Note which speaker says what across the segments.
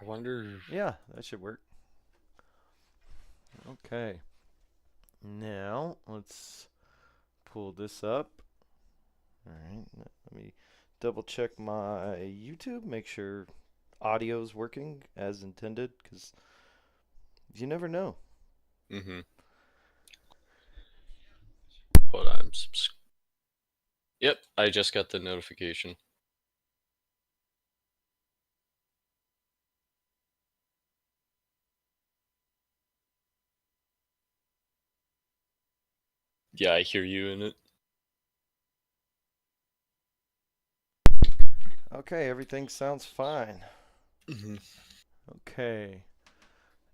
Speaker 1: I wonder.
Speaker 2: Yeah, that should work. Okay. Now, let's pull this up. All right. Let me double check my YouTube, make sure audio's working as intended, because you never know.
Speaker 1: Mm-hmm. Hold on. Yep, I just got the notification. Yeah, I hear you in it.
Speaker 2: Okay, everything sounds fine.
Speaker 1: Mm-hmm.
Speaker 2: Okay.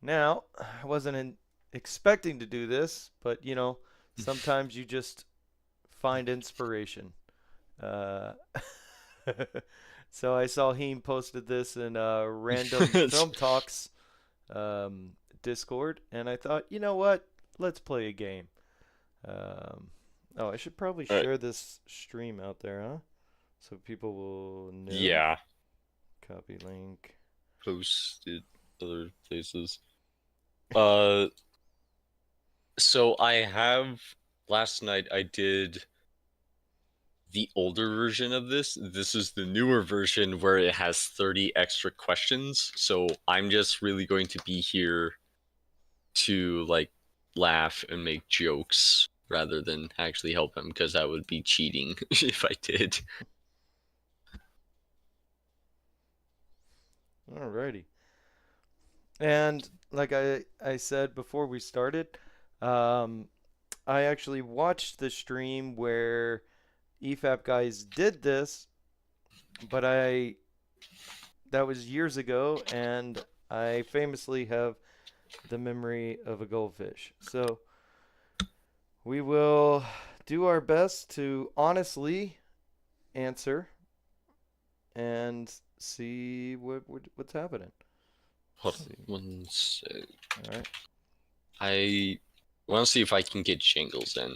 Speaker 2: Now, I wasn't expecting to do this, but sometimes you just find inspiration. Uh, so I saw Heem posted this in random film talks um, Discord, and I thought, you know what? Let's play a game. Um, oh, I should probably
Speaker 1: All right.
Speaker 2: share this stream out there, huh? So people will know.
Speaker 1: Yeah,
Speaker 2: Copy link.
Speaker 1: posted other places. Uh, so I have last night I did the older version of this. This is the newer version where it has 30 extra questions. So I'm just really going to be here to like laugh and make jokes rather than actually help him because that would be cheating if I did.
Speaker 2: Alrighty. And like I said before we started, um, I actually watched the stream where EFAP guys did this, but that was years ago, and I famously have the memory of a goldfish. So we will do our best to honestly answer and see what's happening.
Speaker 1: Hold
Speaker 2: Let's
Speaker 1: on
Speaker 2: see.
Speaker 1: one sec.
Speaker 2: All right.
Speaker 1: I want to see if I can get jingles in.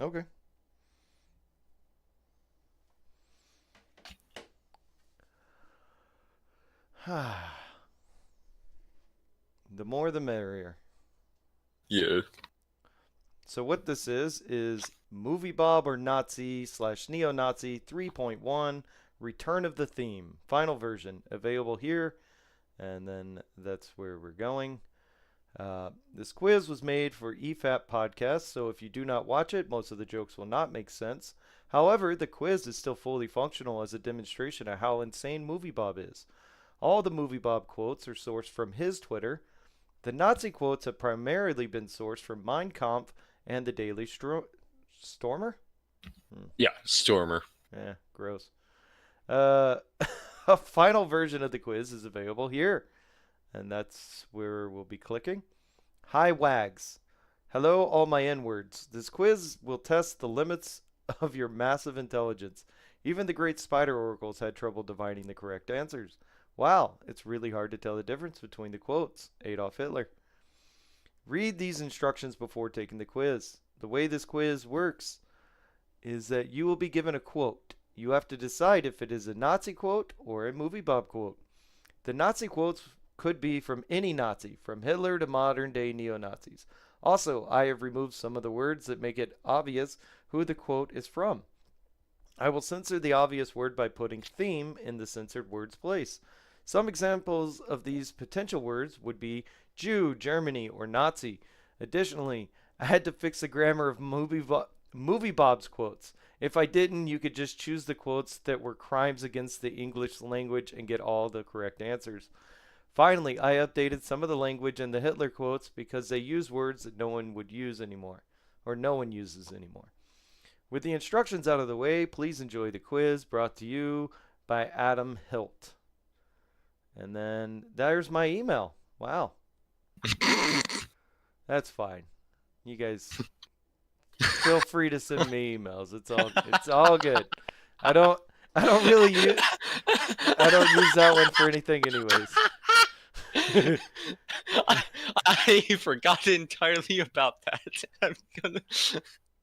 Speaker 2: Okay. The more the merrier.
Speaker 1: Yeah.
Speaker 2: So what this is Movie Bob or Nazi slash Neo Nazi 3.1 Return of the Theme. Final version available here. And then that's where we're going. This quiz was made for EFAP podcast, so if you do not watch it, most of the jokes will not make sense. However, the quiz is still fully functional as a demonstration of how insane Movie Bob is. All the Movie Bob quotes are sourced from his Twitter. The Nazi quotes have primarily been sourced from Mein Kampf and the Daily Stormer. Hmm.
Speaker 1: Yeah, Stormer.
Speaker 2: Gross. Uh, a final version of the quiz is available here, and that's where we'll be clicking. Hi, Wags. Hello, all my N words. This quiz will test the limits of your massive intelligence. Even the great spider oracles had trouble divining the correct answers. Wow, it's really hard to tell the difference between the quotes. Adolf Hitler. Read these instructions before taking the quiz. The way this quiz works is that you will be given a quote. You have to decide if it is a Nazi quote or a Movie Bob quote. The Nazi quotes could be from any Nazi, from Hitler to modern day neo Nazis. Also, I have removed some of the words that make it obvious who the quote is from. I will censor the obvious word by putting theme in the censored word's place. Some examples of these potential words would be Jew, Germany, or Nazi. Additionally, I had to fix the grammar of Movie Bob's quotes. If I didn't, you could just choose the quotes that were crimes against the English language and get all the correct answers. Finally, I updated some of the language in the Hitler quotes because they use words that no one would use anymore, or no one uses anymore. With the instructions out of the way, please enjoy the quiz brought to you by Adam Hilt. And then there's my email. Wow, that's fine. You guys feel free to send me emails. It's all good. I don't I don't really use I don't use that one for anything anyways.
Speaker 1: I, I forgot entirely about that. I'm gonna.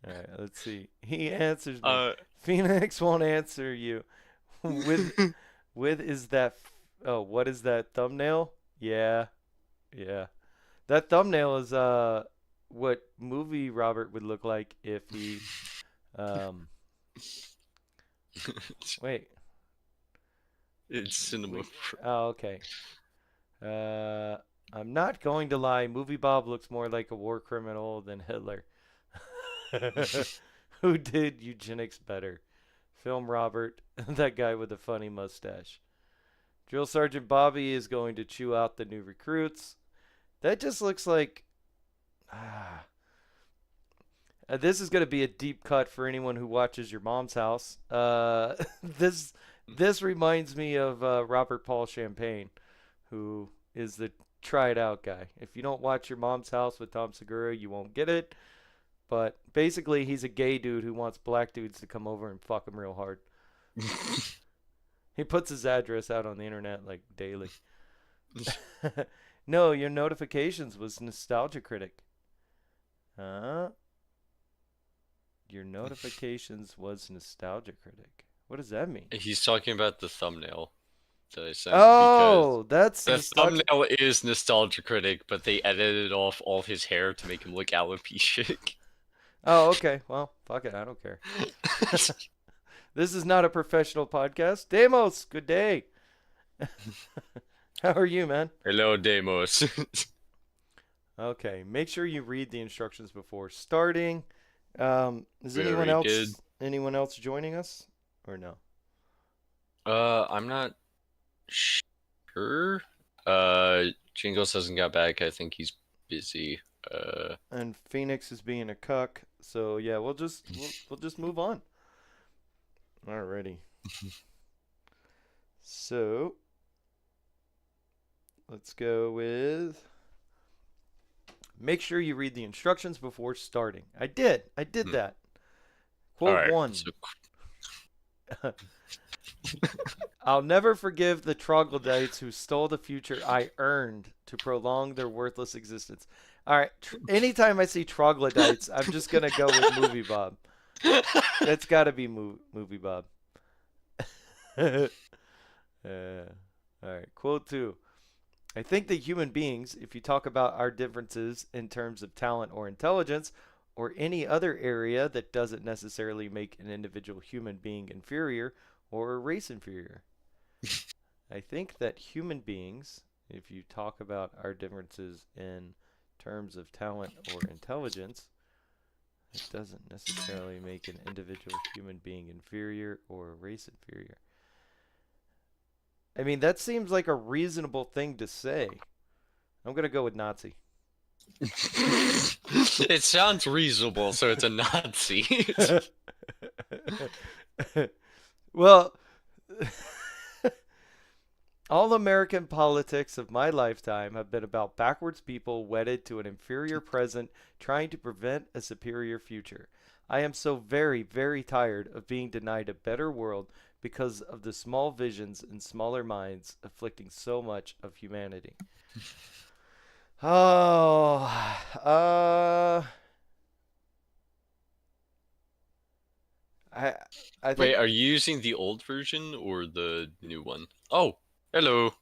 Speaker 2: All right, let's see. He answers me.
Speaker 1: Uh,
Speaker 2: Phoenix won't answer you. with with is that oh, what is that thumbnail? Yeah, yeah. That thumbnail is what movie Robert would look like if he um wait.
Speaker 1: It's cinema.
Speaker 2: We oh okay. Uh I'm not going to lie, Movie Bob looks more like a war criminal than Hitler. Who did eugenics better? Film Robert, that guy with the funny mustache. Drill Sergeant Bobby is going to chew out the new recruits. That just looks like ah, this is going to be a deep cut for anyone who watches Your Mom's House. This this reminds me of Robert Paul Champagne, who is the tried out guy. If you don't watch Your Mom's House with Tom Segura, you won't get it. But basically, he's a gay dude who wants black dudes to come over and fuck him real hard. He puts his address out on the internet like daily. No, your notifications was Nostalgia Critic. Huh? Your notifications was Nostalgia Critic. What does that mean?
Speaker 1: He's talking about the thumbnail that I sent
Speaker 2: Oh, that's
Speaker 1: because the
Speaker 2: Nostalgia.
Speaker 1: thumbnail is Nostalgia Critic, but they edited off all his hair to make him look alopecia.
Speaker 2: Oh, okay. Well, fuck it. I don't care. This is not a professional podcast. Demos, good day. How are you, man?
Speaker 1: Hello, Demos.
Speaker 2: Okay, make sure you read the instructions before starting. Is
Speaker 1: We
Speaker 2: anyone
Speaker 1: already did.
Speaker 2: else joining us or no?
Speaker 1: I'm not sure. Jingles hasn't got back. I think he's busy.
Speaker 2: And Phoenix is being a cuck, so yeah, we'll just move on. Alrighty. So let's go with. Make sure you read the instructions before starting. I did. I did
Speaker 1: Hmm.
Speaker 2: that.
Speaker 1: All
Speaker 2: Quote
Speaker 1: right.
Speaker 2: one.
Speaker 1: So,
Speaker 2: I'll never forgive the troglodytes who stole the future I earned to prolong their worthless existence. All right. Anytime I see troglodytes, I'm just gonna go with Movie Bob. That's got to be Movie Bob. All right. Quote two. I think that human beings, if you talk about our differences in terms of talent or intelligence, or any other area that doesn't necessarily make an individual human being inferior or a race inferior. I think that human beings, if you talk about our differences in terms of talent or intelligence, it doesn't necessarily make an individual human being inferior or a race inferior. I mean, that seems like a reasonable thing to say. I'm going to go with Nazi.
Speaker 1: it sounds reasonable, so it's a Nazi.
Speaker 2: Well, all American politics of my lifetime have been about backwards people wedded to an inferior present trying to prevent a superior future. I am so very, very tired of being denied a better world because of the small visions and smaller minds afflicting so much of humanity. Oh, I, I think.
Speaker 1: Wait, are you using the old version or the new one? Oh, hello.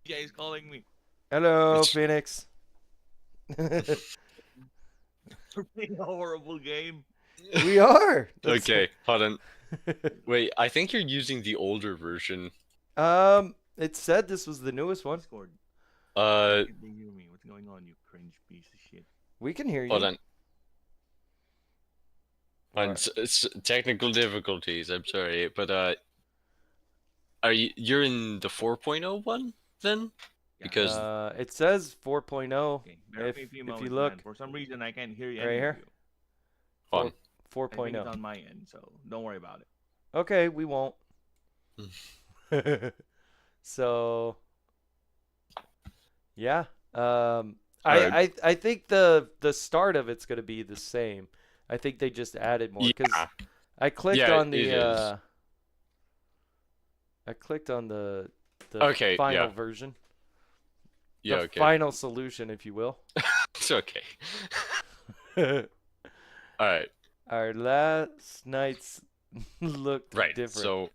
Speaker 3: Yeah, he's calling me.
Speaker 2: Hello,
Speaker 1: It's-
Speaker 2: Phoenix.
Speaker 3: We're playing a horrible game.
Speaker 2: We are. That's-
Speaker 1: Okay, hold on. Wait, I think you're using the older version.
Speaker 2: It said this was the newest one.
Speaker 3: Discord.
Speaker 1: Uh,
Speaker 3: Can they hear me? What's going on, you cringe piece of shit?
Speaker 2: We can hear you.
Speaker 1: hold on.
Speaker 2: Alright.
Speaker 1: It's technical difficulties. I'm sorry, but you're in the 4.0 one then?
Speaker 3: Yeah.
Speaker 1: Because
Speaker 2: It says 4.0.
Speaker 3: Okay, bear with me a few
Speaker 2: if
Speaker 3: moments,
Speaker 2: you
Speaker 3: man.
Speaker 2: look-
Speaker 3: For some reason, I can't hear you.
Speaker 2: Right
Speaker 3: any of
Speaker 2: here?
Speaker 3: you.
Speaker 1: hold on.
Speaker 3: I think it's
Speaker 2: 4.0.
Speaker 3: on my end, so don't worry about it.
Speaker 2: Okay, we won't. So, yeah. I think the start of it's gonna be the same. I think they just added more because
Speaker 1: Yeah.
Speaker 2: I clicked
Speaker 1: Yeah,
Speaker 2: on
Speaker 1: it
Speaker 2: the
Speaker 1: is.
Speaker 2: I clicked on the
Speaker 1: Okay,
Speaker 2: final
Speaker 1: yeah.
Speaker 2: version.
Speaker 1: Yeah,
Speaker 2: The
Speaker 1: okay.
Speaker 2: final solution, if you will.
Speaker 1: It's okay. All right.
Speaker 2: Our last night's looked
Speaker 1: Right.
Speaker 2: different.
Speaker 1: So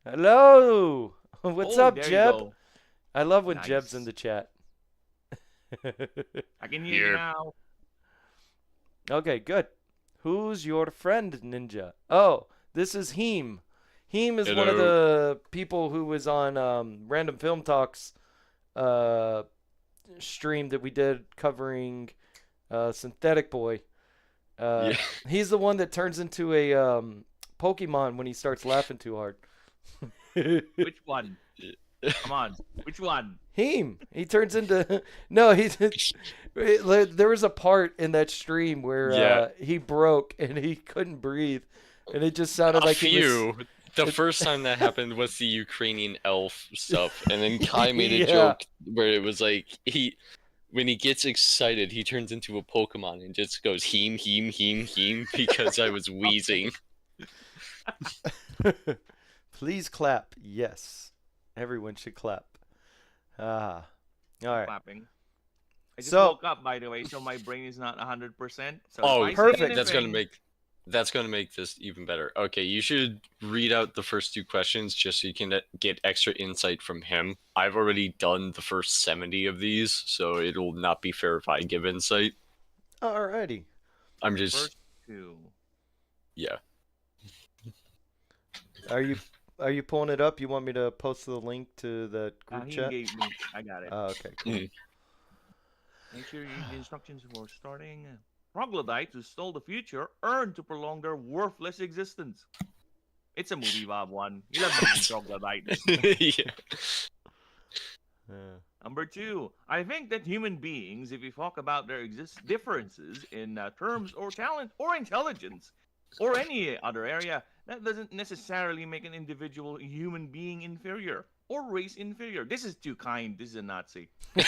Speaker 2: Hello, what's
Speaker 3: Oh,
Speaker 2: up,
Speaker 3: there you
Speaker 2: Jeb?
Speaker 3: go.
Speaker 2: I love when Jeb's
Speaker 3: Nice.
Speaker 2: in the chat.
Speaker 3: I can hear you
Speaker 1: Here.
Speaker 3: now.
Speaker 2: Okay, good. Who's your friend, Ninja? Oh, this is Heem. Heem is one of
Speaker 1: Hello.
Speaker 2: the people who was on Random Film Talks uh, stream that we did covering Synthetic Boy.
Speaker 1: Yeah.
Speaker 2: He's the one that turns into a Pokemon when he starts laughing too hard.
Speaker 3: Which one? Come on. Which one?
Speaker 2: Heem. He turns into no. There was a part in that stream where
Speaker 1: Yeah.
Speaker 2: he broke and he couldn't breathe, and it just sounded
Speaker 1: A
Speaker 2: like he was.
Speaker 1: few. The first time that happened was the Ukrainian elf stuff, and then Kai made a
Speaker 2: Yeah.
Speaker 1: joke where it was like when he gets excited, he turns into a Pokemon and just goes heem heem heem heem because I was wheezing.
Speaker 2: Please clap. Yes, everyone should clap. Ah, all right.
Speaker 3: Clapping. I just
Speaker 2: So-
Speaker 3: woke up, by the way, so my brain is not 100%. So
Speaker 1: Oh,
Speaker 3: if I say
Speaker 2: perfect.
Speaker 1: That's gonna make this even better. Okay, you should read out the first 2 questions just so you can get extra insight from him. I've already done the first 70 of these, so it'll not be fair if I give insight.
Speaker 2: Alrighty.
Speaker 1: I'm just
Speaker 3: First two.
Speaker 1: yeah.
Speaker 2: Are you pulling it up? You want me to post the link to the group
Speaker 3: He
Speaker 2: chat?
Speaker 3: gave me. I got it.
Speaker 2: Okay, cool.
Speaker 3: Make sure you read the instructions before starting. Troglodytes who stole the future earned to prolong their worthless existence. It's a movie, Bob. One. You love moving troglodytes.
Speaker 1: Yeah.
Speaker 2: Yeah.
Speaker 3: Number 2. I think that human beings, if you talk about their differences in terms or talent or intelligence or any other area, that doesn't necessarily make an individual human being inferior or race inferior. This is too kind. This is a Nazi.
Speaker 1: All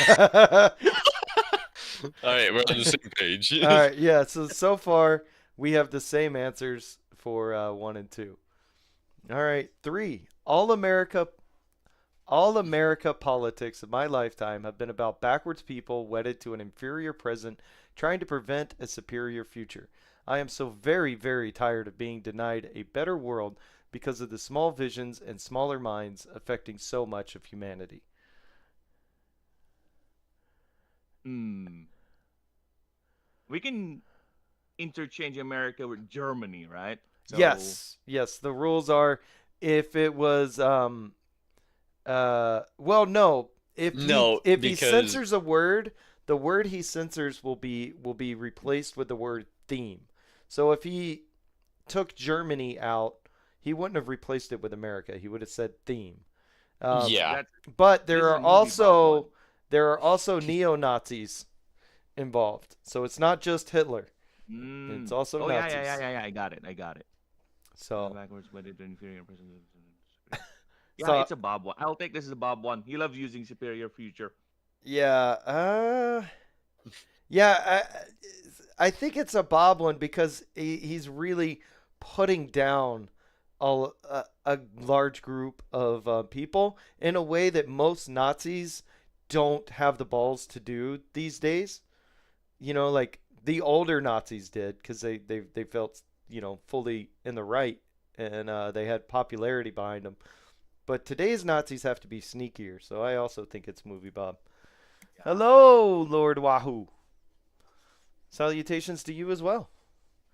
Speaker 1: right, we're on the same page.
Speaker 2: All right, yeah. So far we have the same answers for 1 and 2. All right, 3. All America politics of my lifetime have been about backwards people wedded to an inferior present, trying to prevent a superior future. I am so very, very tired of being denied a better world because of the small visions and smaller minds affecting so much of humanity.
Speaker 3: We can interchange America with Germany, right? So,
Speaker 2: Yes. The rules are if it was well, no. If
Speaker 1: No,
Speaker 2: he
Speaker 1: because-
Speaker 2: censors a word, the word he censors will be replaced with the word theme. So if he took Germany out, he wouldn't have replaced it with America. He would have said theme.
Speaker 1: Yeah.
Speaker 3: that's
Speaker 2: But
Speaker 3: This is
Speaker 2: there
Speaker 3: a
Speaker 2: are
Speaker 3: movie, Bob, one.
Speaker 2: also neo-Nazis involved. So it's not just Hitler. It's also
Speaker 3: oh
Speaker 2: Nazis.
Speaker 3: yeah. I got it.
Speaker 2: So
Speaker 3: Backwards wedded to inferior present. Yeah,
Speaker 2: So-
Speaker 3: it's a Bob one. I'll take this as a Bob one. He loves using superior future.
Speaker 2: yeah, yeah. I think it's a Bob one because he's really putting down a large group of people in a way that most Nazis don't have the balls to do these days. You know, like the older Nazis did because they felt, you know, fully in the right and they had popularity behind them. But today's Nazis have to be sneakier, so I also think it's movie Bob. Hello, Lord Wahoo. Salutations to you as well.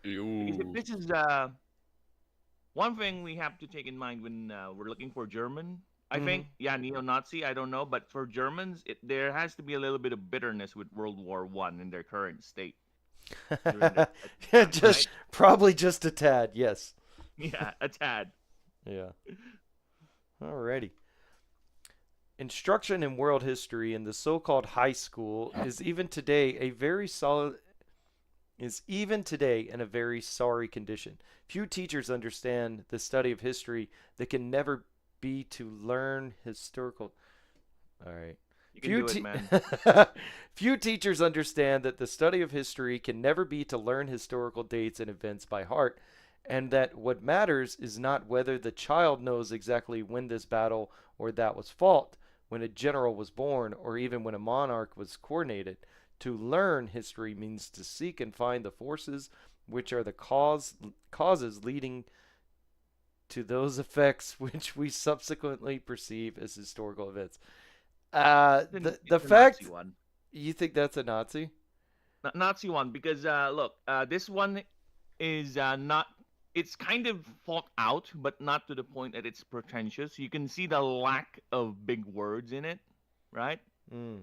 Speaker 1: Ooh.
Speaker 3: This is one thing we have to take in mind when we're looking for German. I think, yeah, neo-Nazi. I don't know, but for Germans, there has to be a little bit of bitterness with World War I in their current state.
Speaker 2: Just probably just a tad, yes.
Speaker 3: Yeah, a tad.
Speaker 2: Yeah. Alrighty. Instruction in world history in the so-called high school is even today in a very sorry condition. Few teachers understand the study of history that can never be to learn historical. All right.
Speaker 3: You can do it, man.
Speaker 2: Few teachers understand that the study of history can never be to learn historical dates and events by heart, and that what matters is not whether the child knows exactly when this battle or that was fought, when a general was born, or even when a monarch was coronated. To learn history means to seek and find the forces which are the causes leading to those effects which we subsequently perceive as historical events. the
Speaker 3: It's a
Speaker 2: fact
Speaker 3: Nazi one.
Speaker 2: you think that's a Nazi?
Speaker 3: Nazi one because look, this one is not. It's kind of thought out, but not to the point that it's pretentious. You can see the lack of big words in it, right?
Speaker 2: Mm.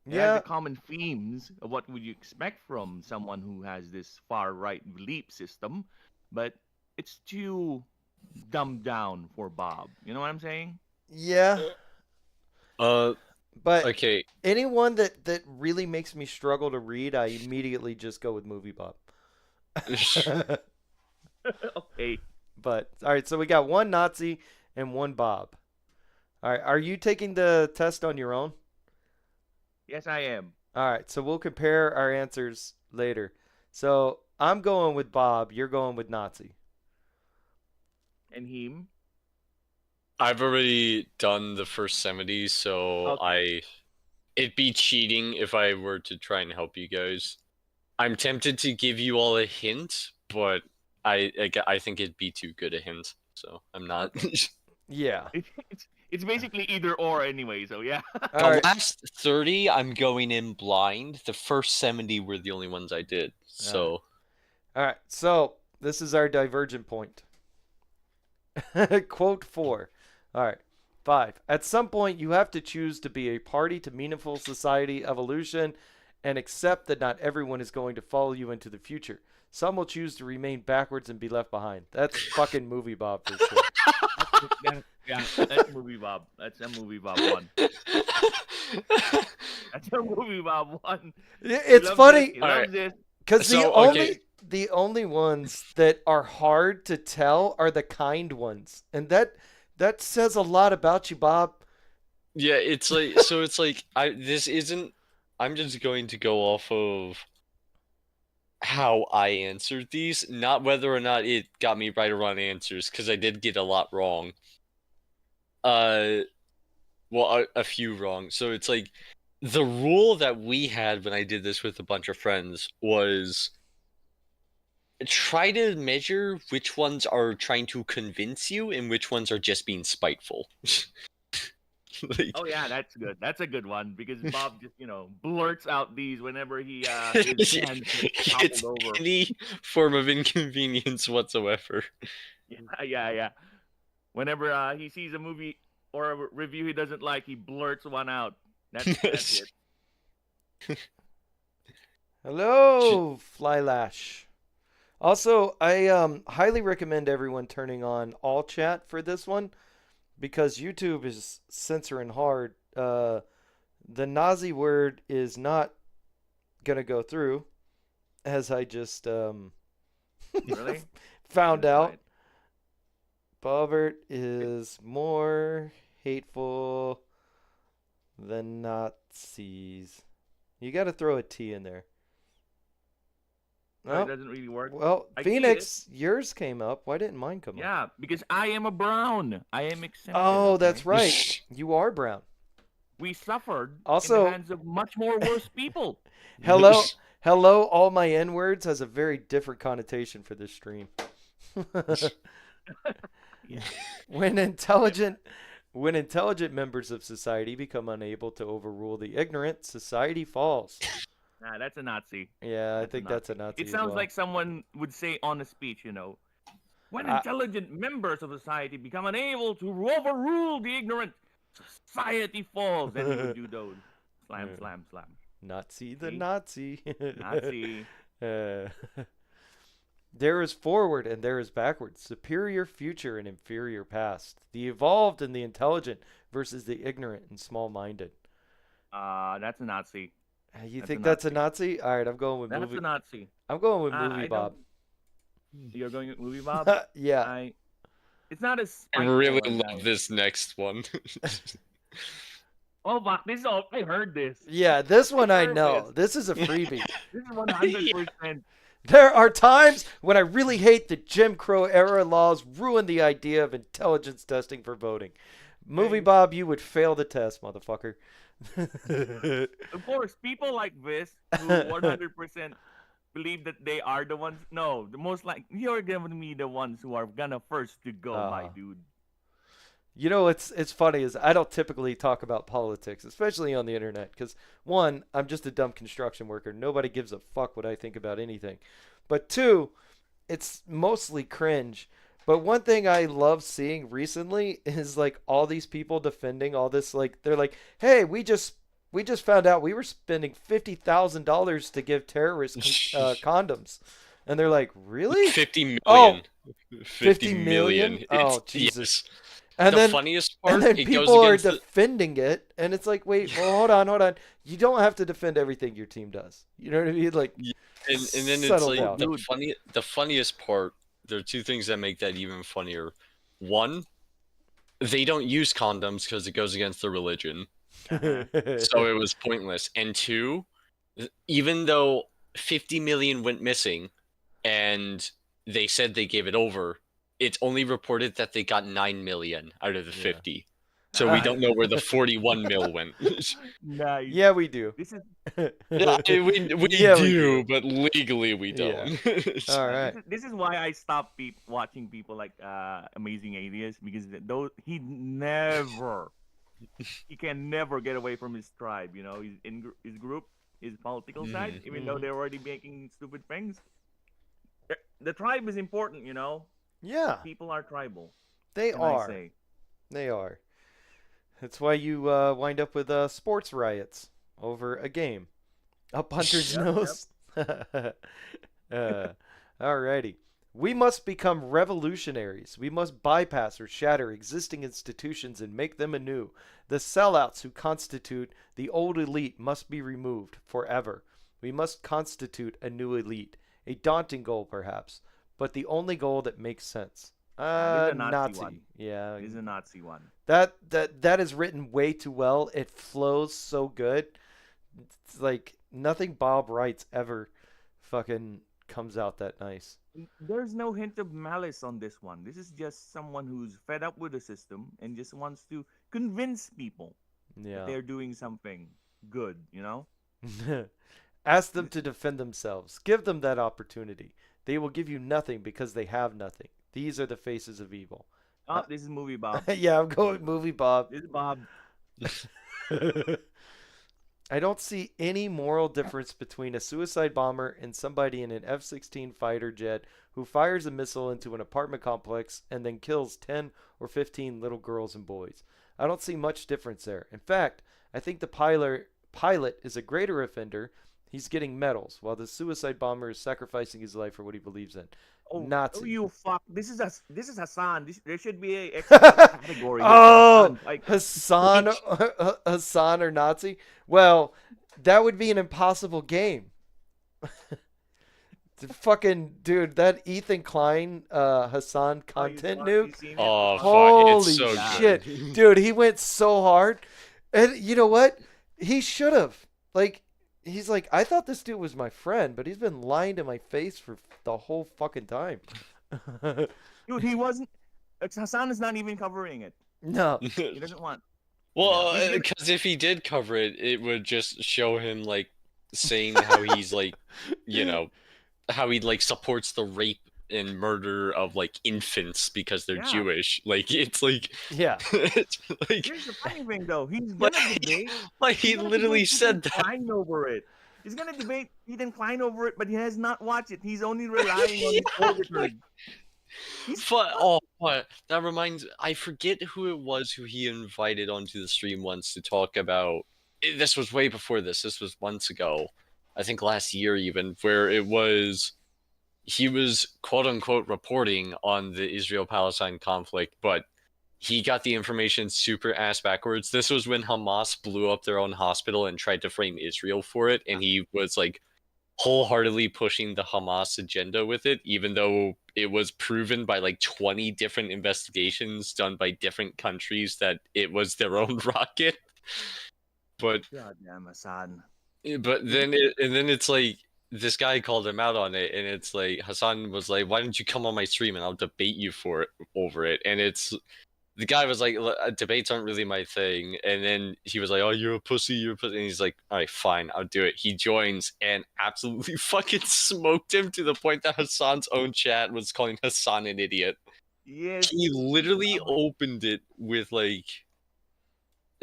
Speaker 3: It has the
Speaker 2: Yeah,
Speaker 3: common themes of what would you expect from someone who has this far right belief system, but it's too dumbed down for Bob. You know what I'm saying?
Speaker 2: yeah,
Speaker 1: Uh,
Speaker 2: but
Speaker 1: okay.
Speaker 2: anyone that really makes me struggle to read, I immediately just go with Movie Bob.
Speaker 3: Okay.
Speaker 2: But all right, so we got one Nazi and one Bob. All right, are you taking the test on your own?
Speaker 3: Yes, I am.
Speaker 2: All right, so we'll compare our answers later. So I'm going with Bob. You're going with Nazi.
Speaker 3: And him.
Speaker 1: I've already done the first 70, so
Speaker 3: Okay.
Speaker 1: it'd be cheating if I were to try and help you guys. I'm tempted to give you all a hint, but I think it'd be too good a hint, so I'm not.
Speaker 3: Okay.
Speaker 2: Yeah.
Speaker 3: It's basically either or anyway. So yeah.
Speaker 2: All
Speaker 1: The
Speaker 2: right.
Speaker 1: last 30, I'm going in blind. The first 70 were the only ones I did. So
Speaker 2: All right. So this is our divergent point. Quote 4. All right. 5. At some point, you have to choose to be a party to meaningful society evolution and accept that not everyone is going to follow you into the future. Some will choose to remain backwards and be left behind. That's fucking Movie Bob for sure.
Speaker 3: Yeah, that's movie Bob. That's a movie Bob one. That's a movie Bob one.
Speaker 2: It's
Speaker 3: He
Speaker 2: funny
Speaker 1: Alright,
Speaker 3: loves this.
Speaker 2: because
Speaker 1: so, okay.
Speaker 2: the only ones that are hard to tell are the kind ones, and that says a lot about you, Bob.
Speaker 1: Yeah, it's like this isn't. I'm just going to go off of how I answered these, not whether or not it got me right or wrong answers, because I did get a lot wrong. Uh, well, a few wrong. So it's like the rule that we had when I did this with a bunch of friends was try to measure which ones are trying to convince you and which ones are just being spiteful. Like,
Speaker 3: Oh yeah, that's good. That's a good one because Bob just blurts out these whenever his hand gets
Speaker 1: it's
Speaker 3: toppled over.
Speaker 1: any form of inconvenience whatsoever.
Speaker 3: Yeah. Whenever he sees a movie or a review he doesn't like, he blurts one out. That's it.
Speaker 2: Hello, Flylash. Also, I highly recommend everyone turning on all chat for this one because YouTube is censoring hard. The Nazi word is not gonna go through, as I just
Speaker 3: Really?
Speaker 2: found
Speaker 3: That's
Speaker 2: out.
Speaker 3: right.
Speaker 2: Bobbert is more hateful than Nazis. You got to throw a T in there.
Speaker 3: No,
Speaker 2: Oh,
Speaker 3: it doesn't really work.
Speaker 2: well,
Speaker 3: I see
Speaker 2: Phoenix, yours came up. Why didn't mine come up?
Speaker 3: Yeah, because I am a brown. I am exempted.
Speaker 2: Oh, that's
Speaker 3: okay?
Speaker 2: right. You are brown.
Speaker 3: We suffered in
Speaker 2: Also-
Speaker 3: the hands of much more worse people.
Speaker 2: Hello, hello. All my N words has a very different connotation for this stream.
Speaker 3: Yeah.
Speaker 2: When intelligent members of society become unable to overrule the ignorant, society falls.
Speaker 3: Nah, that's a Nazi.
Speaker 2: Yeah, I
Speaker 3: That's a
Speaker 2: think that's a Nazi.
Speaker 3: It
Speaker 2: as
Speaker 3: sounds
Speaker 2: well.
Speaker 3: like someone would say on a speech, when
Speaker 2: Uh,
Speaker 3: intelligent members of society become unable to overrule the ignorant, society falls. Then we would do those. Slam,
Speaker 2: Yeah.
Speaker 3: slam, slam.
Speaker 2: Nazi the
Speaker 3: See?
Speaker 2: Nazi.
Speaker 3: Nazi.
Speaker 2: Uh, there is forward and there is backward, superior future and inferior past, the evolved and the intelligent versus the ignorant and small-minded.
Speaker 3: That's a Nazi.
Speaker 2: You
Speaker 3: That's
Speaker 2: think
Speaker 3: a
Speaker 2: that's a Nazi? All right, I'm going with
Speaker 3: That's
Speaker 2: movie.
Speaker 3: a Nazi.
Speaker 2: I'm going with
Speaker 3: I
Speaker 2: movie Bob.
Speaker 3: You're going with movie Bob?
Speaker 2: Yeah.
Speaker 3: It's not as.
Speaker 1: I
Speaker 3: spiteful
Speaker 1: really
Speaker 3: as
Speaker 1: love this next one.
Speaker 3: Oh, but this is all. I heard this.
Speaker 2: Yeah, this one I
Speaker 3: heard
Speaker 2: know. This is a freebie.
Speaker 3: This is 100%.
Speaker 2: There are times when I really hate that Jim Crow era laws ruin the idea of intelligence testing for voting. Movie
Speaker 3: Hey.
Speaker 2: Bob, you would fail the test, motherfucker.
Speaker 3: Of course, people like this who 100% believe that they are the ones. No, the most like you're gonna be the ones who are gonna first to go, my dude.
Speaker 2: You know, it's funny is I don't typically talk about politics, especially on the internet, because one, I'm just a dumb construction worker. Nobody gives a fuck what I think about anything. But two, it's mostly cringe. But one thing I love seeing recently is like all these people defending all this. Like they're like, "Hey, we just found out we were spending $50,000 to give terrorists condoms," and they're like, "Really?
Speaker 1: 50
Speaker 2: Oh,
Speaker 1: million.
Speaker 2: 50
Speaker 1: 50 million.
Speaker 2: million? Oh,
Speaker 1: It's
Speaker 2: Jesus!"
Speaker 1: yes.
Speaker 2: And
Speaker 1: The
Speaker 2: then
Speaker 1: funniest
Speaker 2: and
Speaker 1: part,
Speaker 2: then
Speaker 1: it goes
Speaker 2: people are
Speaker 1: against the
Speaker 2: defending it, and it's like, wait, well, hold on. You don't have to defend everything your team does. You know what I mean? Like,
Speaker 1: yeah, and then it's
Speaker 2: settle
Speaker 1: like
Speaker 2: down.
Speaker 1: the funniest part, there are two things that make that even funnier. One, they don't use condoms because it goes against their religion. So it was pointless. And two, even though 50 million went missing and they said they gave it over, it's only reported that they got 9 million out of the
Speaker 2: Yeah.
Speaker 1: 50. So we don't know where the 41 mil went.
Speaker 3: Nice.
Speaker 2: Yeah, we do.
Speaker 3: This is
Speaker 1: Yeah, we
Speaker 2: Yeah, we
Speaker 1: do, but legally we
Speaker 2: Yeah.
Speaker 1: don't.
Speaker 2: All right.
Speaker 3: this is why I stopped watching people like Amazing Atheist, because those he can never get away from his tribe. You know, his group, his political side, even though they're already making stupid things. The tribe is important. You know,
Speaker 2: Yeah,
Speaker 3: people are tribal.
Speaker 2: they
Speaker 3: Can I
Speaker 2: are.
Speaker 3: say?
Speaker 2: They are. That's why you wind up with sports riots over a game. Up Hunter's
Speaker 3: Yep,
Speaker 2: nose. Alrighty. We must become revolutionaries. We must bypass or shatter existing institutions and make them anew. The sellouts who constitute the old elite must be removed forever. We must constitute a new elite. A daunting goal, perhaps, but the only goal that makes sense.
Speaker 3: This is a Nazi one.
Speaker 2: Yeah,
Speaker 3: This is a Nazi one.
Speaker 2: that is written way too well. It flows so good. It's like nothing Bob writes ever fucking comes out that nice.
Speaker 3: There's no hint of malice on this one. This is just someone who's fed up with the system and just wants to convince people that
Speaker 2: Yeah.
Speaker 3: they're doing something good, you know?
Speaker 2: Ask them to defend themselves. Give them that opportunity. They will give you nothing because they have nothing. These are the faces of evil.
Speaker 3: Oh, this is movie Bob.
Speaker 2: Yeah, I'm going movie Bob.
Speaker 3: This is Bob.
Speaker 2: I don't see any moral difference between a suicide bomber and somebody in an F-16 fighter jet who fires a missile into an apartment complex and then kills 10 or 15 little girls and boys. I don't see much difference there. In fact, I think the pilot is a greater offender. He's getting medals, while the suicide bomber is sacrificing his life for what he believes in.
Speaker 3: Oh,
Speaker 2: Nazi.
Speaker 3: oh, you fuck! This is Hassan. There should be a extra category. here for
Speaker 2: Oh,
Speaker 3: Hassan. Like,
Speaker 2: Hassan, Hassan or Nazi? Well, that would be an impossible game. Fucking dude, that Ethan Klein, Hassan content nuke.
Speaker 1: Oh, fuck,
Speaker 2: Holy
Speaker 1: it's so
Speaker 2: shit,
Speaker 1: good.
Speaker 2: dude, he went so hard, and you know what? He should have. Like, he's like, I thought this dude was my friend, but he's been lying to my face for the whole fucking time.
Speaker 3: Dude, he wasn't. Hassan is not even covering it.
Speaker 2: No.
Speaker 3: He doesn't want.
Speaker 1: Well,
Speaker 3: Yeah.
Speaker 1: because if he did cover it, it would just show him like saying how he's like, you know, how he like supports the rape and murder of like infants because they're
Speaker 3: Yeah.
Speaker 1: Jewish. Like it's like,
Speaker 2: Yeah.
Speaker 1: it's like,
Speaker 3: Here's the funny thing, though. He's
Speaker 1: Like,
Speaker 3: gonna debate.
Speaker 1: like he
Speaker 3: He's gonna
Speaker 1: literally
Speaker 3: debate
Speaker 1: said
Speaker 3: Ethan
Speaker 1: that.
Speaker 3: Klein over it. He's gonna debate Ethan Klein over it, but he has not watched it. He's only relying on his auditors.
Speaker 1: But that reminds, I forget who it was who he invited onto the stream once to talk about. This was way before this. This was months ago, I think last year even, where it was he was quote unquote reporting on the Israel-Palestine conflict, but he got the information super ass backwards. This was when Hamas blew up their own hospital and tried to frame Israel for it, and he was like wholeheartedly pushing the Hamas agenda with it, even though it was proven by like 20 different investigations done by different countries that it was their own rocket. But
Speaker 3: Goddamn Hassan.
Speaker 1: then it's like this guy called him out on it, and it's like Hassan was like, "Why don't you come on my stream and I'll debate you for it over it?" And it's the guy was like, "Debates aren't really my thing." And then he was like, "Oh, you're a pussy, you're a pussy." And he's like, "All right, fine, I'll do it." He joins and absolutely fucking smoked him to the point that Hassan's own chat was calling Hassan an idiot.
Speaker 3: Yes.
Speaker 1: He literally opened it with like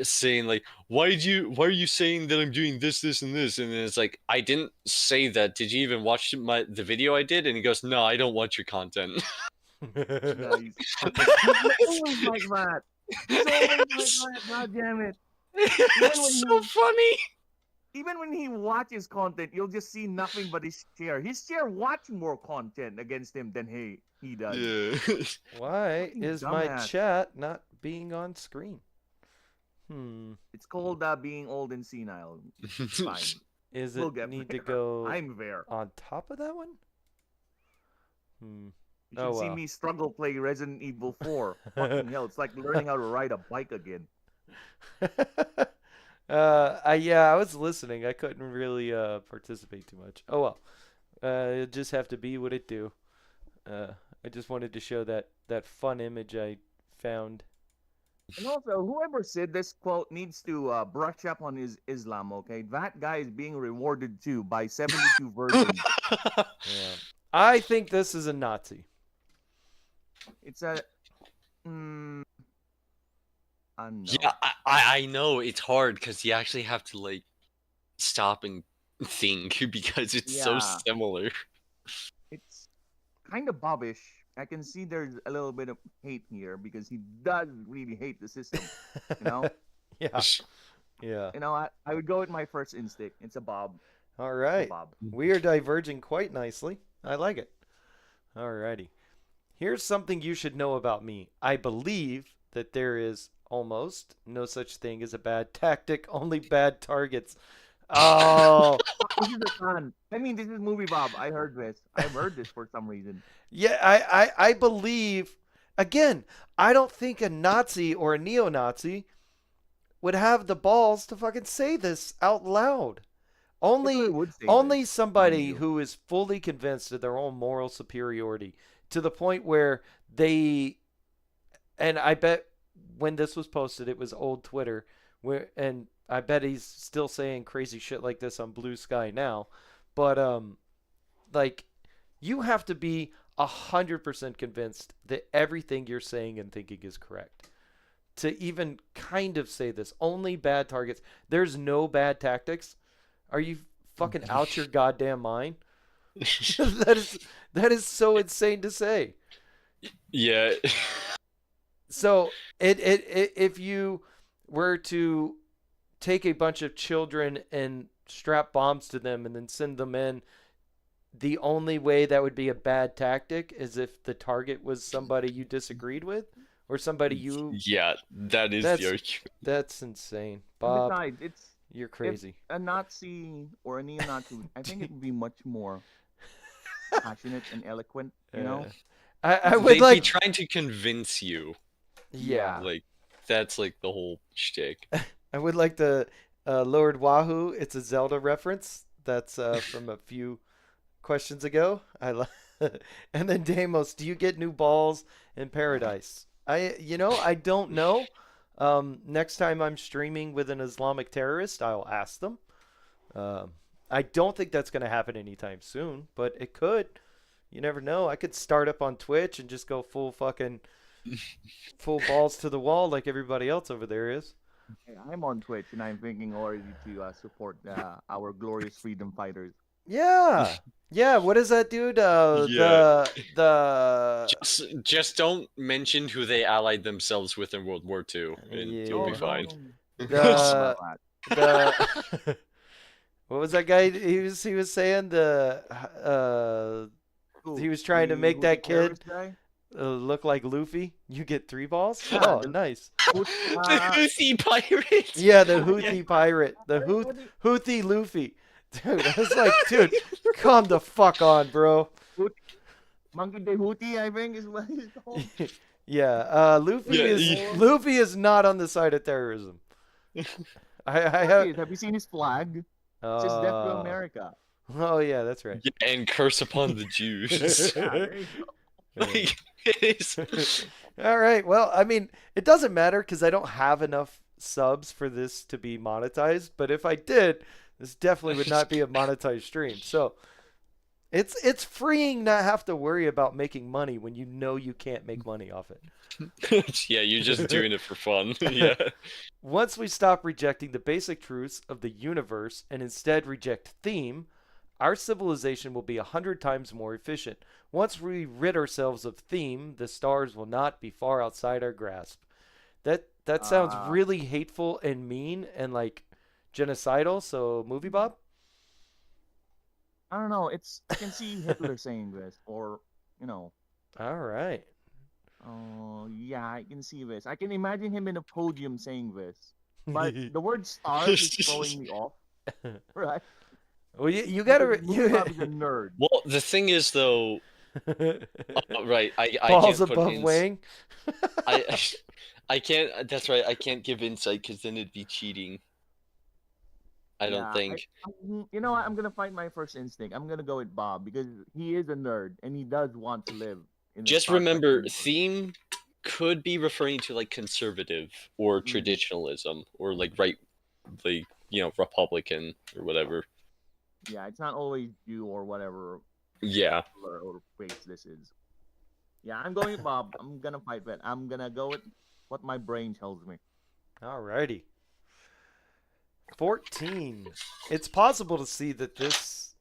Speaker 1: saying like, why are you saying that I'm doing this, this, and this? And then it's like, I didn't say that. Did you even watch the video I did? And he goes, no, I don't want your content.
Speaker 3: Nice. He's always like that. He's always like that. God damn it.
Speaker 1: It's so funny.
Speaker 3: Even when he watches content, you'll just see nothing but his chair. His chair watch more content against him than he does.
Speaker 1: Yeah.
Speaker 2: Why
Speaker 3: Fucking
Speaker 2: is my
Speaker 3: dumbass.
Speaker 2: chat not being on screen?
Speaker 3: It's called being old and senile. Fine.
Speaker 2: Is
Speaker 3: We'll
Speaker 2: it
Speaker 3: get
Speaker 2: need
Speaker 3: there.
Speaker 2: to go
Speaker 3: I'm there.
Speaker 2: on top of that one?
Speaker 3: You should
Speaker 2: Oh,
Speaker 3: see
Speaker 2: well.
Speaker 3: me struggle play Resident Evil 4. Fucking hell, it's like learning how to ride a bike again.
Speaker 2: I was listening. I couldn't really participate too much. Oh well. It just have to be what it do. I just wanted to show that fun image I found.
Speaker 3: And also, whoever said this quote needs to brush up on his Islam, okay? That guy is being rewarded too by 72 virgins.
Speaker 2: Yeah. I think this is a Nazi.
Speaker 3: It's a... no.
Speaker 1: Yeah, I know it's hard because you actually have to like stop and think because it's so
Speaker 3: Yeah.
Speaker 1: similar.
Speaker 3: It's kind of bobbish. I can see there's a little bit of hate here because he does really hate the system. You know?
Speaker 2: Yeah. Yeah.
Speaker 3: You know, I would go with my first instinct. It's a Bob.
Speaker 2: All
Speaker 3: It's a
Speaker 2: right.
Speaker 3: Bob.
Speaker 2: We are diverging quite nicely. I like it. Alrighty. Here's something you should know about me. I believe that there is almost no such thing as a bad tactic, only bad targets. Oh,
Speaker 3: This is a fun. I mean, this is movie Bob. I heard this. I've heard this for some reason.
Speaker 2: yeah, I believe, again, I don't think a Nazi or a neo-Nazi would have the balls to fucking say this out loud.
Speaker 3: Hitler
Speaker 2: Only
Speaker 3: would say
Speaker 2: Only
Speaker 3: this,
Speaker 2: somebody
Speaker 3: mind you.
Speaker 2: who is fully convinced of their own moral superiority to the point where they, and I bet when this was posted, it was old Twitter, and I bet he's still saying crazy shit like this on Blue Sky now, but like, you have to be 100% convinced that everything you're saying and thinking is correct to even kind of say this. Only bad targets. There's no bad tactics. Are you fucking out your goddamn mind? that is so insane to say.
Speaker 1: Yeah.
Speaker 2: So if you were to take a bunch of children and strap bombs to them and then send them in, the only way that would be a bad tactic is if the target was somebody you disagreed with or somebody you.
Speaker 1: Yeah, that is
Speaker 2: That's-
Speaker 1: the argument.
Speaker 2: That's insane,
Speaker 3: And
Speaker 2: Bob.
Speaker 3: besides, it's
Speaker 2: You're crazy.
Speaker 3: a Nazi or a neo-Nazi. I think it would be much more passionate and eloquent. You know?
Speaker 2: I
Speaker 1: They'd
Speaker 2: would
Speaker 1: be
Speaker 2: like.
Speaker 1: trying to convince you.
Speaker 2: Yeah.
Speaker 1: Like that's like the whole shtick.
Speaker 2: I would like the Lord Wahoo. It's a Zelda reference. That's from a few questions ago. And then Deimos, do you get new balls in Paradise? I don't know. Next time I'm streaming with an Islamic terrorist, I'll ask them. I don't think that's going to happen anytime soon, but it could. You never know. I could start up on Twitch and just go full balls to the wall like everybody else over there is.
Speaker 3: Hey, I'm on Twitch and I'm thinking already to support our glorious freedom fighters.
Speaker 2: Yeah. Yeah, what is that dude?
Speaker 1: Yeah.
Speaker 2: The
Speaker 1: Just don't mention who they allied themselves with in World War II, and you'll be
Speaker 2: Yeah.
Speaker 1: fine.
Speaker 2: the the what was that guy he was saying he was trying to make that kid look like Luffy. You get 3 balls?
Speaker 3: Yeah,
Speaker 2: Oh,
Speaker 3: the-
Speaker 2: nice.
Speaker 1: The Houthi pirates.
Speaker 2: Yeah, the Houthi pirate. The Houthi Luffy. Dude, I was like, dude, calm the fuck on, bro.
Speaker 3: Monkey D. Houthi, I think, is what it's called.
Speaker 2: Yeah, Luffy
Speaker 1: Yeah,
Speaker 2: is Luffy is not on the side of terrorism. I have
Speaker 3: Have you seen his flag? It says Death to America.
Speaker 2: Oh yeah, that's right.
Speaker 1: Yeah, and curse upon the Jews.
Speaker 3: Yeah, there you go.
Speaker 1: Like, it is.
Speaker 2: All right. Well, I mean, it doesn't matter because I don't have enough subs for this to be monetized. But if I did, this definitely would not be a monetized stream. So It's freeing not have to worry about making money when you know you can't make money off it.
Speaker 1: Yeah, you're just doing it for fun. Yeah.
Speaker 2: Once we stop rejecting the basic truths of the universe and instead reject theme, our civilization will be 100 times more efficient. Once we rid ourselves of theme, the stars will not be far outside our grasp. That sounds really hateful and mean and like genocidal. So, movie Bob?
Speaker 3: I don't know. I can see Hitler saying this, or you know,
Speaker 2: All right.
Speaker 3: oh yeah, I can see this. I can imagine him in a podium saying this. But the word stars is throwing me off, right?
Speaker 2: Well, you gotta
Speaker 3: Because Movie Bob is a nerd.
Speaker 1: Well, the thing is, though, right? I
Speaker 2: balls
Speaker 1: can't put
Speaker 2: above
Speaker 1: ins-
Speaker 2: wing.
Speaker 1: I I can't. That's right. I can't give insight because then it'd be cheating. I don't think.
Speaker 3: You know what? I'm gonna fight my first instinct. I'm gonna go with Bob because he is a nerd and he does want to live in the
Speaker 1: Just
Speaker 3: Star Trek
Speaker 1: remember,
Speaker 3: universe.
Speaker 1: theme could be referring to like conservative or
Speaker 3: Mhm.
Speaker 1: traditionalism or like Republican or whatever.
Speaker 3: Yeah, it's not always you or whatever
Speaker 1: Yeah.
Speaker 3: color or race this is. Yeah, I'm going with Bob. I'm gonna fight that. I'm gonna go with what my brain tells me.
Speaker 2: Alrighty. 14. It's possible to see that this.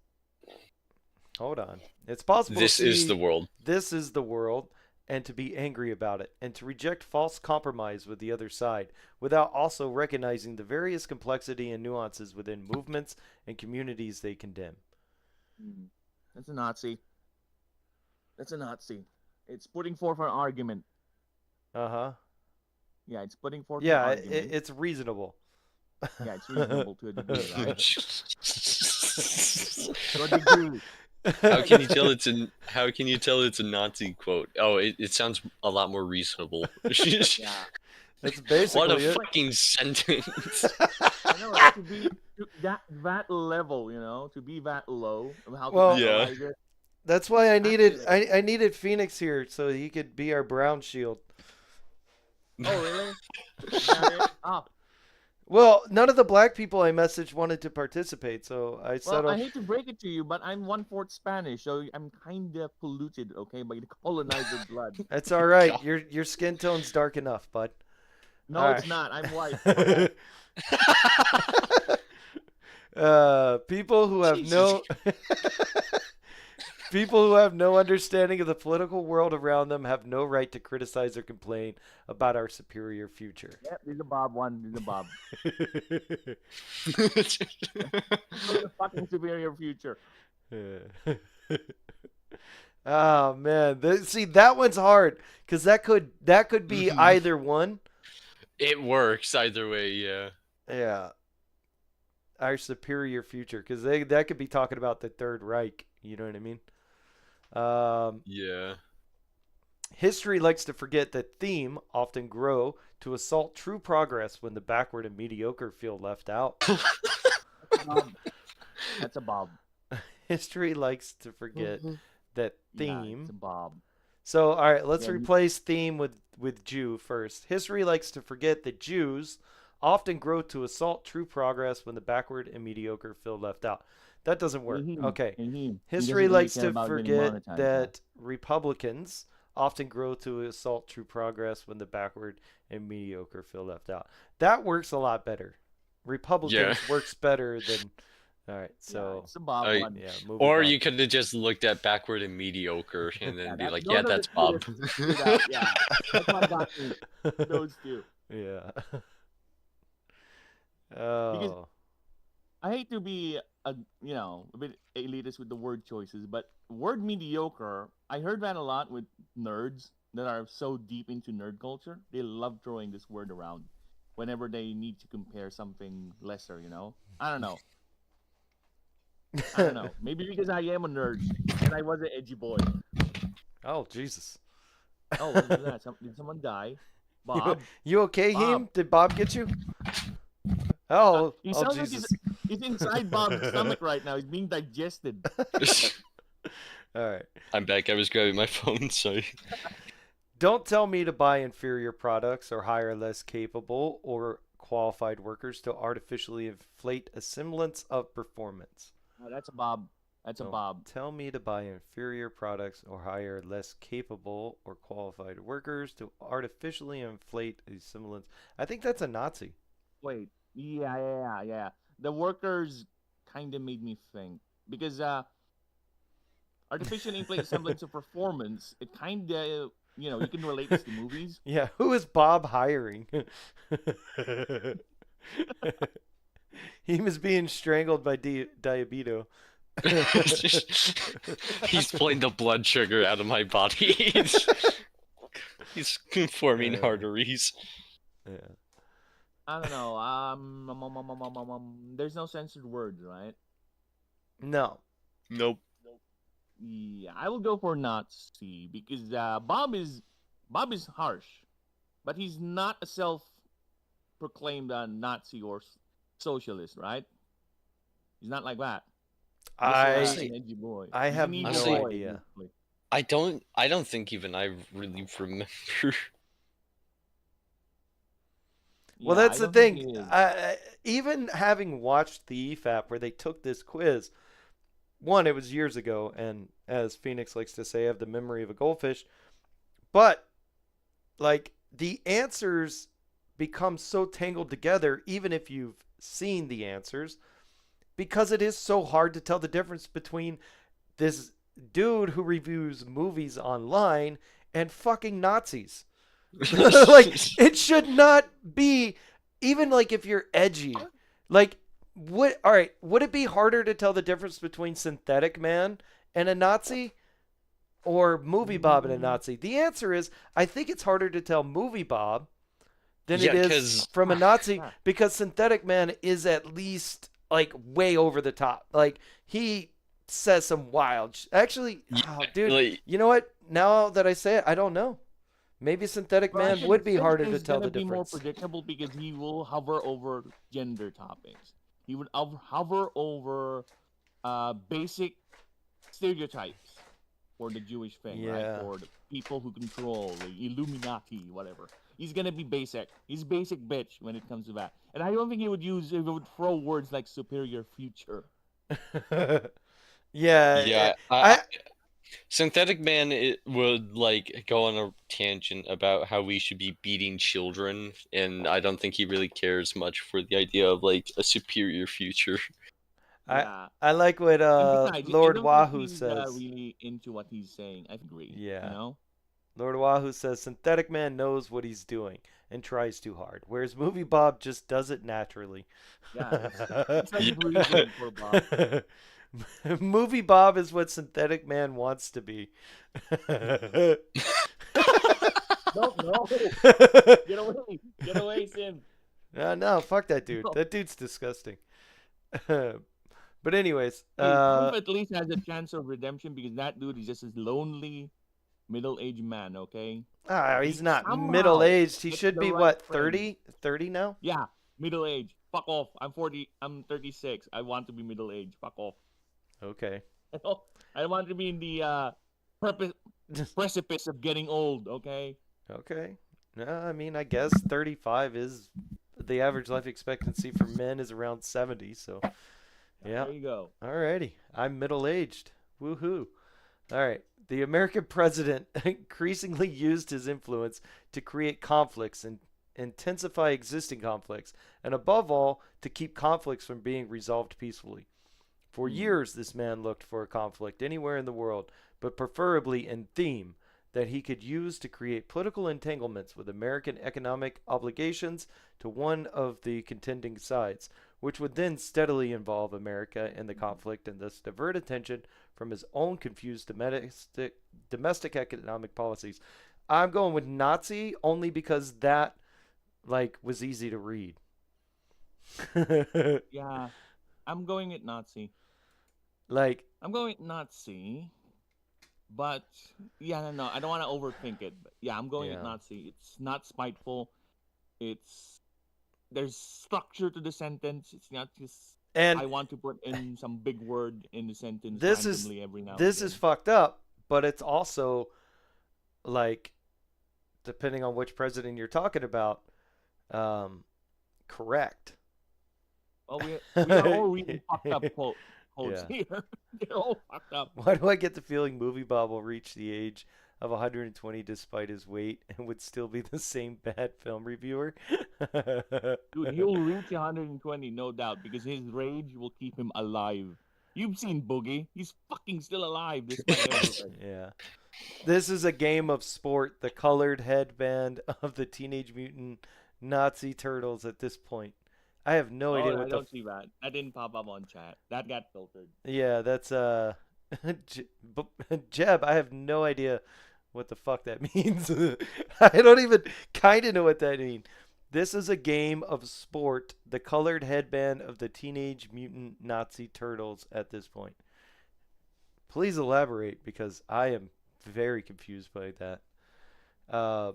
Speaker 2: Hold on. It's possible
Speaker 1: This
Speaker 2: to see
Speaker 1: is the world.
Speaker 2: this is the world and to be angry about it and to reject false compromise with the other side without also recognizing the various complexity and nuances within movements and communities they condemn.
Speaker 3: That's a Nazi. That's a Nazi. It's putting forth an argument.
Speaker 2: Uh-huh.
Speaker 3: Yeah, it's putting forth
Speaker 2: Yeah,
Speaker 3: an argument.
Speaker 2: it's reasonable.
Speaker 3: Yeah, it's reasonable to a degree, right? To a
Speaker 1: How
Speaker 3: degree.
Speaker 1: can you tell it's a Nazi quote? Oh, it sounds a lot more reasonable.
Speaker 3: Yeah.
Speaker 2: That's
Speaker 1: What
Speaker 2: basically
Speaker 1: a
Speaker 2: it.
Speaker 1: fucking sentence.
Speaker 3: I know, to be to that level, you know, to be that low of how
Speaker 2: Well-
Speaker 3: to
Speaker 1: Yeah.
Speaker 3: analyze it.
Speaker 2: That's why I needed
Speaker 3: Absolutely.
Speaker 2: I needed Phoenix here so he could be our brown shield.
Speaker 3: Oh, really? Is that it? Ah,
Speaker 2: Well, none of the black people I messaged wanted to participate, so I
Speaker 3: well,
Speaker 2: settled.
Speaker 3: I hate to break it to you, but I'm 1/4 Spanish, so I'm kind of polluted, okay, by the colonizer blood.
Speaker 2: That's all right.
Speaker 1: God.
Speaker 2: Your skin tone's dark enough, bud.
Speaker 3: No,
Speaker 2: All
Speaker 3: it's
Speaker 2: right.
Speaker 3: not. I'm white.
Speaker 2: People who have no people who have no understanding of the political world around them have no right to criticize or complain about our superior future.
Speaker 3: Yep, this is a Bob one. This is a Bob. The fucking superior future.
Speaker 2: Oh man, see that one's hard because that could be
Speaker 1: Mhm.
Speaker 2: either one.
Speaker 1: It works either way, yeah.
Speaker 2: Yeah, our superior future because that could be talking about the Third Reich. You know what I mean?
Speaker 1: Yeah.
Speaker 2: History likes to forget that theme often grow to assault true progress when the backward and mediocre feel left out.
Speaker 3: Bob. That's a Bob.
Speaker 2: History likes to forget that
Speaker 3: Yeah,
Speaker 2: theme.
Speaker 3: it's a Bob.
Speaker 2: So, all right, let's
Speaker 3: Yeah, you-
Speaker 2: replace theme with Jew first. History likes to forget that Jews often grow to assault true progress when the backward and mediocre feel left out. That doesn't work.
Speaker 3: Mhm.
Speaker 2: Okay.
Speaker 3: And he
Speaker 2: History
Speaker 3: doesn't really
Speaker 2: likes
Speaker 3: care
Speaker 2: to
Speaker 3: about getting
Speaker 2: forget
Speaker 3: monetized,
Speaker 2: that Republicans often grow to assault true progress when the backward and mediocre feel left out. That works a lot better. Republicans works better than. All right,
Speaker 3: Yeah,
Speaker 2: so
Speaker 3: it's a Bob
Speaker 1: I-
Speaker 3: one.
Speaker 2: yeah, moving
Speaker 1: Or
Speaker 2: on.
Speaker 1: you could have just looked at backward and mediocre and then be
Speaker 3: that-
Speaker 1: like,
Speaker 3: no,
Speaker 1: yeah,
Speaker 3: no,
Speaker 1: that's
Speaker 3: let's
Speaker 1: Bob.
Speaker 3: do this. Do that, yeah. That's what got me. Those two.
Speaker 2: Yeah. Oh.
Speaker 3: I hate to be a bit elitist with the word choices, but word mediocre, I heard that a lot with nerds that are so deep into nerd culture. They love throwing this word around whenever they need to compare something lesser, you know? I don't know. I don't know. Maybe because I am a nerd and I was an edgy boy.
Speaker 2: Oh Jesus.
Speaker 3: Oh, what was that? Did someone die? Bob?
Speaker 2: You okay,
Speaker 3: Bob.
Speaker 2: Heem? Did Bob get you? Oh,
Speaker 3: He
Speaker 2: oh
Speaker 3: sounds like
Speaker 2: Jesus.
Speaker 3: he's inside Bob's stomach right now. He's being digested.
Speaker 2: All right.
Speaker 1: I'm back. I was grabbing my phone, sorry.
Speaker 2: Don't tell me to buy inferior products or hire less capable or qualified workers to artificially inflate a semblance of performance.
Speaker 3: Oh, that's a Bob. That's a
Speaker 2: No.
Speaker 3: Bob.
Speaker 2: Tell me to buy inferior products or hire less capable or qualified workers to artificially inflate a semblance. I think that's a Nazi.
Speaker 3: Wait. Yeah. The workers kind of made me think because artificial inflated semblance of performance. It kind of you can relate this to movies.
Speaker 2: Yeah, who is Bob hiring? He was being strangled by Diabeto.
Speaker 1: He's pulling the blood sugar out of my body. He's forming arteries.
Speaker 2: Yeah.
Speaker 3: I don't know. There's no censored words, right?
Speaker 2: No.
Speaker 1: Nope.
Speaker 3: Yeah, I will go for Nazi because Bob is harsh, but he's not a self-proclaimed Nazi or socialist, right? He's not like that. Just
Speaker 1: I-
Speaker 3: an edgy boy.
Speaker 2: I
Speaker 3: He's
Speaker 2: have
Speaker 3: an
Speaker 2: no
Speaker 3: evil boy,
Speaker 2: idea.
Speaker 3: basically.
Speaker 1: I don't think even I really remember.
Speaker 2: Well,
Speaker 3: Yeah,
Speaker 2: that's
Speaker 3: I
Speaker 2: the
Speaker 3: don't think
Speaker 2: thing.
Speaker 3: he is.
Speaker 2: Even having watched the EFAP where they took this quiz, one, it was years ago, and as Phoenix likes to say, I have the memory of a goldfish. But, like, the answers become so tangled together, even if you've seen the answers, because it is so hard to tell the difference between this dude who reviews movies online and fucking Nazis. Like, it should not be, even like if you're edgy, like, what, all right, would it be harder to tell the difference between Synthetic Man and a Nazi or Movie Bob and a Nazi? The answer is, I think it's harder to tell Movie Bob than
Speaker 1: Yeah,
Speaker 2: it is
Speaker 1: 'cause-
Speaker 2: from a Nazi,
Speaker 3: Yeah.
Speaker 2: because Synthetic Man is at least like way over the top. Like, he says some wild actually, oh, dude,
Speaker 1: Like,
Speaker 2: you know what, now that I say it, I don't know. Maybe Synthetic
Speaker 3: But I
Speaker 2: Man
Speaker 3: think
Speaker 2: would be harder to
Speaker 3: Finn is
Speaker 2: tell
Speaker 3: gonna
Speaker 2: the
Speaker 3: be more
Speaker 2: difference.
Speaker 3: predictable because he will hover over gender topics. He would hover over basic stereotypes for the Jewish thing,
Speaker 2: Yeah.
Speaker 3: right? For the people who control the Illuminati, whatever. He's gonna be basic. He's basic bitch when it comes to that. And I don't think he would throw words like superior future.
Speaker 1: yeah,
Speaker 2: I-
Speaker 1: Synthetic Man would like go on a tangent about how we should be beating children, and I don't think he really cares much for the idea of like a superior future.
Speaker 3: Yeah.
Speaker 2: I like what
Speaker 3: And besides, I
Speaker 2: Lord
Speaker 3: don't think
Speaker 2: Wahoo
Speaker 3: he's,
Speaker 2: says.
Speaker 3: really into what he's saying. I agree.
Speaker 2: Yeah.
Speaker 3: You know?
Speaker 2: Lord Wahoo says Synthetic Man knows what he's doing and tries too hard, whereas Movie Bob just does it naturally.
Speaker 3: Yeah. It's like breathing for Bob.
Speaker 2: Movie Bob is what Synthetic Man wants to be.
Speaker 3: No. Get away. Get away, Sim.
Speaker 2: No, fuck that dude.
Speaker 3: No.
Speaker 2: That dude's disgusting. But anyways,
Speaker 3: Hey, Trump at least has a chance of redemption because that dude is just a lonely middle-aged man, okay?
Speaker 2: he's
Speaker 3: he
Speaker 2: not
Speaker 3: somehow
Speaker 2: middle-aged. He
Speaker 3: gets
Speaker 2: should
Speaker 3: the
Speaker 2: be
Speaker 3: right
Speaker 2: what,
Speaker 3: friends.
Speaker 2: 30? 30 now?
Speaker 3: Yeah, middle-aged. Fuck off. I'm 40. I'm 36. I want to be middle-aged. Fuck off.
Speaker 2: Okay.
Speaker 3: I want to be in the precipice of getting old, okay?
Speaker 2: Okay. No, I mean, I guess 35 is the average life expectancy for men is around 70, so yeah.
Speaker 3: There you go.
Speaker 2: Alrighty. I'm middle-aged. Woohoo. All right. The American president increasingly used his influence to create conflicts and intensify existing conflicts, and above all, to keep conflicts from being resolved peacefully. For years, this man looked for a conflict anywhere in the world, but preferably in theme, that he could use to create political entanglements with American economic obligations to one of the contending sides, which would then steadily involve America in the conflict and thus divert attention from his own confused domestic economic policies. I'm going with Nazi only because that was easy to read.
Speaker 3: Yeah, I'm going at Nazi. I'm going with Nazi, but yeah, no, I don't want to overthink it. But yeah, I'm going with
Speaker 2: Yeah.
Speaker 3: Nazi. It's not spiteful. There's structure to the sentence. It's not just
Speaker 2: and
Speaker 3: I want to put in some big word in the sentence
Speaker 2: This is-
Speaker 3: randomly every now
Speaker 2: this
Speaker 3: and
Speaker 2: is
Speaker 3: then.
Speaker 2: fucked up, but it's also depending on which president you're talking about, correct.
Speaker 3: Oh, we are all reading fucked up quote. codes
Speaker 2: Yeah.
Speaker 3: here. They're all fucked up.
Speaker 2: Why do I get the feeling Movie Bob will reach the age of 120 despite his weight and would still be the same bad film reviewer?
Speaker 3: Dude, he'll reach 120, no doubt, because his rage will keep him alive. You've seen Boogie. He's fucking still alive despite everything.
Speaker 2: Yeah. This is a game of sport, the colored headband of the Teenage Mutant Nazi Turtles at this point. I have no idea
Speaker 3: Oh, I
Speaker 2: what the
Speaker 3: don't see that. That didn't pop up on chat. That got filtered.
Speaker 2: Yeah, that's Jeb, I have no idea what the fuck that means. I don't even kind of know what that means. This is a game of sport, the colored headband of the Teenage Mutant Nazi Turtles at this point. Please elaborate because I am very confused by that. Um,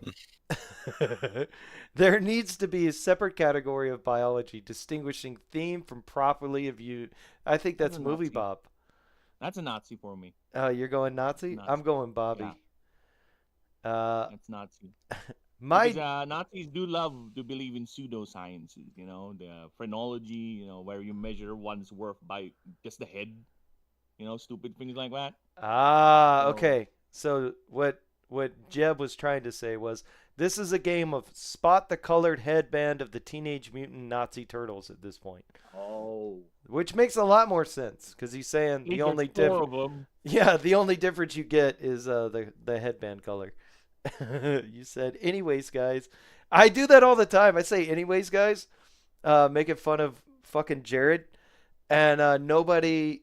Speaker 2: there needs to be a separate category of biology distinguishing theme from properly viewed. I think that's
Speaker 3: That's a
Speaker 2: Movie
Speaker 3: Nazi.
Speaker 2: Bob.
Speaker 3: That's a Nazi for me.
Speaker 2: You're going Nazi?
Speaker 3: Nazi.
Speaker 2: I'm going Bobby.
Speaker 3: That's Nazi.
Speaker 2: My
Speaker 3: Because Nazis do love to believe in pseudosciences, the phrenology, where you measure one's worth by just the head, stupid things like that. So,
Speaker 2: okay. So what Jeb was trying to say was this is a game of spot the colored headband of the Teenage Mutant Nazi Turtles at this point,
Speaker 3: oh,
Speaker 2: which makes a lot more sense because he's saying the only
Speaker 3: four
Speaker 2: difference.
Speaker 3: of them.
Speaker 2: Yeah, the only difference you get is the headband color. You said, anyways, guys. I do that all the time. I say, anyways, guys, making fun of fucking Jared, and nobody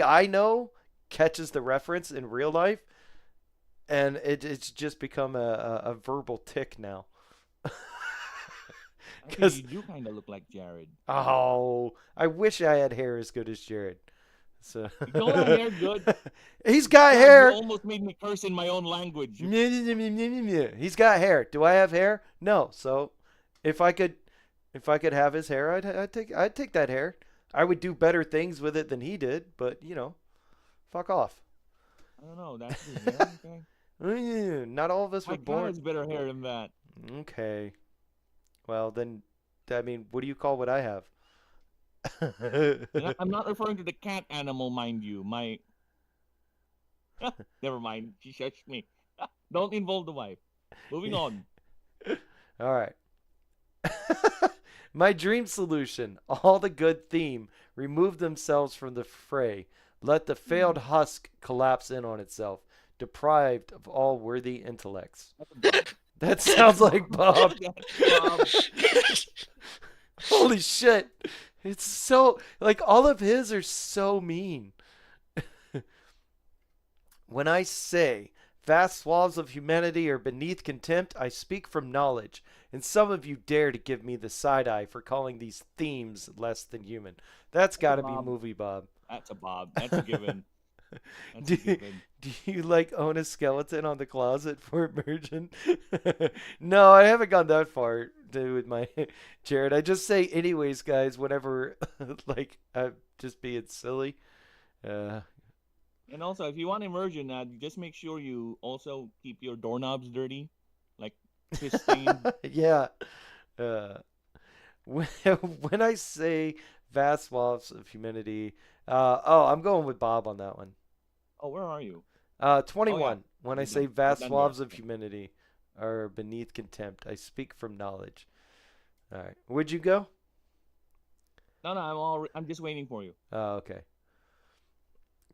Speaker 2: I know catches the reference in real life, and it's just become a verbal tick now.
Speaker 3: I think
Speaker 2: 'Cause-
Speaker 3: you do kind of look like Jared.
Speaker 2: Oh, I wish I had hair as good as Jared. So
Speaker 3: You don't have hair good.
Speaker 2: he's got
Speaker 3: God,
Speaker 2: hair.
Speaker 3: You almost made me curse in my own language.
Speaker 2: He's got hair. Do I have hair? No. So if I could have his hair, I'd take that hair. I would do better things with it than he did, but fuck off.
Speaker 3: I don't know. That's his hair. Okay.
Speaker 2: Not all of us
Speaker 3: My
Speaker 2: were
Speaker 3: cat
Speaker 2: born.
Speaker 3: has better hair than that.
Speaker 2: Okay. Well, then, I mean, what do you call what I have?
Speaker 3: And I'm not referring to the cat animal, mind you. Never mind. She shushed me. Don't involve the wife. Moving on.
Speaker 2: All right. My dream solution. All the good theme. Remove themselves from the fray. Let the failed husk collapse in on itself. Deprived of all worthy intellects. That sounds like Bob. Holy shit. It's so, like, all of his are so mean. When I say vast swaths of humanity are beneath contempt, I speak from knowledge. And some of you dare to give me the side eye for calling these themes less than human. That's got to be
Speaker 3: Bob.
Speaker 2: Movie Bob.
Speaker 3: That's a Bob. That's a given. That's
Speaker 2: Do
Speaker 3: a given.
Speaker 2: Do you like own a skeleton on the closet for immersion? No, I haven't gone that far with my Jared. I just say anyways, guys, whenever like I'm just being silly.
Speaker 3: And also, if you want immersion, just make sure you also keep your doorknobs dirty, like piss stained.
Speaker 2: Yeah. When I say vast swaths of humanity, I'm going with Bob on that one.
Speaker 3: Oh, where are you?
Speaker 2: 21. When I
Speaker 3: Okay,
Speaker 2: say
Speaker 3: good.
Speaker 2: vast
Speaker 3: Then
Speaker 2: swaths
Speaker 3: there.
Speaker 2: of humanity are beneath contempt, I speak from knowledge. All right. Would you go?
Speaker 3: No, I'm just waiting for you.
Speaker 2: Oh, okay.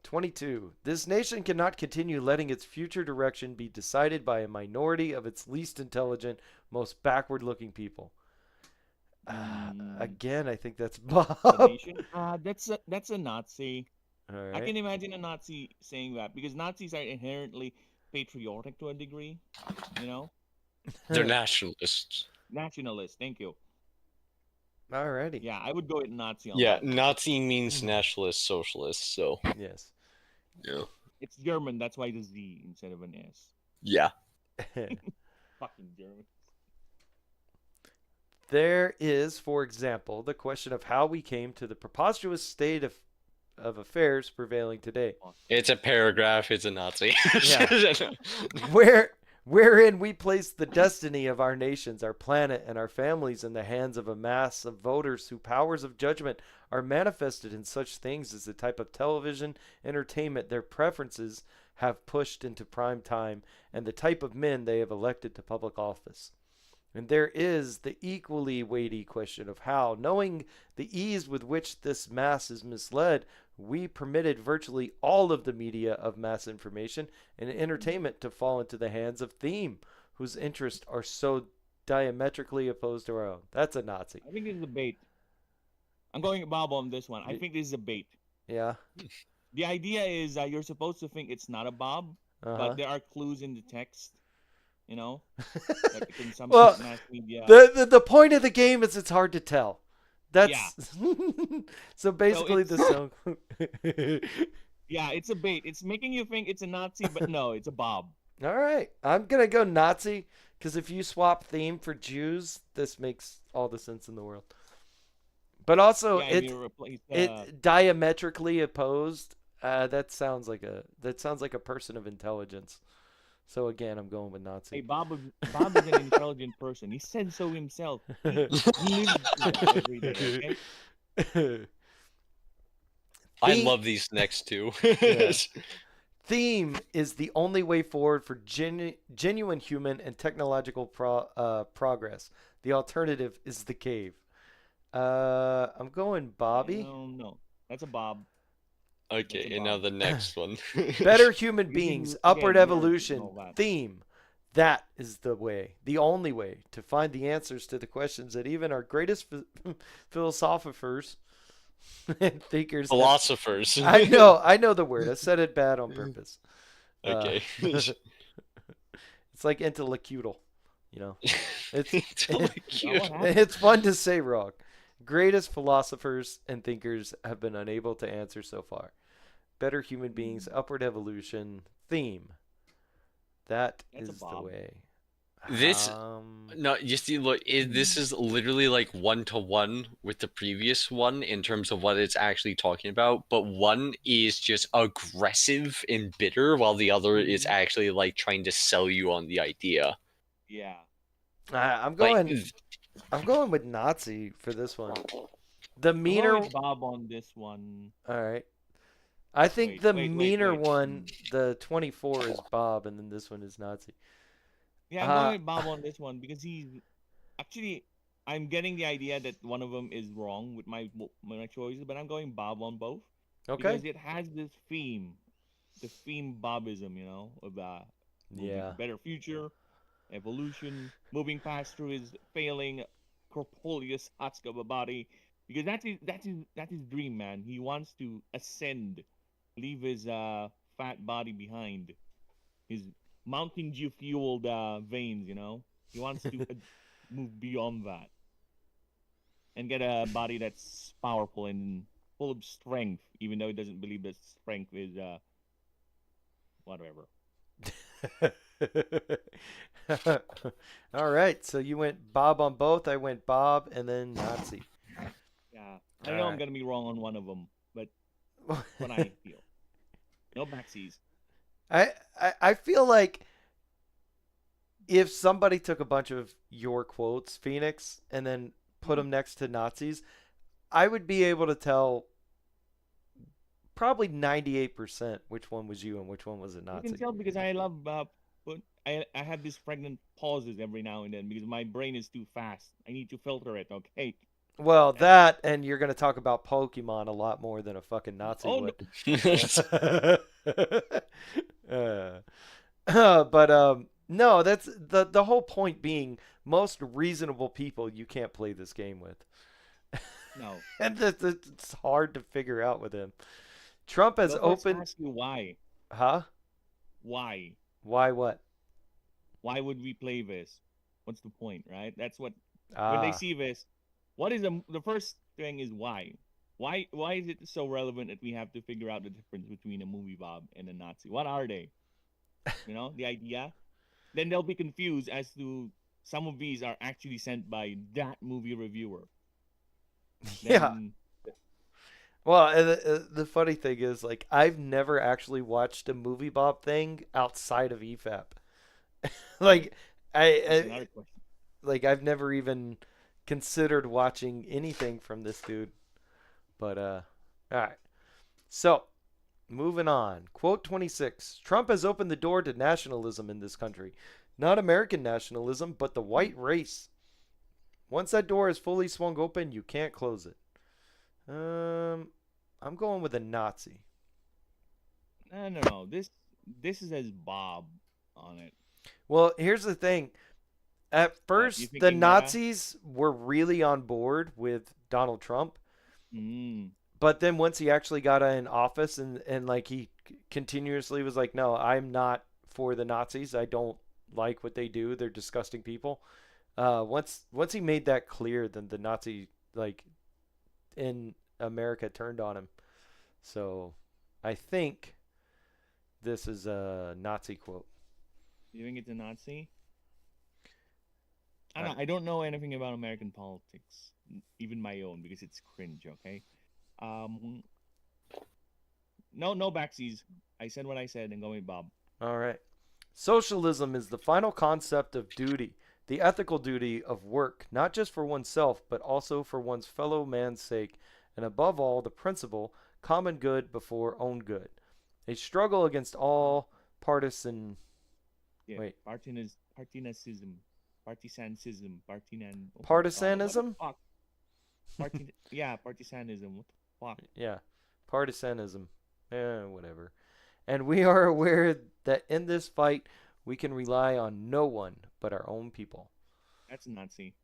Speaker 2: 22. This nation cannot continue letting its future direction be decided by a minority of its least intelligent, most backward-looking people. Again, I think that's
Speaker 3: The
Speaker 2: Bob.
Speaker 3: nation? That's a Nazi.
Speaker 2: All
Speaker 3: I
Speaker 2: right.
Speaker 3: can imagine a Nazi saying that because Nazis are inherently patriotic to a degree,
Speaker 1: They're nationalists.
Speaker 3: nationalist. Thank you.
Speaker 2: Alrighty.
Speaker 3: Yeah, I would go with Nazi on
Speaker 1: Yeah,
Speaker 3: that.
Speaker 1: Nazi means nationalist socialist, so
Speaker 2: Yes.
Speaker 1: yeah.
Speaker 3: It's German. That's why the Z instead of an S.
Speaker 1: Yeah.
Speaker 3: Fucking German.
Speaker 2: There is, for example, the question of how we came to the preposterous state of affairs prevailing today.
Speaker 1: It's a paragraph, it's a Nazi.
Speaker 2: Yeah. Where wherein we place the destiny of our nations, our planet, and our families in the hands of a mass of voters whose powers of judgment are manifested in such things as the type of television entertainment their preferences have pushed into prime time and the type of men they have elected to public office. And there is the equally weighty question of how, knowing the ease with which this mass is misled, we permitted virtually all of the media of mass information and entertainment to fall into the hands of theme, whose interests are so diametrically opposed to our own. That's a Nazi.
Speaker 3: I think this is a bait. I'm going Bob on this one. I think this is a bait.
Speaker 2: Yeah.
Speaker 3: The idea is that you're supposed to think it's not a Bob, but there are clues in the text. You know, like the consumption
Speaker 2: Well,
Speaker 3: of mass media.
Speaker 2: The point of the game is it's hard to tell. That's so basically
Speaker 3: So
Speaker 2: the song.
Speaker 3: Yeah, it's a bait. It's making you think it's a Nazi, but no, it's a Bob.
Speaker 2: All right, I'm gonna go Nazi because if you swap theme for Jews, this makes all the sense in the world. But also,
Speaker 3: Yeah, you replace,
Speaker 2: it diametrically opposed. That sounds like a person of intelligence. So again, I'm going with Nazi.
Speaker 3: Hey, Bob is an intelligent person. He said so himself. He lives that every day, okay?
Speaker 1: I
Speaker 2: Theme-
Speaker 1: love these next two.
Speaker 2: Yeah. Theme is the only way forward for genuine human and technological progress. The alternative is the cave. I'm going Bobby.
Speaker 3: No, that's a Bob.
Speaker 1: Okay,
Speaker 3: That's a
Speaker 1: and now
Speaker 3: Bob.
Speaker 1: the next one.
Speaker 2: Better human
Speaker 3: Because
Speaker 2: beings,
Speaker 3: again,
Speaker 2: upward
Speaker 3: you're
Speaker 2: evolution,
Speaker 3: all that.
Speaker 2: theme. That is the way, the only way to find the answers to the questions that even our greatest philosophers and thinkers.
Speaker 1: Philosophers.
Speaker 2: I know the word. I said it bad on purpose.
Speaker 1: Okay.
Speaker 2: It's like intellectual, you know. It's
Speaker 3: What
Speaker 2: it's fun to say wrong. Greatest philosophers and thinkers have been unable to answer so far. Better human beings, upward evolution, theme. That
Speaker 3: That's a
Speaker 2: is the
Speaker 3: Bob.
Speaker 2: way.
Speaker 1: This- No, you see, look, this is literally like 1-to-1 with the previous one in terms of what it's actually talking about, but one is just aggressive and bitter, while the other is actually like trying to sell you on the idea.
Speaker 3: Yeah.
Speaker 2: I'm
Speaker 1: Like,
Speaker 2: going with Nazi for this one. The
Speaker 3: I'm
Speaker 2: meaner.
Speaker 3: going with Bob on this one.
Speaker 2: All right. I think
Speaker 3: Wait,
Speaker 2: the
Speaker 3: wait,
Speaker 2: meaner
Speaker 3: wait.
Speaker 2: one, the 24, is Bob, and then this one is Nazi.
Speaker 3: Yeah, I'm going with Bob on this one because I'm getting the idea that one of them is wrong with my choices, but I'm going Bob on both.
Speaker 2: Okay.
Speaker 3: Because it has this theme, the theme Bobism, you know, of moving
Speaker 2: Yeah.
Speaker 3: to better future, evolution, moving past through his failing corporeous husk of a body. Because that's his dream, man. He wants to ascend, leave his fat body behind, his Mountain Dew fueled veins. You know, he wants to move beyond that and get a body that's powerful and full of strength, even though he doesn't believe that strength is whatever.
Speaker 2: All right. So you went Bob on both. I went Bob and then Nazi.
Speaker 3: Yeah, I know I'm
Speaker 2: Alright.
Speaker 3: gonna be wrong on one of them, but what I feel. No backsies.
Speaker 2: I feel like if somebody took a bunch of your quotes, Phoenix, and then put them next to Nazis, I would be able to tell probably 98% which one was you and which one was a
Speaker 3: You
Speaker 2: Nazi.
Speaker 3: can tell because I love I have these pregnant pauses every now and then because my brain is too fast. I need to filter it. Okay.
Speaker 2: Well, that and you're going to talk about Pokemon a lot more than a fucking Nazi
Speaker 3: Oh,
Speaker 2: would. But no, that's the whole point being most reasonable people you can't play this game with.
Speaker 3: No.
Speaker 2: And it's hard to figure out with him. Trump has
Speaker 3: So let's
Speaker 2: opened.
Speaker 3: ask you why.
Speaker 2: Huh?
Speaker 3: Why?
Speaker 2: Why what?
Speaker 3: Why would we play this? What's the point, right? That's what when they
Speaker 2: Ah,
Speaker 3: see this. What is the first thing is why? Why is it so relevant that we have to figure out the difference between a movie Bob and a Nazi? What are they? You know, the idea? Then they'll be confused as to some of these are actually sent by that movie reviewer.
Speaker 2: yeah.
Speaker 3: Then,
Speaker 2: Well, and the funny thing is, like, I've never actually watched a movie Bob thing outside of EFAP. Like
Speaker 3: That's
Speaker 2: I
Speaker 3: another question.
Speaker 2: like I've never even considered watching anything from this dude. But all right. So, moving on. Quote 26. Trump has opened the door to nationalism in this country. Not American nationalism, but the white race. Once that door is fully swung open, you can't close it. I'm going with a Nazi.
Speaker 3: No, no, no. This is as Bob on it.
Speaker 2: Well, here's the thing. At
Speaker 3: You
Speaker 2: first, the
Speaker 3: thinking meta?
Speaker 2: Nazis were really on board with Donald Trump,
Speaker 3: Mm.
Speaker 2: but then once he actually got in office and like he continuously was like, no, I'm not for the Nazis. I don't like what they do. They're disgusting people. Once he made that clear, then the Nazi like in America turned on him. So I think this is a Nazi quote.
Speaker 3: You think it's a Nazi?
Speaker 2: Uh,
Speaker 3: I don't know anything about American politics, even my own, because it's cringe. Okay. Um. No, no backsies. I said what I said, and go with Bob.
Speaker 2: All right. Socialism is the final concept of duty, the ethical duty of work, not just for oneself, but also for one's fellow man's sake, and above all, the principle common good before own good. A struggle against all partisan.
Speaker 3: Yeah.
Speaker 2: Wait,
Speaker 3: Partisanism, partinan. Oh my god, what the
Speaker 2: partisanism?
Speaker 3: fuck? Yeah, partisanism. What the fuck?
Speaker 2: Yeah, partisanism. Whatever. And we are aware that in this fight, we can rely on no one but our own people.
Speaker 3: That's a Nazi.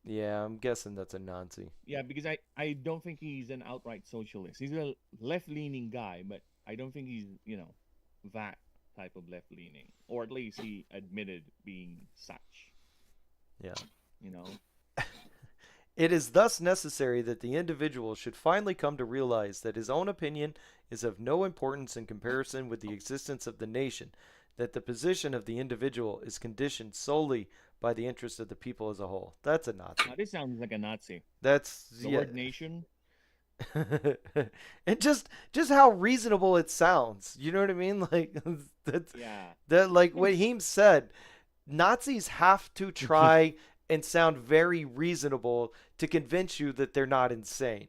Speaker 2: Yeah, I'm guessing that's a Nazi.
Speaker 3: Yeah, because I don't think he's an outright socialist. He's a left-leaning guy, but I don't think he's, that type of left-leaning. Or at least he admitted being such,
Speaker 2: Yeah.
Speaker 3: you know.
Speaker 2: It is thus necessary that the individual should finally come to realize that his own opinion is of no importance in comparison with the existence of the nation, that the position of the individual is conditioned solely by the interest of the people as a whole. That's a Nazi.
Speaker 3: Now, this sounds like a Nazi.
Speaker 2: That's
Speaker 3: The
Speaker 2: yeah.
Speaker 3: word nation.
Speaker 2: And just how reasonable it sounds. You know what I mean? Like that's
Speaker 3: Yeah.
Speaker 2: that like what Heem said, Nazis have to try and sound very reasonable to convince you that they're not insane.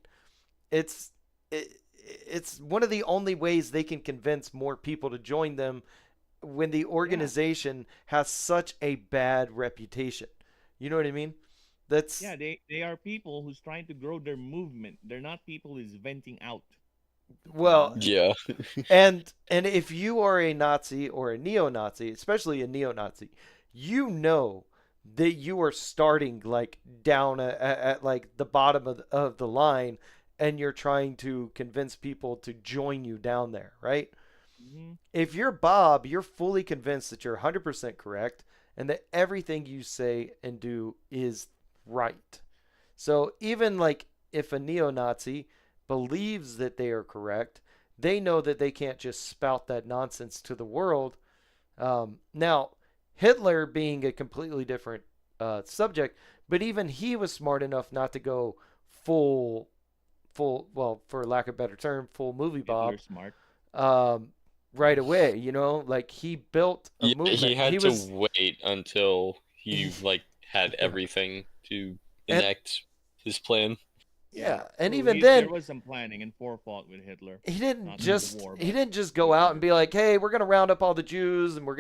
Speaker 2: It's it's one of the only ways they can convince more people to join them when the
Speaker 3: Yeah.
Speaker 2: organization has such a bad reputation. You know what I mean? That's
Speaker 3: Yeah, they are people who's trying to grow their movement. They're not people who's venting out, you
Speaker 2: well,
Speaker 3: know?
Speaker 1: Yeah.
Speaker 2: and if you are a Nazi or a neo-Nazi, especially a neo-Nazi, you know that you are starting like down at like the bottom of the line, and you're trying to convince people to join you down there, right?
Speaker 3: Hmm.
Speaker 2: If you're Bob, you're fully convinced that you're 100% correct and that everything you say and do is right. So even like if a neo-Nazi believes that they are correct, they know that they can't just spout that nonsense to the world. Now, Hitler being a completely different subject, but even he was smart enough not to go full, well, for lack of a better term, full movie
Speaker 3: Hitler
Speaker 2: Bob
Speaker 3: smart.
Speaker 2: um, right away. You know, like he built a
Speaker 1: Yeah, he
Speaker 2: movement.
Speaker 1: had
Speaker 2: He
Speaker 1: to
Speaker 2: was,
Speaker 1: wait until he like had everything to
Speaker 2: and
Speaker 1: enact his plan.
Speaker 2: yeah, and
Speaker 3: So
Speaker 2: even
Speaker 3: there
Speaker 2: then,
Speaker 3: was some planning and forethought with Hitler.
Speaker 2: he didn't
Speaker 3: Not just the
Speaker 2: just
Speaker 3: war,
Speaker 2: he
Speaker 3: but
Speaker 2: didn't just go out and
Speaker 3: before.
Speaker 2: be like, "Hey, we're gonna round up all the Jews and we're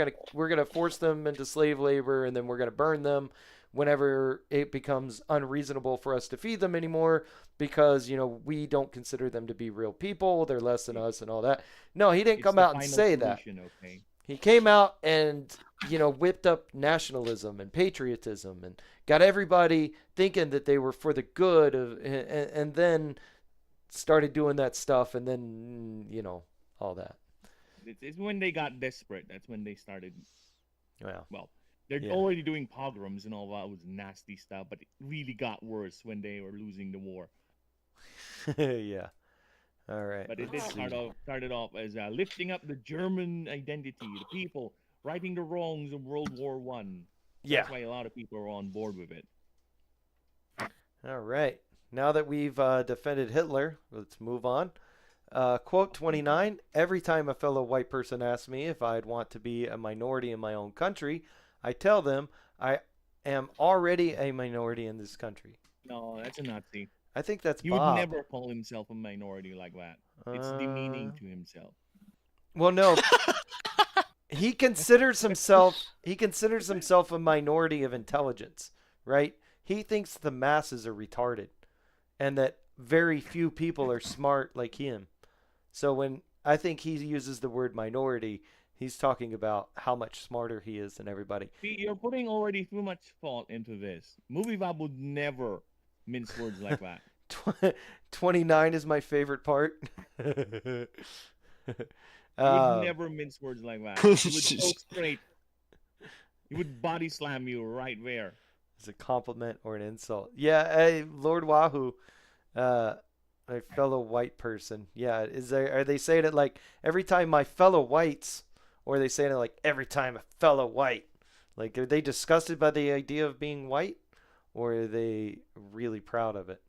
Speaker 2: gonna force them into slave labor and then we're gonna burn them whenever it becomes unreasonable for us to feed them anymore because we don't consider them to be real people. They're less than us and all that." No, he didn't
Speaker 3: It's
Speaker 2: come
Speaker 3: the
Speaker 2: out and
Speaker 3: final
Speaker 2: say that.
Speaker 3: solution, okay?
Speaker 2: He came out and whipped up nationalism and patriotism and got everybody thinking that they were for the good of, and then started doing that stuff, and then all that.
Speaker 3: It's when they got desperate. That's when they started.
Speaker 2: Well,
Speaker 3: Well, they're
Speaker 2: yeah,
Speaker 3: already doing pogroms and all that was nasty stuff, but it really got worse when they were losing the war.
Speaker 2: yeah. All right.
Speaker 3: But it did
Speaker 2: Let's see.
Speaker 3: started off as lifting up the German identity, the people, righting the wrongs of World War One.
Speaker 2: Yeah.
Speaker 3: That's why a lot of people are on board with it.
Speaker 2: All right. Now that we've defended Hitler, let's move on. Quote 29. Every time a fellow white person asks me if I'd want to be a minority in my own country, I tell them I am already a minority in this country.
Speaker 3: No, that's a Nazi.
Speaker 2: I think that's
Speaker 3: He would
Speaker 2: Bob.
Speaker 3: never call himself a minority like that. It's demeaning to himself.
Speaker 2: Well, no, he considers himself a minority of intelligence, right? He thinks the masses are retarded and that very few people are smart like him. So when I think he uses the word minority, he's talking about how much smarter he is than everybody.
Speaker 3: See, you're putting already too much thought into this. Movie Bob would never mince words like that.
Speaker 2: 29 is my favorite part.
Speaker 3: He would never mince words like that. He would go straight. He would body slam you right there.
Speaker 2: Is a compliment or an insult? Yeah, hey, Lord Wahoo, a fellow white person. Yeah, are they saying it like every time my fellow whites, or are they saying it like every time a fellow white? Like, are they disgusted by the idea of being white, or are they really proud of it?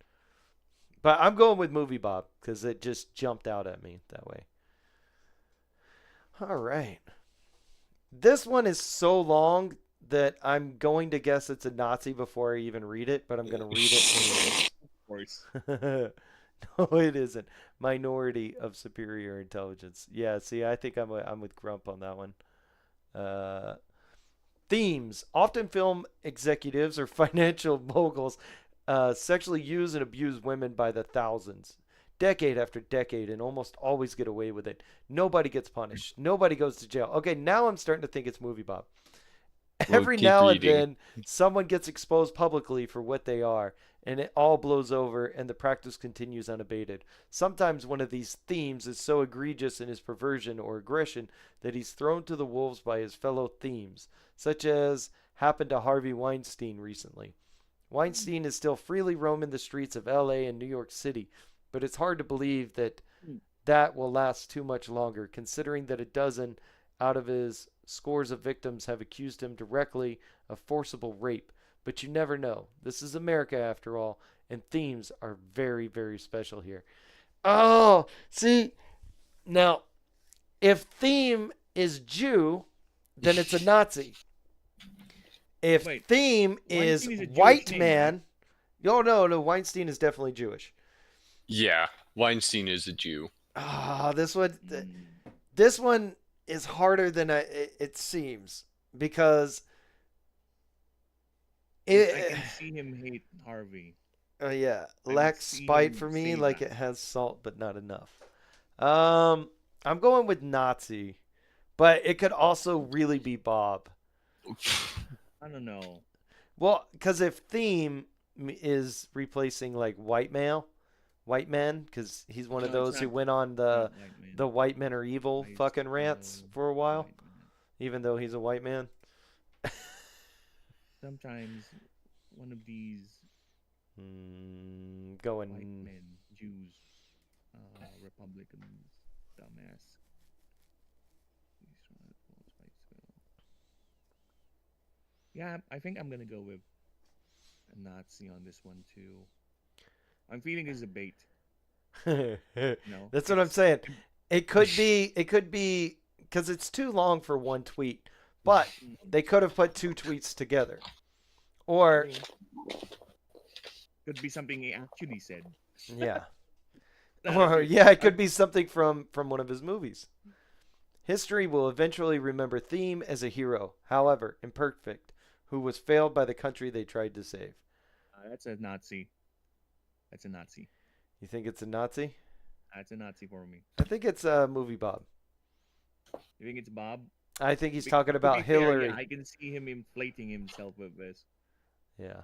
Speaker 2: But I'm going with Movie Bob because it just jumped out at me that way. All right. This one is so long that I'm going to guess it's a Nazi before I even read it, but I'm going to read it
Speaker 3: Of course.
Speaker 2: anyway. No, it isn't. Minority of superior intelligence. Yeah, see, I think I'm with Grump on that one. Themes. Often film executives or financial moguls sexually use and abuse women by the thousands, decade after decade, and almost always get away with it. Nobody gets punished. Nobody goes to jail. Okay, now I'm starting to think it's Movie Bob.
Speaker 1: Well,
Speaker 2: Every
Speaker 1: keep
Speaker 2: now
Speaker 1: reading.
Speaker 2: and then, someone gets exposed publicly for what they are, and it all blows over, and the practice continues unabated. Sometimes one of these themes is so egregious in his perversion or aggression that he's thrown to the wolves by his fellow themes, such as happened to Harvey Weinstein recently. Weinstein is still freely roaming the streets of LA and New York City, but it's hard to believe that will last too much longer, considering that a dozen out of his scores of victims have accused him directly of forcible rape. But you never know. This is America after all, and themes are very, very special here. Oh, see, now, if theme is Jew, then it's a Nazi. If
Speaker 3: Wait,
Speaker 2: theme is
Speaker 3: Weinstein is a Jewish
Speaker 2: white
Speaker 3: name,
Speaker 2: man, no, Weinstein is definitely Jewish.
Speaker 1: Yeah, Weinstein is a Jew.
Speaker 2: Ah, this one is harder than it seems because
Speaker 3: I can see him hate Harvey.
Speaker 2: yeah,
Speaker 3: I
Speaker 2: lacks
Speaker 3: see
Speaker 2: spite
Speaker 3: him
Speaker 2: for me
Speaker 3: say
Speaker 2: like
Speaker 3: that.
Speaker 2: it has salt but not enough. I'm going with Nazi, but it could also really be Bob.
Speaker 3: I don't know.
Speaker 2: Well, because if theme is replacing like white man, because he's one of
Speaker 3: No, it's
Speaker 2: those who
Speaker 3: not
Speaker 2: went on the
Speaker 3: white man.
Speaker 2: the white men are evil
Speaker 3: White
Speaker 2: fucking rants for a while,
Speaker 3: white man.
Speaker 2: even though he's a white man.
Speaker 3: Sometimes one of these
Speaker 2: Going.
Speaker 3: white men, Jews, Republicans, dumbass. Yeah, I think I'm gonna go with a Nazi on this one too. I'm feeling it's a bait. No,
Speaker 2: That's what I'm saying. It could be because it's too long for one tweet, but they could have put two tweets together, or
Speaker 3: Could be something he actually said.
Speaker 2: yeah, or yeah, it could be something from one of his movies. History will eventually remember Theme as a hero, however imperfect, who was failed by the country they tried to save.
Speaker 3: That's a Nazi. That's a Nazi.
Speaker 2: You think it's a Nazi?
Speaker 3: That's a Nazi for me.
Speaker 2: I think it's a movie Bob.
Speaker 3: You think it's Bob?
Speaker 2: I think he's
Speaker 3: Be-
Speaker 2: talking
Speaker 3: to
Speaker 2: about
Speaker 3: be fair,
Speaker 2: Hillary.
Speaker 3: yeah, I can see him inflating himself with this.
Speaker 2: Yeah.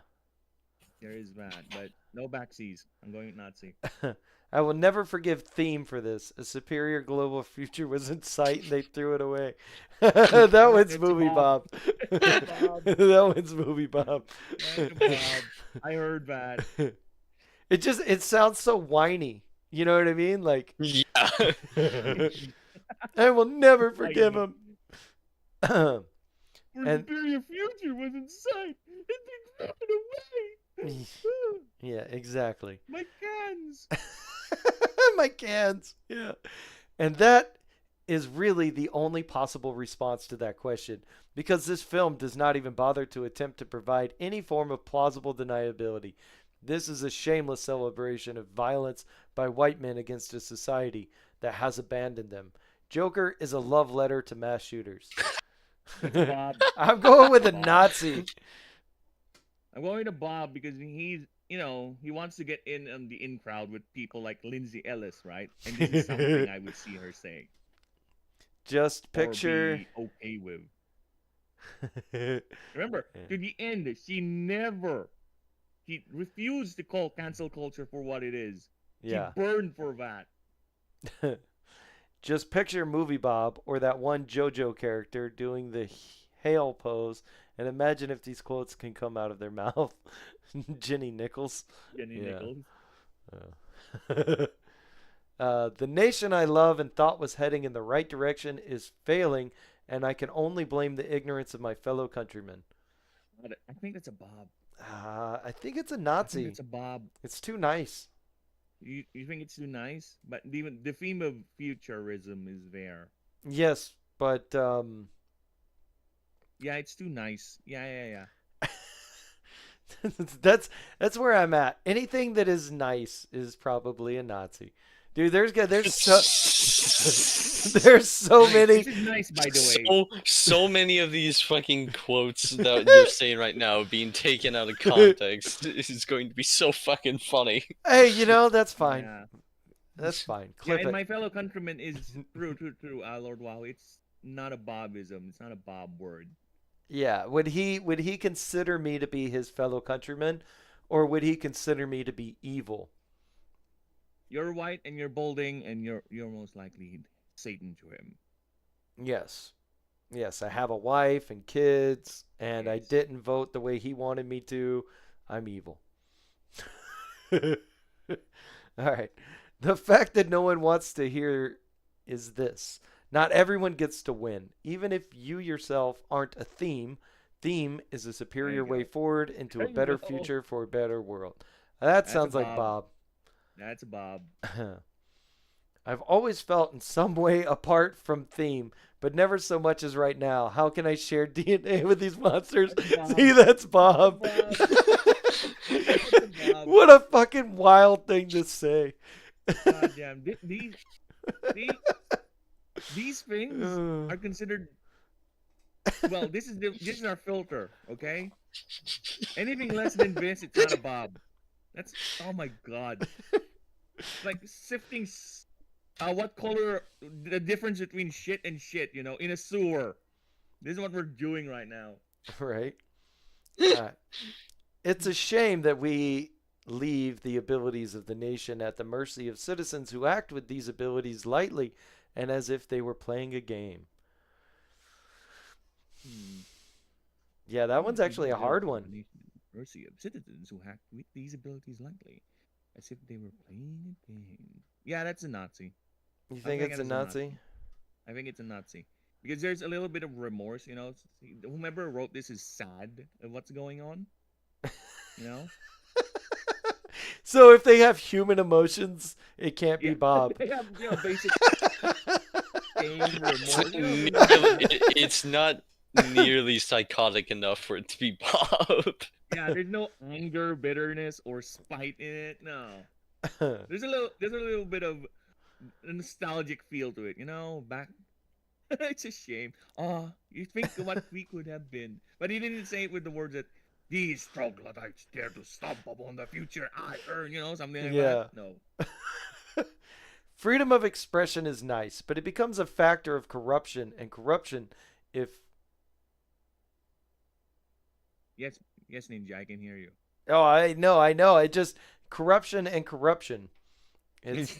Speaker 3: There is that, but no backsies. I'm going with Nazi.
Speaker 2: I will never forgive Theme for this. A superior global future was in sight and they threw it away. That one's
Speaker 3: It's
Speaker 2: movie Bob.
Speaker 3: Bob.
Speaker 2: That one's movie Bob.
Speaker 3: Bob. I heard that.
Speaker 2: It sounds so whiny. You know what I mean? Like
Speaker 1: Yeah.
Speaker 2: I will never forgive him.
Speaker 3: Our
Speaker 2: And-
Speaker 3: superior future was in sight. It threw it away.
Speaker 2: Yeah, exactly.
Speaker 3: My cans.
Speaker 2: My cans. Yeah. And that is really the only possible response to that question, because this film does not even bother to attempt to provide any form of plausible deniability. This is a shameless celebration of violence by white men against a society that has abandoned them. Joker is a love letter to mass shooters.
Speaker 3: Bob.
Speaker 2: I'm going with a
Speaker 3: Bob.
Speaker 2: Nazi.
Speaker 3: I'm going to Bob because he's, he wants to get in on the in crowd with people like Lindsay Ellis, right? And this is something I would see her say.
Speaker 2: Just
Speaker 3: Or
Speaker 2: picture.
Speaker 3: be okay with. Remember, to the end, he refused to call cancel culture for what it is.
Speaker 2: Yeah.
Speaker 3: She burned for that.
Speaker 2: Just picture Movie Bob or that one JoJo character doing the hail pose, and imagine if these quotes can come out of their mouth. Jenny Nichols.
Speaker 3: Jenny
Speaker 2: Yeah.
Speaker 3: Nichols.
Speaker 2: The nation I love and thought was heading in the right direction is failing, and I can only blame the ignorance of my fellow countrymen.
Speaker 3: I think that's a Bob.
Speaker 2: I think it's a
Speaker 3: I think
Speaker 2: Nazi.
Speaker 3: it's a Bob.
Speaker 2: It's too nice.
Speaker 3: You think it's too nice? But even the theme of futurism is there.
Speaker 2: Yes, but
Speaker 3: Yeah, it's too nice. Yeah.
Speaker 2: that's where I'm at. Anything that is nice is probably a Nazi. Dude, there's so many.
Speaker 3: This is nice, by the way.
Speaker 1: So many of these fucking quotes that you're saying right now being taken out of context is going to be so fucking funny.
Speaker 2: Hey, that's fine.
Speaker 3: Yeah.
Speaker 2: That's fine.
Speaker 3: Yeah,
Speaker 2: Clip
Speaker 3: and
Speaker 2: it.
Speaker 3: my fellow countrymen is true. Lord Wow, it's not a Bobism. It's not a Bob word.
Speaker 2: Yeah, would he consider me to be his fellow countryman, or would he consider me to be evil?
Speaker 3: You're white and you're balding, and you're most likely Satan to him.
Speaker 2: Yes. Yes, I have a wife and kids, and I
Speaker 3: Yes.
Speaker 2: didn't vote the way he wanted me to. I'm evil. All right. The fact that no one wants to hear is this. Not everyone gets to win. Even if you yourself aren't a theme is a superior way
Speaker 3: go.
Speaker 2: forward into
Speaker 3: There
Speaker 2: a
Speaker 3: you
Speaker 2: better
Speaker 3: go.
Speaker 2: future for a better world. That
Speaker 3: That's a
Speaker 2: sounds like
Speaker 3: Bob. That's a Bob.
Speaker 2: Bob. I've always felt in some way apart from theme, but never so much as right now. How can I share DNA with these monsters?
Speaker 3: That's Bob.
Speaker 2: See, that's Bob.
Speaker 3: That's Bob.
Speaker 2: What a fucking wild thing to say.
Speaker 3: God damn. These things are considered. Well, this is our filter, okay? Anything less than this, it's not a Bob. That's, oh my god. It's like sifting what color, the difference between shit and shit, in a sewer. This is what we're doing right now.
Speaker 2: Right? It's a shame that we leave the abilities of the nation at the mercy of citizens who act with these abilities lightly and as if they were playing a game. Yeah, that one's actually a hard one.
Speaker 3: Mercy of citizens who act with these abilities lightly, as if they were playing a game. Yeah, that's a Nazi.
Speaker 2: You think it's a Nazi?
Speaker 3: I think it's a Nazi because there's a little bit of remorse. Whomever wrote this is sad of what's going on.
Speaker 2: So if they have human emotions, it can't be Bob.
Speaker 3: They have, basic pain, remorse.
Speaker 1: It's not nearly psychotic enough for it to be Bob.
Speaker 3: Yeah, there's no anger, bitterness, or spite in it. No, there's a little bit of a nostalgic feel to it. Back. It's a shame. You think what we could have been, but he didn't say it with the words that these troglodytes dare to stomp upon the future I earn. Something like that. No.
Speaker 2: Freedom of expression is nice, but it becomes a factor of corruption, and corruption, if...
Speaker 3: Yes, Ninja, I can hear you.
Speaker 2: Oh, I know. It just... Corruption and corruption.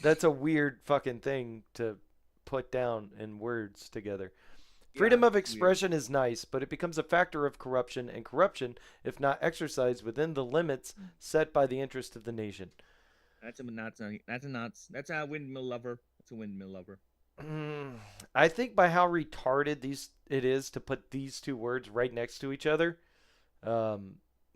Speaker 2: That's a weird fucking thing to put down in words together. Freedom of expression is nice, but it becomes a factor of corruption, and corruption, if not exercised within the limits set by the interest of the nation.
Speaker 3: That's a Nazi. That's a windmill lover. That's a windmill lover.
Speaker 2: I think by how retarded it is to put these two words right next to each other,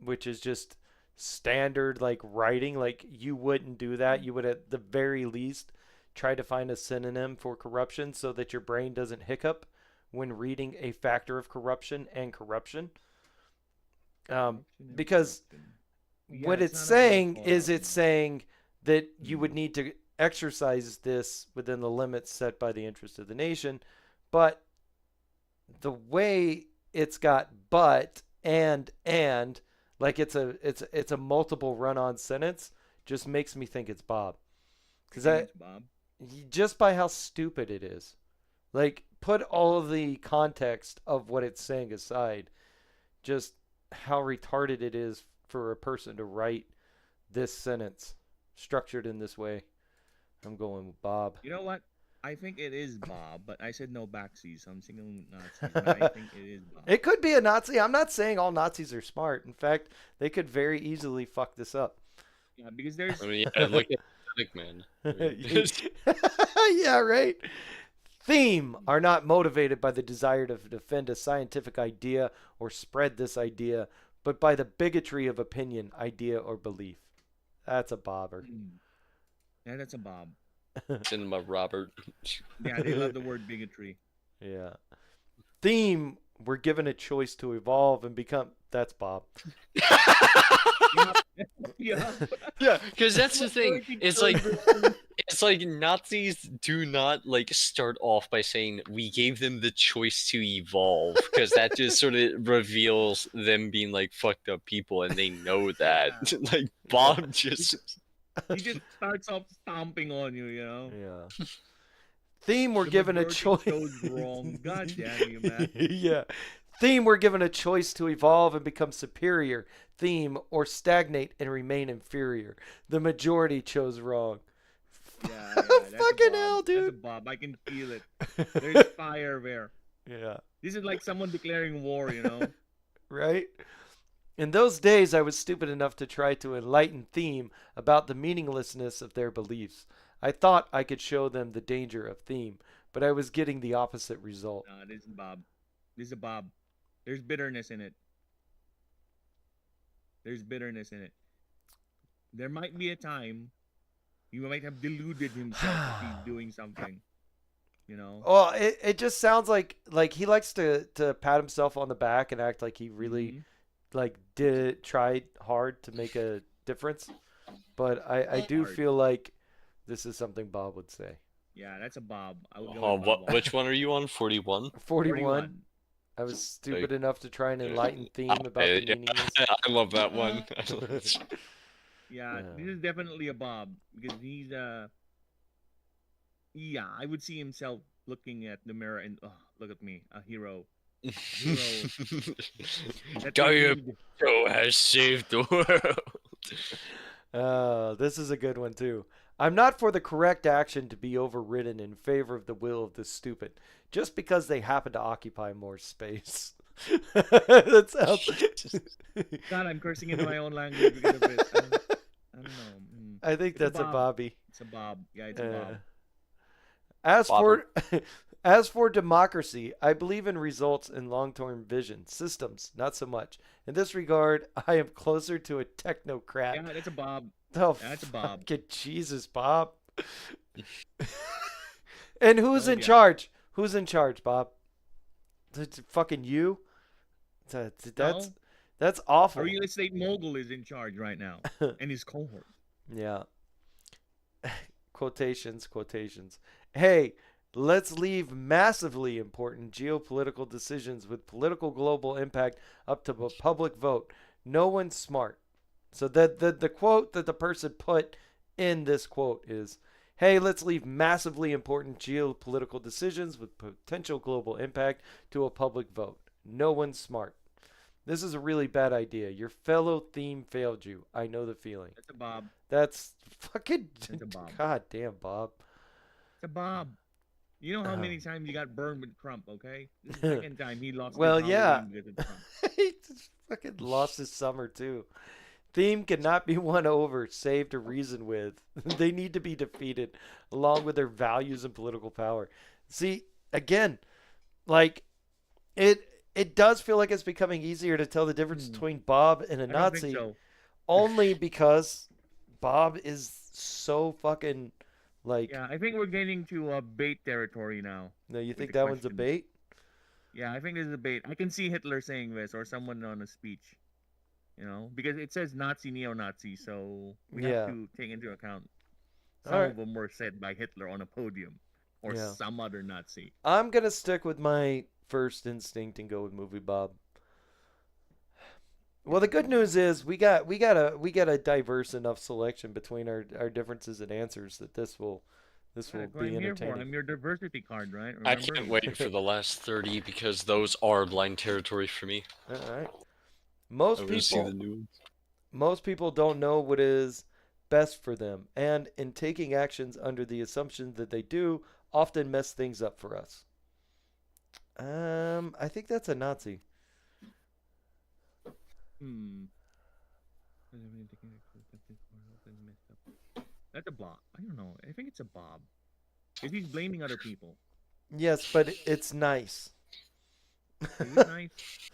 Speaker 2: which is just standard like writing. Like you wouldn't do that. You would at the very least try to find a synonym for corruption so that your brain doesn't hiccup when reading a factor of corruption and corruption. Because
Speaker 3: Yeah,
Speaker 2: what
Speaker 3: it's
Speaker 2: it's
Speaker 3: not a very
Speaker 2: saying is
Speaker 3: call-out,
Speaker 2: it's saying that you would
Speaker 3: Mm.
Speaker 2: need to exercise this within the limits set by the interest of the nation, but the way it's got but and like it's a multiple run-on sentence just makes me think it's Bob.
Speaker 3: I
Speaker 2: Because
Speaker 3: think
Speaker 2: I
Speaker 3: it's Bob.
Speaker 2: just by how stupid it is. Like, put all of the context of what it's saying aside, just how retarded it is for a person to write this sentence structured in this way. I'm going with Bob.
Speaker 3: You know what? I think it is Bob, but I said no backseas, so I'm thinking Nazis. But I think it is Bob.
Speaker 2: It could be a Nazi. I'm not saying all Nazis are smart. In fact, they could very easily fuck this up.
Speaker 3: Yeah, because there's
Speaker 1: I mean, yeah, look at Pathetic Man. I mean,
Speaker 2: Yeah, right. Theme are not motivated by the desire to defend a scientific idea or spread this idea, but by the bigotry of opinion, idea, or belief. That's a bobber.
Speaker 3: Yeah, that's a Bob.
Speaker 1: Cinema Robert.
Speaker 3: Yeah, they love the word bigotry.
Speaker 2: Yeah. Theme were given a choice to evolve and become. That's Bob.
Speaker 3: Yeah.
Speaker 1: Yeah, because that's the thing.
Speaker 3: Working
Speaker 1: It's
Speaker 3: for
Speaker 1: like
Speaker 3: Britain.
Speaker 1: it's like Nazis do not like start off by saying we gave them the choice to evolve, because that just sort of reveals them being like fucked up people, and they know that. Like Bob just
Speaker 3: He just starts off stomping on you, you know.
Speaker 2: Yeah. Theme were
Speaker 3: The
Speaker 2: given a
Speaker 3: majority
Speaker 2: choice.
Speaker 3: chose wrong. God damn you, man.
Speaker 2: Yeah. Theme were given a choice to evolve and become superior. Theme or stagnate and remain inferior. The majority chose wrong.
Speaker 3: Yeah, that's a
Speaker 2: Fucking
Speaker 3: Bob.
Speaker 2: hell,
Speaker 3: That's a
Speaker 2: dude.
Speaker 3: Bob. I can feel it. There's fire there.
Speaker 2: Yeah.
Speaker 3: This is like someone declaring war, you know.
Speaker 2: Right? In those days, I was stupid enough to try to enlighten Theme about the meaninglessness of their beliefs. I thought I could show them the danger of Theme, but I was getting the opposite result.
Speaker 3: No, this is Bob. This is a Bob. There's bitterness in it. There's bitterness in it. There might be a time he might have deluded himself if he's doing something. You know?
Speaker 2: Well, it just sounds like he likes to pat himself on the back and act like he really
Speaker 3: Mhm.
Speaker 2: like tried hard to make a difference. But I do
Speaker 3: Hard.
Speaker 2: feel like this is something Bob would say.
Speaker 3: Yeah, that's a Bob. I would go
Speaker 1: Oh,
Speaker 3: with Bob
Speaker 1: what? Which one are you on? 41.
Speaker 2: 41. I was stupid enough to try and enlighten Theme about the
Speaker 1: Yeah,
Speaker 2: meaningless.
Speaker 1: I love that one.
Speaker 3: Yeah,
Speaker 2: Yeah.
Speaker 3: this is definitely a Bob because he's yeah, I would see himself looking at the mirror and oh, look at me, a hero. That
Speaker 1: Gaia
Speaker 3: we need.
Speaker 1: Pro has saved the world.
Speaker 2: This is a good one too. I'm not for the correct action to be overridden in favor of the will of the stupid, just because they happen to occupy more space. That sounds.
Speaker 3: God, I'm cursing into my own language because of it. I don't know.
Speaker 2: I think
Speaker 3: It's a
Speaker 2: that's a
Speaker 3: Bob.
Speaker 2: Bobby.
Speaker 3: It's a Bob. Yeah, it's a Bob.
Speaker 2: As
Speaker 1: Bobber.
Speaker 2: for as for democracy, I believe in results and long-term vision. Systems, not so much. In this regard, I am closer to a technocrat.
Speaker 3: Yeah, that's a Bob.
Speaker 2: Oh,
Speaker 3: That's a Bob.
Speaker 2: fucking Jesus, Bob. And who's
Speaker 3: Oh,
Speaker 2: in
Speaker 3: yeah.
Speaker 2: charge? Who's in charge, Bob? It's fucking you. That's
Speaker 3: No.
Speaker 2: that's
Speaker 3: A
Speaker 2: awful.
Speaker 3: real estate mogul is in charge right now, and his cohort.
Speaker 2: Yeah. Quotations. Hey, let's leave massively important geopolitical decisions with political global impact up to a public vote. No one's smart. So the quote that the person put in this quote is, hey, let's leave massively important geopolitical decisions with potential global impact to a public vote. No one's smart. This is a really bad idea. Your fellow theme failed you. I know the feeling.
Speaker 3: That's a Bob.
Speaker 2: That's fucking
Speaker 3: That's a Bob.
Speaker 2: God damn, Bob.
Speaker 3: It's a Bob. You know how many times you got burned with Trump, okay? This is the second time he lost.
Speaker 2: Well,
Speaker 3: his
Speaker 2: yeah.
Speaker 3: Halloween because of Trump.
Speaker 2: He just fucking lost his summer too. Theme cannot be won over, saved, or reasoned with. They need to be defeated, along with their values and political power. See, again, like it does feel like it's becoming easier to tell the difference between Bob and a
Speaker 3: I don't
Speaker 2: Nazi,
Speaker 3: think so.
Speaker 2: only because Bob is so fucking Like,
Speaker 3: Yeah, I think we're getting to bait territory now.
Speaker 2: no, you
Speaker 3: with
Speaker 2: think
Speaker 3: the
Speaker 2: that one's a
Speaker 3: questions.
Speaker 2: bait?
Speaker 3: Yeah, I think this is a bait. I can see Hitler saying this or someone on a speech, because it says Nazi, neo-Nazi, so we have
Speaker 2: Yeah.
Speaker 3: to take into account
Speaker 2: All
Speaker 3: some
Speaker 2: right.
Speaker 3: of them were said by Hitler on a podium or
Speaker 2: Yeah.
Speaker 3: some other Nazi.
Speaker 2: I'm gonna stick with my first instinct and go with Movie Bob. Well, the good news is we got a diverse enough selection between our differences in answers that this will
Speaker 3: That's what
Speaker 2: be
Speaker 3: I'm here for.
Speaker 2: entertaining.
Speaker 3: I'm your diversity card, right?
Speaker 1: I
Speaker 3: Remember?
Speaker 1: can't wait for the last 30 because those are blind territory for me.
Speaker 2: All right.
Speaker 1: I
Speaker 2: Most
Speaker 1: want to see the
Speaker 2: people
Speaker 1: new ones.
Speaker 2: most people don't know what is best for them, and in taking actions under the assumption that they do, often mess things up for us. I think that's a Nazi.
Speaker 3: Hmm. That's a Bob. I don't know. I think it's a Bob. If he's blaming other people.
Speaker 2: Yes, but it's nice.
Speaker 3: Is it nice?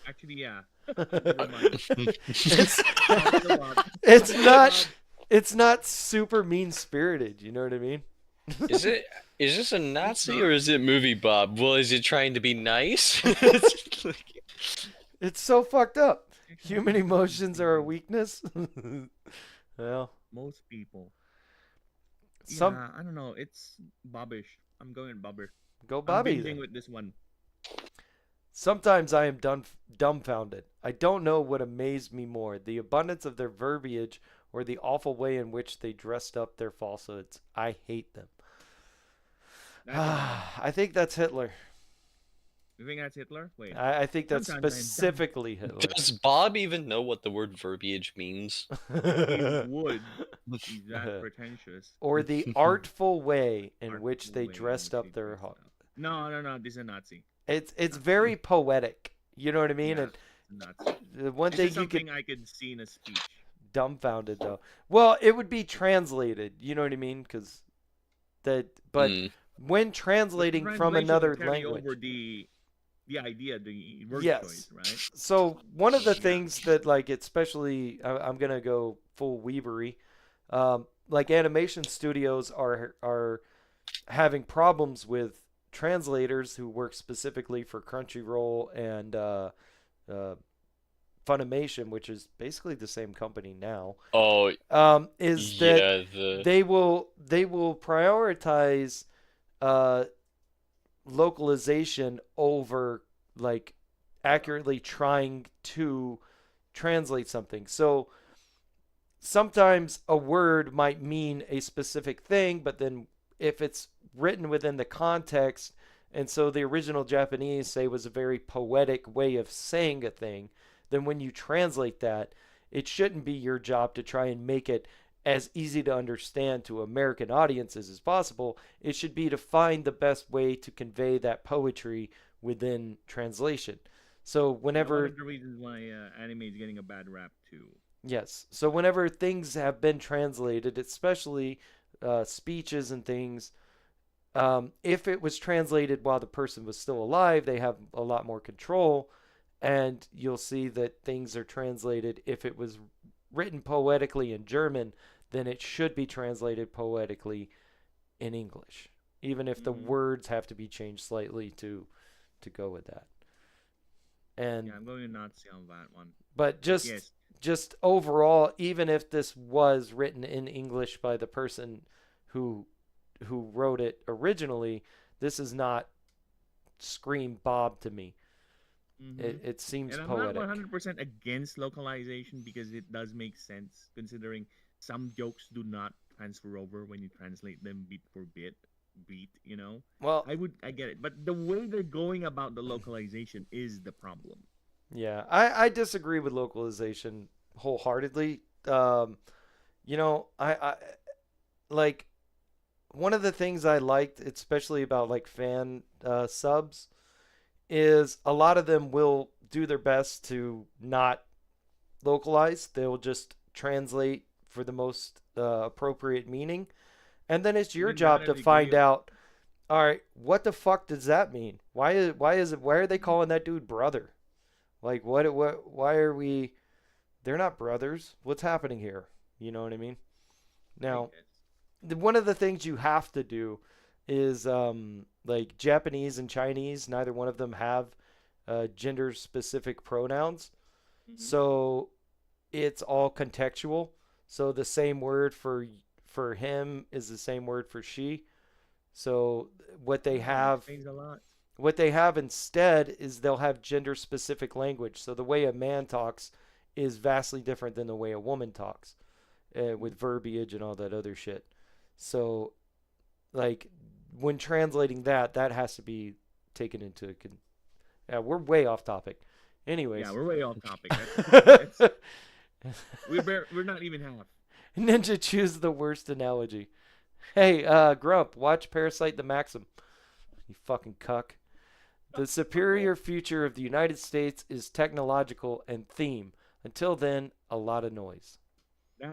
Speaker 3: Actually, yeah. Never mind.
Speaker 2: it's
Speaker 3: It's a Bob.
Speaker 2: it's
Speaker 3: It's a
Speaker 2: not
Speaker 3: Bob.
Speaker 2: it's not super mean spirited. You know what I mean?
Speaker 1: Is this a Nazi
Speaker 3: not.
Speaker 1: or is it movie Bob? Well, is it trying to be nice? It's like-
Speaker 2: It's so fucked up. Human emotions are a weakness. Well,
Speaker 3: Most people.
Speaker 2: some
Speaker 3: Yeah, I don't know. It's Bobbish. I'm going Bobber.
Speaker 2: go
Speaker 3: I'm
Speaker 2: Bobby.
Speaker 3: binging
Speaker 2: Then.
Speaker 3: with this one.
Speaker 2: Sometimes I am dumbfounded. I don't know what amazed me more, the abundance of their verbiage or the awful way in which they dressed up their falsehoods. I hate them.
Speaker 3: That's a Bob.
Speaker 2: I think that's Hitler.
Speaker 3: You think that's Hitler? Wait.
Speaker 2: I think that's
Speaker 3: Sometimes I'm dumb.
Speaker 2: specifically Hitler.
Speaker 1: Does Bob even know what the word verbiage means?
Speaker 3: He would. He's that pretentious.
Speaker 2: Or the artful way in which
Speaker 3: Artful
Speaker 2: they
Speaker 3: way in
Speaker 2: dressed
Speaker 3: which
Speaker 2: up
Speaker 3: they
Speaker 2: their
Speaker 3: dressed
Speaker 2: ho-
Speaker 3: up. No. This is a Nazi.
Speaker 2: It's very poetic. You know what I mean?
Speaker 3: Yeah,
Speaker 2: And
Speaker 3: it's a Nazi.
Speaker 2: the one
Speaker 3: This
Speaker 2: thing
Speaker 3: is
Speaker 2: you could
Speaker 3: something I could see in a speech.
Speaker 2: dumbfounded though. Well, it would be translated. You know what I mean? Because but
Speaker 1: Hmm.
Speaker 2: when translating
Speaker 3: The
Speaker 2: from
Speaker 3: translation
Speaker 2: another
Speaker 3: would carry
Speaker 2: language.
Speaker 3: over the idea, the word
Speaker 2: Yes.
Speaker 3: choice, right?
Speaker 2: So one of the
Speaker 3: Yeah.
Speaker 2: things that like especially I'm gonna go full Weavery, like animation studios are having problems with translators who work specifically for Crunchyroll and Funimation, which is basically the same company now.
Speaker 1: Oh,
Speaker 2: Is that
Speaker 1: yeah, the
Speaker 2: they will prioritize uh, localization over like accurately trying to translate something. So sometimes a word might mean a specific thing, but then if it's written within the context, and so the original Japanese say was a very poetic way of saying a thing, then when you translate that, it shouldn't be your job to try and make it as easy to understand to American audiences as possible. It should be to find the best way to convey that poetry within translation. So
Speaker 3: One
Speaker 2: whenever
Speaker 3: of the reasons why anime is getting a bad rap too.
Speaker 2: yes. So whenever things have been translated, especially speeches and things, if it was translated while the person was still alive, they have a lot more control. And you'll see that things are translated. If it was written poetically in German, then it should be translated poetically in English, even if the
Speaker 3: Mhm.
Speaker 2: words have to be changed slightly to go with that. And
Speaker 3: Yeah, I'm going to Nazi on that one.
Speaker 2: but
Speaker 3: Yes,
Speaker 2: just overall, even if this was written in English by the person who wrote it originally, this is not scream Bob to me.
Speaker 3: mhm.
Speaker 2: It seems
Speaker 3: And I'm
Speaker 2: poetic.
Speaker 3: not 100% against localization because it does make sense considering some jokes do not transfer over when you translate them bit for beat.
Speaker 2: Well,
Speaker 3: I get it, but the way they're going about the localization is the problem.
Speaker 2: yeah, I disagree with localization wholeheartedly. I like one of the things I liked, especially about like fan subs, is a lot of them will do their best to not localize. They'll just translate for the most appropriate meaning, and then it's your
Speaker 3: Even
Speaker 2: job
Speaker 3: not
Speaker 2: to
Speaker 3: every
Speaker 2: find
Speaker 3: video.
Speaker 2: out. All right, what the fuck does that mean? Why are they calling that dude brother? Like what why are we they're not brothers. What's happening here? You know what I mean?
Speaker 3: I
Speaker 2: Now,
Speaker 3: guess.
Speaker 2: one of the things you have to do is like Japanese and Chinese, neither one of them have gender specific pronouns.
Speaker 4: Mhm.
Speaker 2: So it's all contextual. So the same word for him is the same word for she. So what they have
Speaker 4: Explains a lot.
Speaker 2: what they have instead is they'll have gender specific language. So the way a man talks is vastly different than the way a woman talks, with verbiage and all that other shit. So like when translating that, that has to be taken into yeah, we're way off topic. Anyways.
Speaker 4: Yeah, we're way off topic. That's, we're not even half.
Speaker 2: Ninja, choose the worst analogy. Hey, Grump, watch Parasite the Maxim. You fucking cuck. The superior future of the United States is technological and theme. Until then, a lot of noise.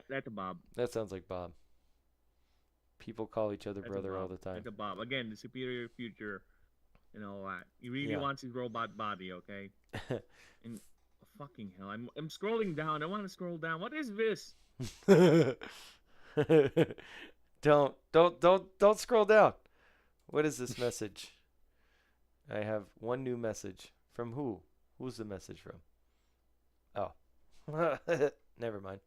Speaker 4: That's a Bob.
Speaker 2: That sounds like Bob. People call each other
Speaker 4: That's a
Speaker 2: brother all
Speaker 4: Bob.
Speaker 2: the time.
Speaker 4: That's a Bob. Again, the superior future and all that. He really
Speaker 2: Yeah.
Speaker 4: wants his robot body, okay? And fucking hell, I'm scrolling down. I want to scroll down. What is this?
Speaker 2: Don't scroll down. What is this message? I have one new message. From who? Who's the message from? Oh. Never mind.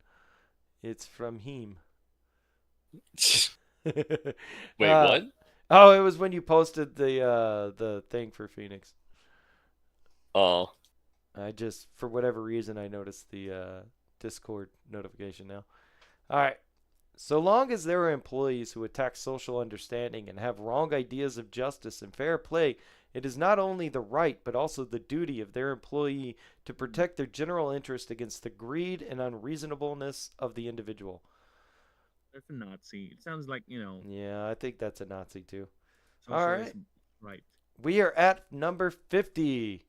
Speaker 2: It's from him.
Speaker 1: Wait,
Speaker 2: Uh,
Speaker 1: what?
Speaker 2: Oh, it was when you posted the thing for Phoenix.
Speaker 1: Oh,
Speaker 2: I just, for whatever reason, I noticed the Discord notification now. All right. So long as there are employees who attack social understanding and have wrong ideas of justice and fair play, it is not only the right but also the duty of their employee to protect their general interest against the greed and unreasonableness of the individual.
Speaker 4: That's a Nazi. It sounds like,
Speaker 2: Yeah, I think that's a Nazi too.
Speaker 4: socialist right.
Speaker 2: We are at number 50.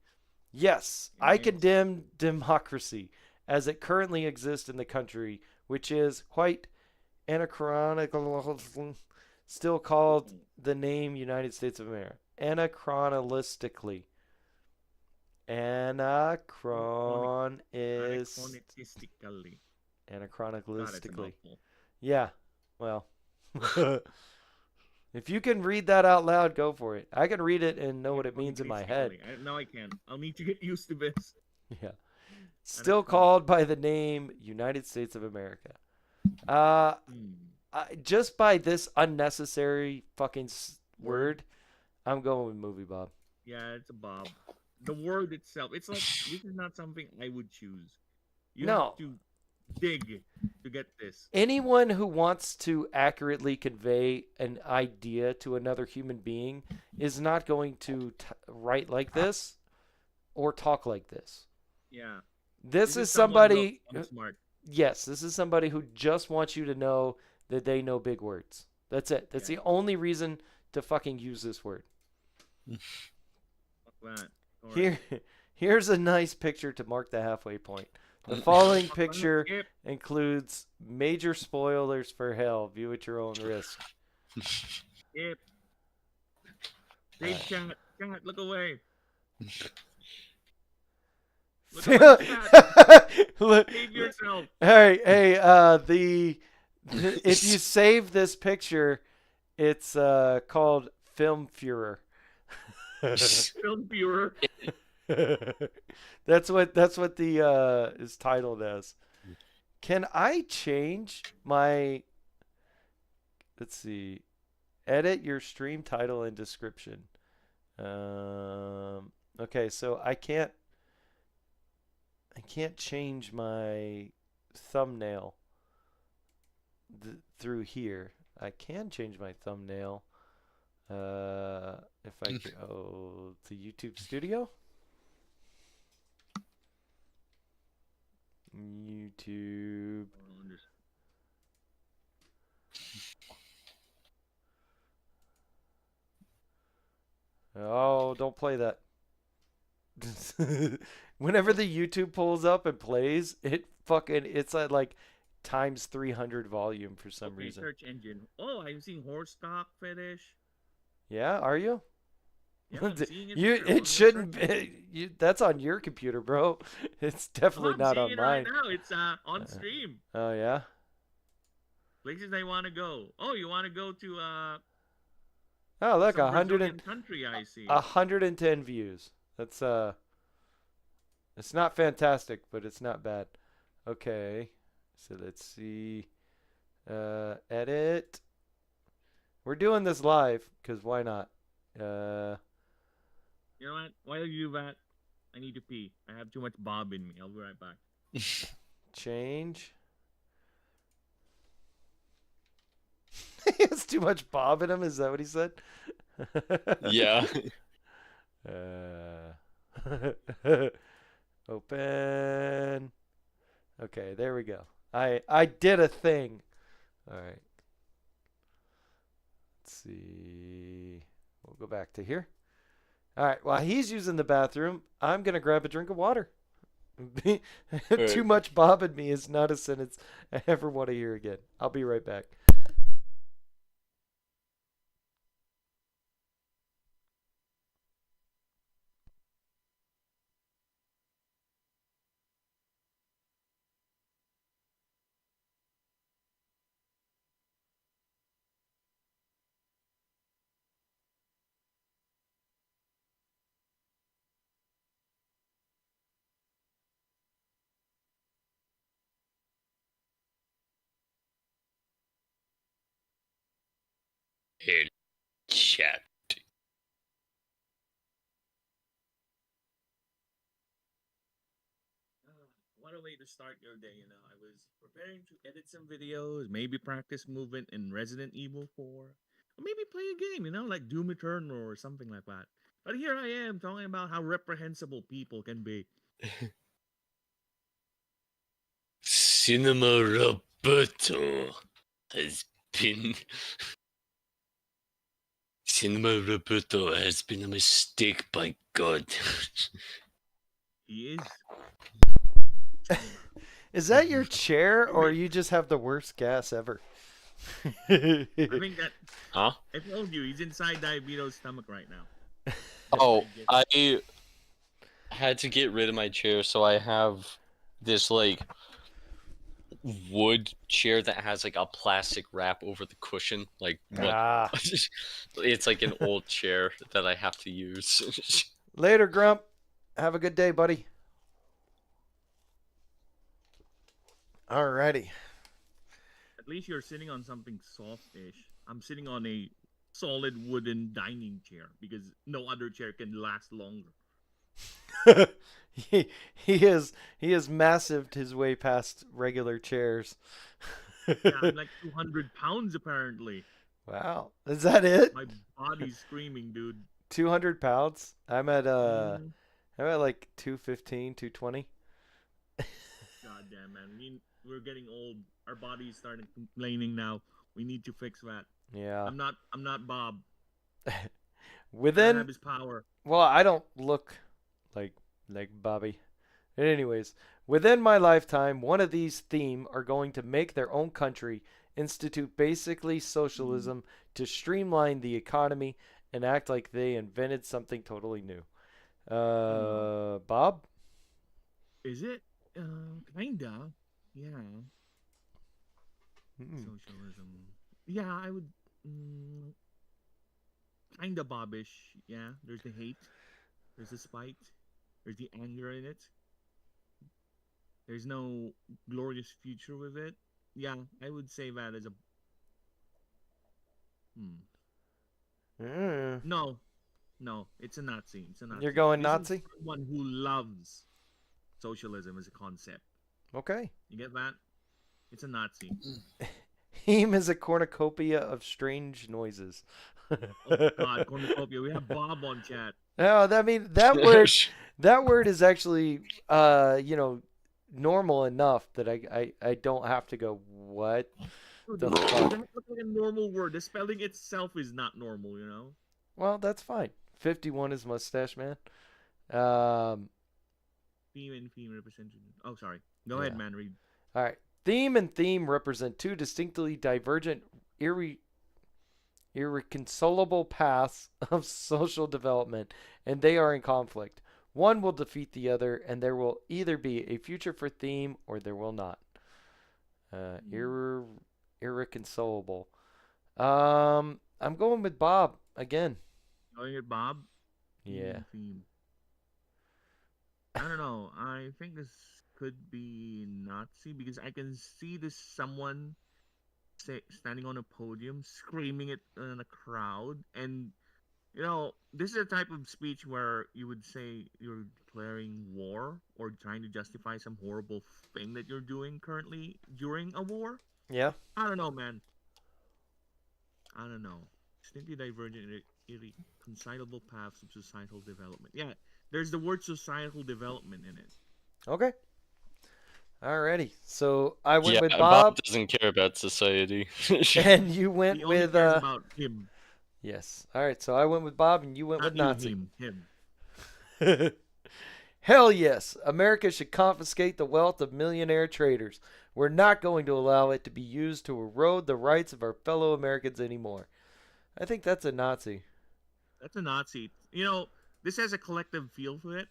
Speaker 2: Yes, I
Speaker 4: Yes.
Speaker 2: condemn democracy as it currently exists in the country, which is quite anachronical, still called the name United States of America. Anachronistically. Anachron is
Speaker 4: Anachronistically. God, it's a
Speaker 2: anachronistically.
Speaker 4: mouthful.
Speaker 2: Yeah, well. If you can read that out loud, go for it. I can read it and know what it means in my head.
Speaker 4: No, I can't. I'll need to get used to this.
Speaker 2: Yeah. Still called by the name United States of America. Just by this unnecessary fucking word, I'm going with movie, Bob.
Speaker 4: Yeah, it's a Bob. The word itself, it's like this is not something I would choose. You
Speaker 2: No.
Speaker 4: have to dig to get this.
Speaker 2: Anyone who wants to accurately convey an idea to another human being is not going to write like this or talk like this.
Speaker 4: Yeah.
Speaker 2: This is
Speaker 4: someone,
Speaker 2: somebody.
Speaker 4: look, I'm smart.
Speaker 2: Yes, this is somebody who just wants you to know that they know big words. That's it. That's
Speaker 4: Yeah.
Speaker 2: the only reason to fucking use this word.
Speaker 4: Fuck that. All right.
Speaker 2: Here's a nice picture to mark the halfway point. The following
Speaker 4: Fuck that.
Speaker 2: picture
Speaker 4: Skip.
Speaker 2: includes major spoilers for hell. View at your own risk.
Speaker 4: Skip. Save
Speaker 2: Alright.
Speaker 4: chat. Chat, look away. Look
Speaker 2: Look-
Speaker 4: Save yourself.
Speaker 2: Hey, if you save this picture, it's called Film Führer.
Speaker 4: Film viewer.
Speaker 2: That's what the is titled as. Can I change my? Let's see. Edit your stream title and description. Okay, so I can't change my thumbnail through here. I can change my thumbnail if I go to YouTube Studio. YouTube. Oh, don't play that. Whenever the YouTube pulls up and plays, it's at like times 300 volume for some
Speaker 4: Okay,
Speaker 2: reason.
Speaker 4: search engine. Oh, I'm seeing horse stock fetish.
Speaker 2: Yeah, are you?
Speaker 4: Yeah, I'm seeing it.
Speaker 2: You
Speaker 4: here on the
Speaker 2: it shouldn't
Speaker 4: search
Speaker 2: be. That's on your computer, bro. It's
Speaker 4: Oh,
Speaker 2: definitely
Speaker 4: I'm
Speaker 2: not
Speaker 4: seeing
Speaker 2: on
Speaker 4: it right
Speaker 2: mine.
Speaker 4: now. It's on stream.
Speaker 2: Oh yeah.
Speaker 4: Places I want to go. Oh, you want to go to
Speaker 2: Oh, look,
Speaker 4: some Brazilian country? I see.
Speaker 2: 110 views. That's it's not fantastic, but it's not bad. Okay, so let's see. Edit. We're doing this live because why not?
Speaker 4: You know what? While you do that, I need to pee. I have too much bob in me. I'll be right back.
Speaker 2: Change. He has too much bob in him. Is that what he said?
Speaker 1: Yeah.
Speaker 2: Open. Okay, there we go. I did a thing. All right. Let's see. We'll go back to here. All right. While he's using the bathroom, I'm gonna grab a drink of water. Too much bob in me is not a sentence I ever want to hear again. I'll be right back.
Speaker 1: Hey, chat.
Speaker 4: What a way to start your day, you know. I was preparing to edit some videos, maybe practice movement in Resident Evil 4, or maybe play a game, you know, like Doom Eternal or something like that. But here I am talking about how reprehensible people can be.
Speaker 1: Cinema Roberto has been. Cinema Roberto has been a mistake, by God.
Speaker 4: He is.
Speaker 2: Is that your chair, or you just have the worst gas ever?
Speaker 4: I think that
Speaker 1: Huh?
Speaker 4: I told you he's inside Diabito's stomach right now.
Speaker 1: Oh, I had to get rid of my chair, so I have this like wood chair that has like a plastic wrap over the cushion. Like what?
Speaker 2: Ah.
Speaker 1: It's like an old chair that I have to use.
Speaker 2: Later, Grump. Have a good day, buddy. Alrighty.
Speaker 4: At least you're sitting on something soft-ish. I'm sitting on a solid wooden dining chair because no other chair can last longer.
Speaker 2: he has massived his way past regular chairs.
Speaker 4: Yeah, I'm like 200 pounds apparently.
Speaker 2: Wow. Is that it?
Speaker 4: My body's screaming, dude.
Speaker 2: 200 pounds? I'm at
Speaker 4: Mhm.
Speaker 2: I'm at like 215, 220.
Speaker 4: God damn, man. We're getting old. Our body's starting complaining now. We need to fix that.
Speaker 2: Yeah.
Speaker 4: I'm not Bob. I don't
Speaker 2: Within
Speaker 4: have his power.
Speaker 2: well, I don't look like Bobby. Anyways, within my lifetime, one of these theme are going to make their own country, institute basically socialism to streamline the economy and act like they invented something totally new. Bob?
Speaker 4: Is it? Kinda. Yeah.
Speaker 2: Mm.
Speaker 4: Socialism. Yeah, I would. Kinda Bobbish. Yeah. There's the hate. There's the spite. There's the anger in it. There's no glorious future with it. Yeah, I would say that as a.
Speaker 2: Mm.
Speaker 4: No, it's a Nazi. It's a Nazi.
Speaker 2: You're going
Speaker 4: This is
Speaker 2: Nazi?
Speaker 4: someone who loves socialism as a concept.
Speaker 2: Okay.
Speaker 4: You get that? It's a Nazi.
Speaker 2: Heme is a cornucopia of strange noises.
Speaker 4: Oh God, cornucopia. We have Bob on chat.
Speaker 2: No, that word is actually normal enough that I don't have to go what
Speaker 4: Dude,
Speaker 2: the
Speaker 4: that
Speaker 2: fuck.
Speaker 4: looks like a normal word. The spelling itself is not normal, you know?
Speaker 2: Well, that's fine. 51 is mustache man.
Speaker 4: Theme representation. Oh, sorry. Go ahead, man. Read.
Speaker 2: All right. Theme and theme represent two distinctly divergent, irreconcilable paths of social development, and they are in conflict. One will defeat the other, and there will either be a future for theme or there will not. irreconcilable. I'm going with Bob again.
Speaker 4: Going with Bob.
Speaker 2: Yeah.
Speaker 4: Theme. I don't know. I think this could be Nazi because I can see this someone standing on a podium screaming it in a crowd, and this is a type of speech where you would say you're declaring war or trying to justify some horrible thing that you're doing currently during a war.
Speaker 2: Yeah.
Speaker 4: I don't know, man. I don't know. Distinctly divergent, irreconcilable paths of societal development. Yeah, there's the word societal development in it.
Speaker 2: Okay. Alrighty. So I went
Speaker 1: Yeah,
Speaker 2: with
Speaker 1: Bob
Speaker 2: Bob,
Speaker 1: doesn't care about society.
Speaker 2: and you went
Speaker 4: He only
Speaker 2: with
Speaker 4: cares about him.
Speaker 2: yes. All right. So I went with Bob, and you went with
Speaker 4: Not
Speaker 2: Nazi.
Speaker 4: you, him.
Speaker 2: Hell yes. America should confiscate the wealth of millionaire traders. We're not going to allow it to be used to erode the rights of our fellow Americans anymore. I think that's a Nazi.
Speaker 4: That's a Nazi. This has a collective feel to it.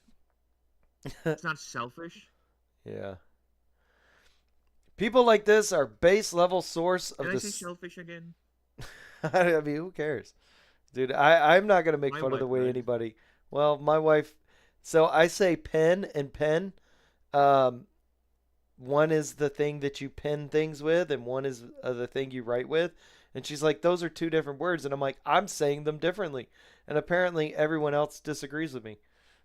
Speaker 4: It's not selfish.
Speaker 2: Yeah. People like this are base level source of
Speaker 4: Did I
Speaker 2: the.
Speaker 4: say selfish again?
Speaker 2: I mean, who cares, dude? I'm not gonna make
Speaker 4: My
Speaker 2: fun of the
Speaker 4: wife
Speaker 2: way
Speaker 4: does.
Speaker 2: anybody. Well, my wife. So I say pen and pen. One is the thing that you pen things with, and one is the thing you write with. And she's like, those are two different words, and I'm like, I'm saying them differently, and apparently everyone else disagrees with me.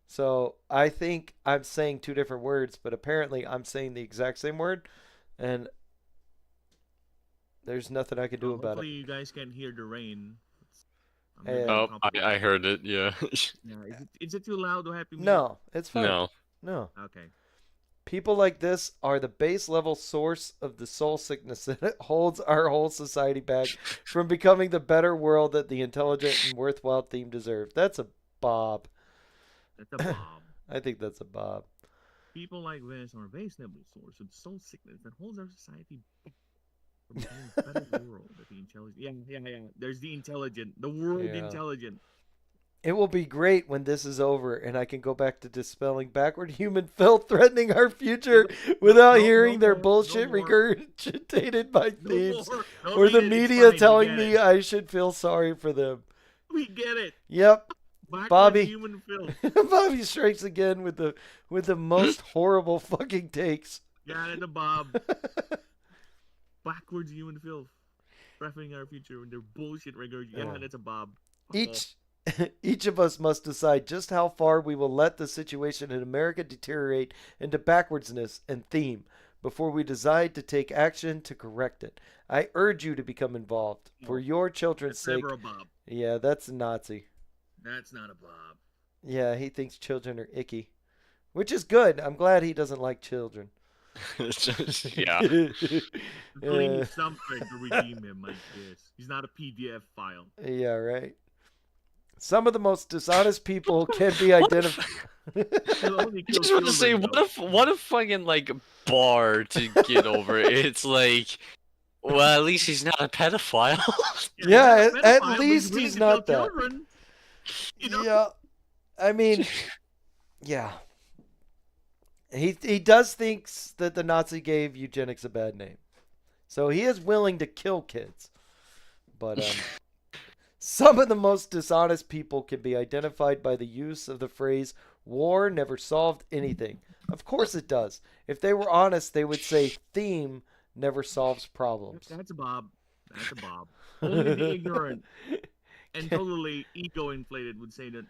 Speaker 2: So I think I'm saying two different words, but apparently I'm saying the exact same word, and there's nothing I can do about
Speaker 4: Hopefully
Speaker 2: it.
Speaker 4: you guys can hear the rain. I'm
Speaker 2: Yeah.
Speaker 4: gonna
Speaker 1: Oh,
Speaker 4: top it.
Speaker 1: I heard it. Yeah.
Speaker 4: Yeah, is it too loud or happy?
Speaker 2: No, it's fine.
Speaker 1: No.
Speaker 2: No.
Speaker 4: Okay.
Speaker 2: People like this are the base level source of the soul sickness that holds our whole society back from becoming the better world that the intelligent and worthwhile theme deserve. That's a Bob.
Speaker 4: That's a bomb.
Speaker 2: I think that's a Bob.
Speaker 4: People like this are a base level source of soul sickness that holds our society back from becoming a better world that the intelligent. Yeah. There's the intelligent. The word
Speaker 2: Yeah.
Speaker 4: intelligent.
Speaker 2: It will be great when this is over and I can go back to dispelling backward human filth threatening our future without hearing their
Speaker 4: more,
Speaker 2: bullshit
Speaker 4: no more.
Speaker 2: regurgitated by
Speaker 4: No
Speaker 2: thieves
Speaker 4: more. Don't
Speaker 2: or the
Speaker 4: read it, it's
Speaker 2: media
Speaker 4: fine,
Speaker 2: telling
Speaker 4: we
Speaker 2: me
Speaker 4: get it.
Speaker 2: I should feel sorry for them.
Speaker 4: We get it.
Speaker 2: Yep.
Speaker 4: Backwards
Speaker 2: Bobby.
Speaker 4: human filth.
Speaker 2: Bobby strikes again with the most horrible fucking takes.
Speaker 4: Yeah, that's a Bob. Backwards human filth. Threatening our future with their bullshit regurgitation. Yeah,
Speaker 2: Yeah.
Speaker 4: that's a Bob.
Speaker 2: Each of us must decide just how far we will let the situation in America deteriorate into backwardsness and theme before we decide to take action to correct it. I urge you to become involved for your children's
Speaker 4: That's
Speaker 2: sake.
Speaker 4: never a Bob.
Speaker 2: Yeah, that's a Nazi.
Speaker 4: That's not a Bob.
Speaker 2: Yeah, he thinks children are icky, which is good. I'm glad he doesn't like children.
Speaker 1: Yeah.
Speaker 4: We
Speaker 2: Uh,
Speaker 4: need something to redeem him, I guess. He's not a PDF file.
Speaker 2: yeah, right. Some of the most dishonest people can be identified.
Speaker 4: He'll only kill
Speaker 1: Just want to say,
Speaker 4: children,
Speaker 1: what a fucking like bar to get over. It's like, well, at least he's not a pedophile.
Speaker 4: though.
Speaker 2: Yeah,
Speaker 4: he's not a
Speaker 2: at
Speaker 4: pedophile, but
Speaker 2: least
Speaker 4: willing
Speaker 2: he's
Speaker 4: to
Speaker 2: not
Speaker 4: kill
Speaker 2: that.
Speaker 4: children.
Speaker 2: Yeah, I mean, yeah. He does think that the Nazi gave eugenics a bad name, so he is willing to kill kids. But some of the most dishonest people can be identified by the use of the phrase "war never solved anything." Of course it does. If they were honest, they would say "theme never solves problems."
Speaker 4: That's a Bob. That's a Bob. Only the ignorant and totally ego inflated would say that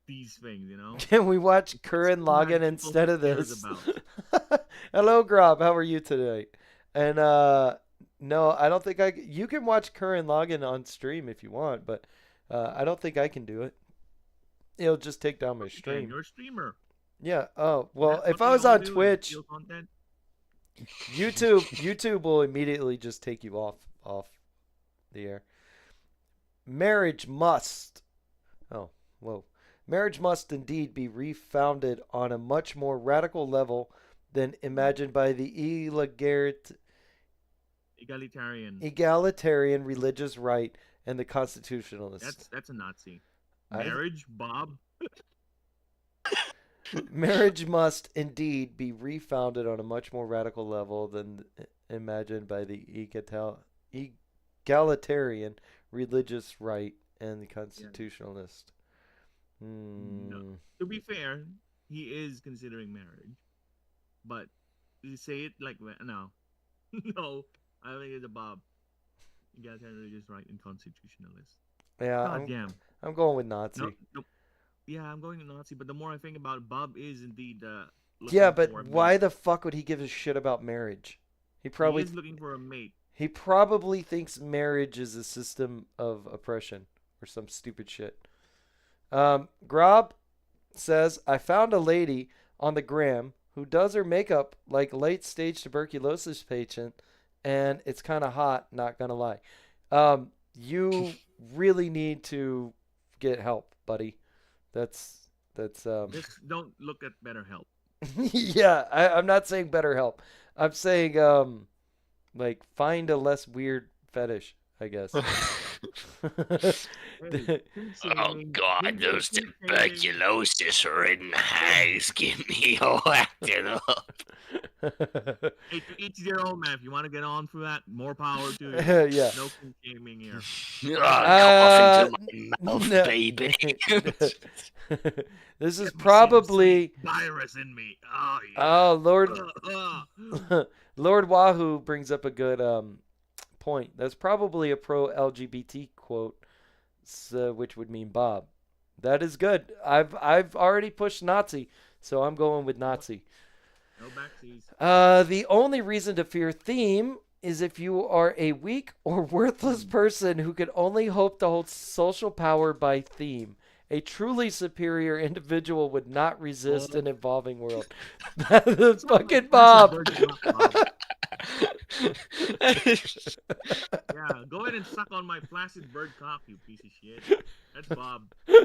Speaker 4: these things,
Speaker 2: Can we watch Curran
Speaker 4: what
Speaker 2: Logan
Speaker 4: people
Speaker 2: instead of
Speaker 4: cares
Speaker 2: this?
Speaker 4: about.
Speaker 2: Hello, Grob. How are you today? And no, I don't think you can watch Curran Logan on stream if you want, but I don't think I can do it. It'll just take down my
Speaker 4: And
Speaker 2: stream.
Speaker 4: you're a streamer.
Speaker 2: Yeah. Oh, well,
Speaker 4: That's
Speaker 2: if
Speaker 4: what
Speaker 2: I
Speaker 4: they
Speaker 2: was
Speaker 4: all
Speaker 2: on
Speaker 4: do, is
Speaker 2: Twitch,
Speaker 4: steal content.
Speaker 2: YouTube will immediately just take you off the air. Marriage must. Oh, whoa. Marriage must indeed be refounded on a much more radical level than imagined by the egalitarian religious right and the constitutionalists.
Speaker 4: That's a Nazi.
Speaker 2: I-
Speaker 4: Marriage, Bob.
Speaker 2: Marriage must indeed be refounded on a much more radical level than imagined by the egalitarian, religious right, and the constitutionalist.
Speaker 3: No. To be fair, he is considering marriage, but you say it like that. No, no. I think it's a Bob. Egalitarian, religious right, and constitutionalist.
Speaker 2: Yeah,
Speaker 3: God damn.
Speaker 2: I'm going with Nazi.
Speaker 3: No. Yeah, I'm going to Nazi, but the more I think about it, Bob is indeed
Speaker 2: Yeah,
Speaker 3: looking
Speaker 2: but
Speaker 3: for a
Speaker 2: why
Speaker 3: mate.
Speaker 2: the fuck would he give a shit about marriage? He probably
Speaker 3: He is looking for a mate.
Speaker 2: he probably thinks marriage is a system of oppression or some stupid shit. Grob says, I found a lady on the gram who does her makeup like late stage tuberculosis patient, and it's kind of hot, not gonna lie. You really need to get help, buddy. That's
Speaker 3: Just don't look at BetterHelp.
Speaker 2: yeah, I'm not saying better help. I'm saying like find a less weird fetish, I guess.
Speaker 3: Hey,
Speaker 5: Oh God, those tuberculosis-ridden hags give me all acting up.
Speaker 3: Hey, to each their own, man. If you want to get on for that, more power to you.
Speaker 2: Yeah.
Speaker 3: No kink shaming here.
Speaker 5: Cough into my mouth,
Speaker 2: no.
Speaker 5: baby.
Speaker 2: This is
Speaker 3: Get me some
Speaker 2: probably
Speaker 3: virus in me. Oh yeah.
Speaker 2: oh Lord
Speaker 3: Uh.
Speaker 2: Lord Wahoo brings up a good point. That's probably a pro LGBT quote, which would mean Bob. That is good. I've already pushed Nazi, so I'm going with Nazi.
Speaker 3: No backsies.
Speaker 2: The only reason to fear theme is if you are a weak or worthless person who can only hope to hold social power by theme. A truly superior individual would not resist an evolving world. That's fucking Bob.
Speaker 3: Yeah, go ahead and suck on my flaccid bird cock, you piece of shit. That's Bob.
Speaker 2: All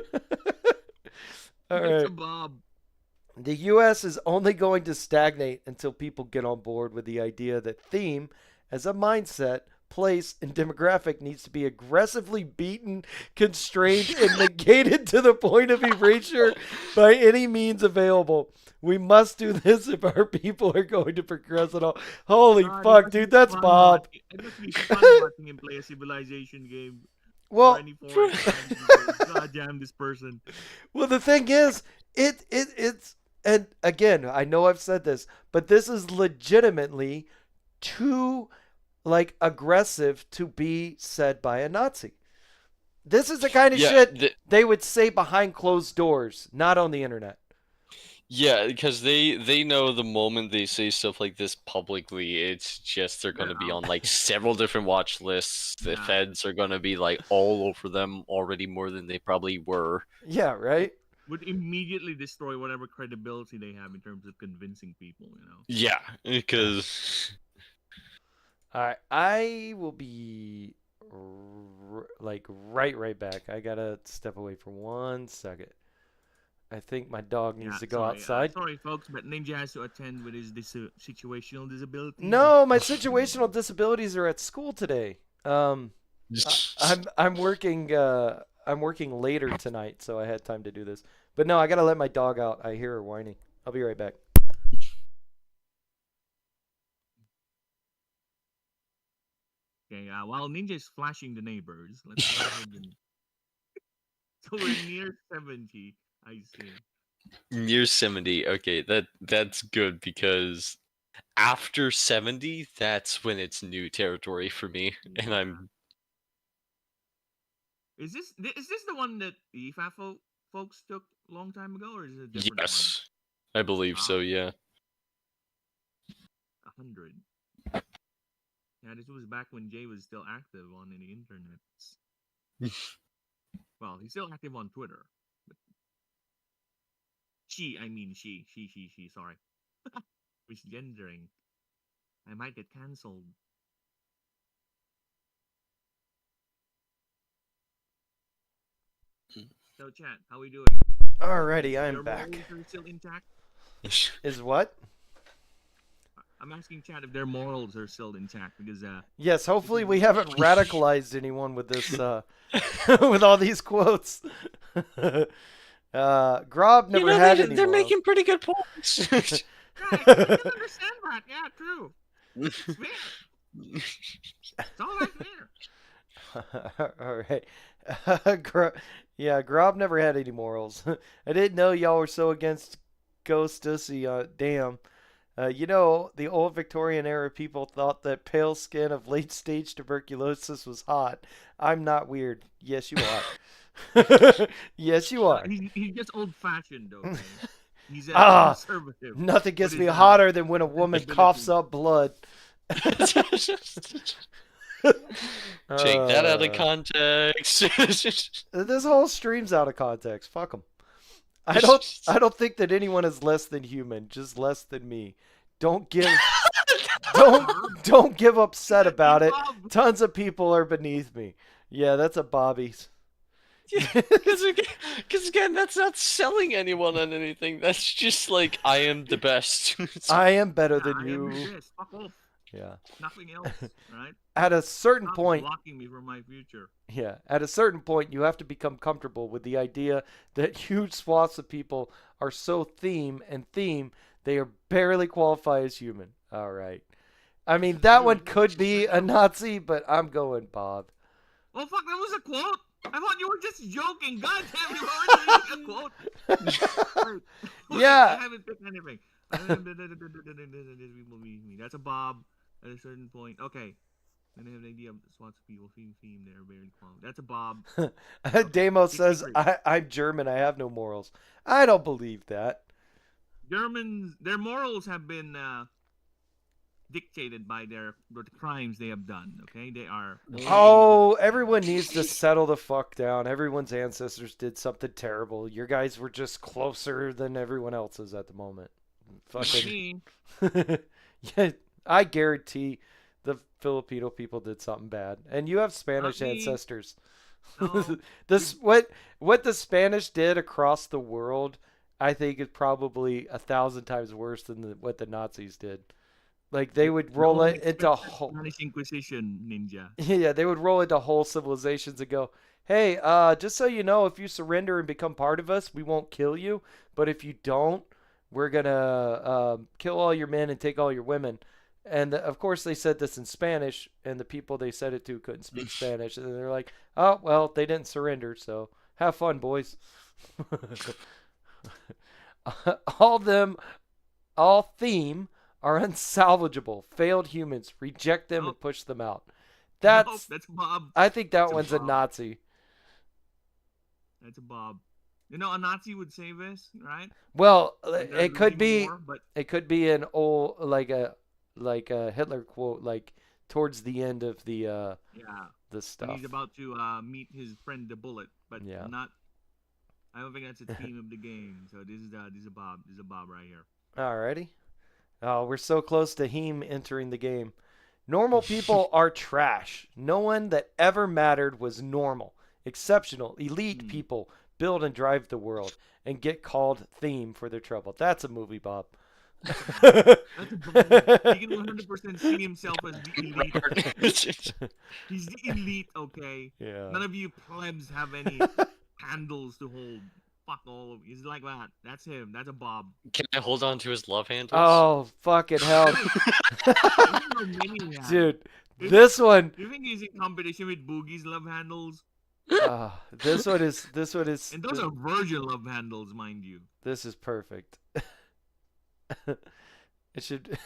Speaker 3: That's
Speaker 2: right.
Speaker 3: a Bob.
Speaker 2: The U.S. is only going to stagnate until people get on board with the idea that theme, as a mindset, place, and demographic needs to be aggressively beaten, constrained, and negated to the point of erasure by any means available. We must do this if our people are going to progress at all. Holy
Speaker 3: God, it
Speaker 2: fuck,
Speaker 3: must
Speaker 2: dude,
Speaker 3: be
Speaker 2: that's
Speaker 3: fun
Speaker 2: Bob.
Speaker 3: watching- It must be fun watching him play a civilization game.
Speaker 2: Well,
Speaker 3: Or any foreign game. God damn this person.
Speaker 2: well, the thing is, it's and again, I know I've said this, but this is legitimately too like aggressive to be said by a Nazi. This is the kind of shit they would say behind closed doors, not on the internet.
Speaker 1: Yeah, because they know the moment they say stuff like this publicly, it's just they're gonna be on like several different watch lists. The
Speaker 3: Yeah.
Speaker 1: feds are gonna be like all over them already more than they probably were.
Speaker 2: Yeah, right?
Speaker 3: Would immediately destroy whatever credibility they have in terms of convincing people, you know?
Speaker 1: Yeah, because
Speaker 2: All right, I will be like right back. I gotta step away for 1 second. I think my dog needs to go
Speaker 3: sorry,
Speaker 2: outside.
Speaker 3: Sorry, folks, but Ninja has to attend with his situational disability.
Speaker 2: No, my situational disabilities are at school today. I'm working later tonight, so I had time to do this. But no, I gotta let my dog out. I hear her whining. I'll be right back.
Speaker 3: Okay, while Ninja's flashing the neighbors, let's go ahead and... So we're near 70, I see.
Speaker 1: near 70. Okay, that's good because after 70, that's when it's new territory for me, and I'm
Speaker 3: Is this the one that the IFA folks took a long time ago, or is it a different
Speaker 1: yes, I believe so. Yeah.
Speaker 3: 100. Yeah, this was back when Jay was still active on the internet. Well, he's still active on Twitter. But she, sorry. Misgendering. I might get cancelled. So, chat, how we doing?
Speaker 2: Alrighty, I'm
Speaker 3: Your
Speaker 2: back.
Speaker 3: morals are still intact?
Speaker 2: Is what?
Speaker 3: I'm asking chat if their morals are still intact because
Speaker 2: Yes, hopefully we haven't radicalized anyone with this with all these quotes. Grob never had any
Speaker 1: they're
Speaker 2: morals.
Speaker 1: making pretty good points.
Speaker 3: I can understand that. Yeah, true. It's fair. It's all right there.
Speaker 2: All right. Yeah, Grob never had any morals. I didn't know y'all were so against Ghostessy. Damn. You know, the old Victorian era people thought that pale skin of late stage tuberculosis was hot. I'm not weird. Yes, you are. Yes, you are.
Speaker 3: He's just old fashioned, okay? He's a
Speaker 2: Ah,
Speaker 3: conservative.
Speaker 2: Nothing gets
Speaker 3: What
Speaker 2: me
Speaker 3: is that?
Speaker 2: hotter than when a woman
Speaker 3: Ability.
Speaker 2: coughs up blood.
Speaker 1: Take that out of
Speaker 2: Uh,
Speaker 1: context.
Speaker 2: This whole stream's out of context. Fuck them. I don't think that anyone is less than human, just less than me. Don't give don't give upset about it.
Speaker 3: Bob,
Speaker 2: Tons of people are beneath me. Yeah, that's a Bobby's.
Speaker 1: Because again, that's not selling anyone on anything. That's just like, I am the best.
Speaker 2: I am better
Speaker 3: I
Speaker 2: than
Speaker 3: am
Speaker 2: you.
Speaker 3: this. Fuck off.
Speaker 2: Yeah.
Speaker 3: Nothing else, right?
Speaker 2: At a certain
Speaker 3: Stop
Speaker 2: point,
Speaker 3: blocking me from my future.
Speaker 2: yeah, at a certain point, you have to become comfortable with the idea that huge swaths of people are so theme they are barely qualify as human. All right. I mean, that one could be a Nazi, but I'm going Bob.
Speaker 3: Oh fuck, that was a quote. I thought you were just joking. God damn, you already used a quote. Wait,
Speaker 2: Yeah.
Speaker 3: I haven't picked anything. That's a Bob at a certain point. Okay. Then I have an idea of the SWAT people theme there. Very quality. That's a Bob.
Speaker 2: Damo says,
Speaker 3: 63.
Speaker 2: I'm German. I have no morals. I don't believe that.
Speaker 3: Germans, their morals have been dictated by the crimes they have done. Okay, they are.
Speaker 2: Oh, everyone needs to settle the fuck down. Everyone's ancestors did something terrible. Your guys were just closer than everyone else's at the moment. Fucking.
Speaker 3: Me.
Speaker 2: Yeah, I guarantee the Filipino people did something bad. And you have Spanish
Speaker 3: Not me.
Speaker 2: ancestors.
Speaker 3: No.
Speaker 2: This what the Spanish did across the world, I think is probably 1,000 times worse than what the Nazis did. Like they would roll
Speaker 3: Don't
Speaker 2: it into
Speaker 3: expect the
Speaker 2: whole,
Speaker 3: Spanish Inquisition, ninja.
Speaker 2: yeah, they would roll into whole civilizations and go, "Hey, just so you know, if you surrender and become part of us, we won't kill you. But if you don't, we're gonna kill all your men and take all your women." And of course, they said this in Spanish, and the people they said it to couldn't speak Spanish, and they're like, "Oh well, they didn't surrender, so have fun, boys." all them, all theme are unsalvageable. Failed humans. Reject them and push them out.
Speaker 3: Nope,
Speaker 2: That's.
Speaker 3: that's Bob.
Speaker 2: I think that
Speaker 3: That's a
Speaker 2: one's a
Speaker 3: Bob.
Speaker 2: Nazi.
Speaker 3: That's a Bob. You know, a Nazi would say this, right?
Speaker 2: Well,
Speaker 3: Like, they're
Speaker 2: it could
Speaker 3: losing
Speaker 2: be.
Speaker 3: war, but
Speaker 2: It could be an old like a Hitler quote, like towards the end of the
Speaker 3: yeah,
Speaker 2: the
Speaker 3: when
Speaker 2: stuff.
Speaker 3: he's about to meet his friend the Bullet, but
Speaker 2: Yeah.
Speaker 3: not. I don't think that's a theme of the game. So this is a Bob. This is a Bob right here.
Speaker 2: Alrighty. Oh, we're so close to him entering the game. Normal people are trash. No one that ever mattered was normal. Exceptional, elite people build and drive the world and get called theme for their trouble. That's a movie, Bob.
Speaker 3: That's a Bob. He can 100% see himself as the elite. He's the elite, okay?
Speaker 2: Yeah.
Speaker 3: None of you plebs have any handles to hold. Fuck all of you. He's like that. That's him. That's a Bob.
Speaker 1: Can I hold on to his love handles?
Speaker 2: Oh, fucking hell.
Speaker 3: I don't know many he has.
Speaker 2: Dude, this one.
Speaker 3: Do you think he's in competition with Boogie's love handles?
Speaker 2: This one is
Speaker 3: And those are Virgin love handles, mind you.
Speaker 2: this is perfect. It should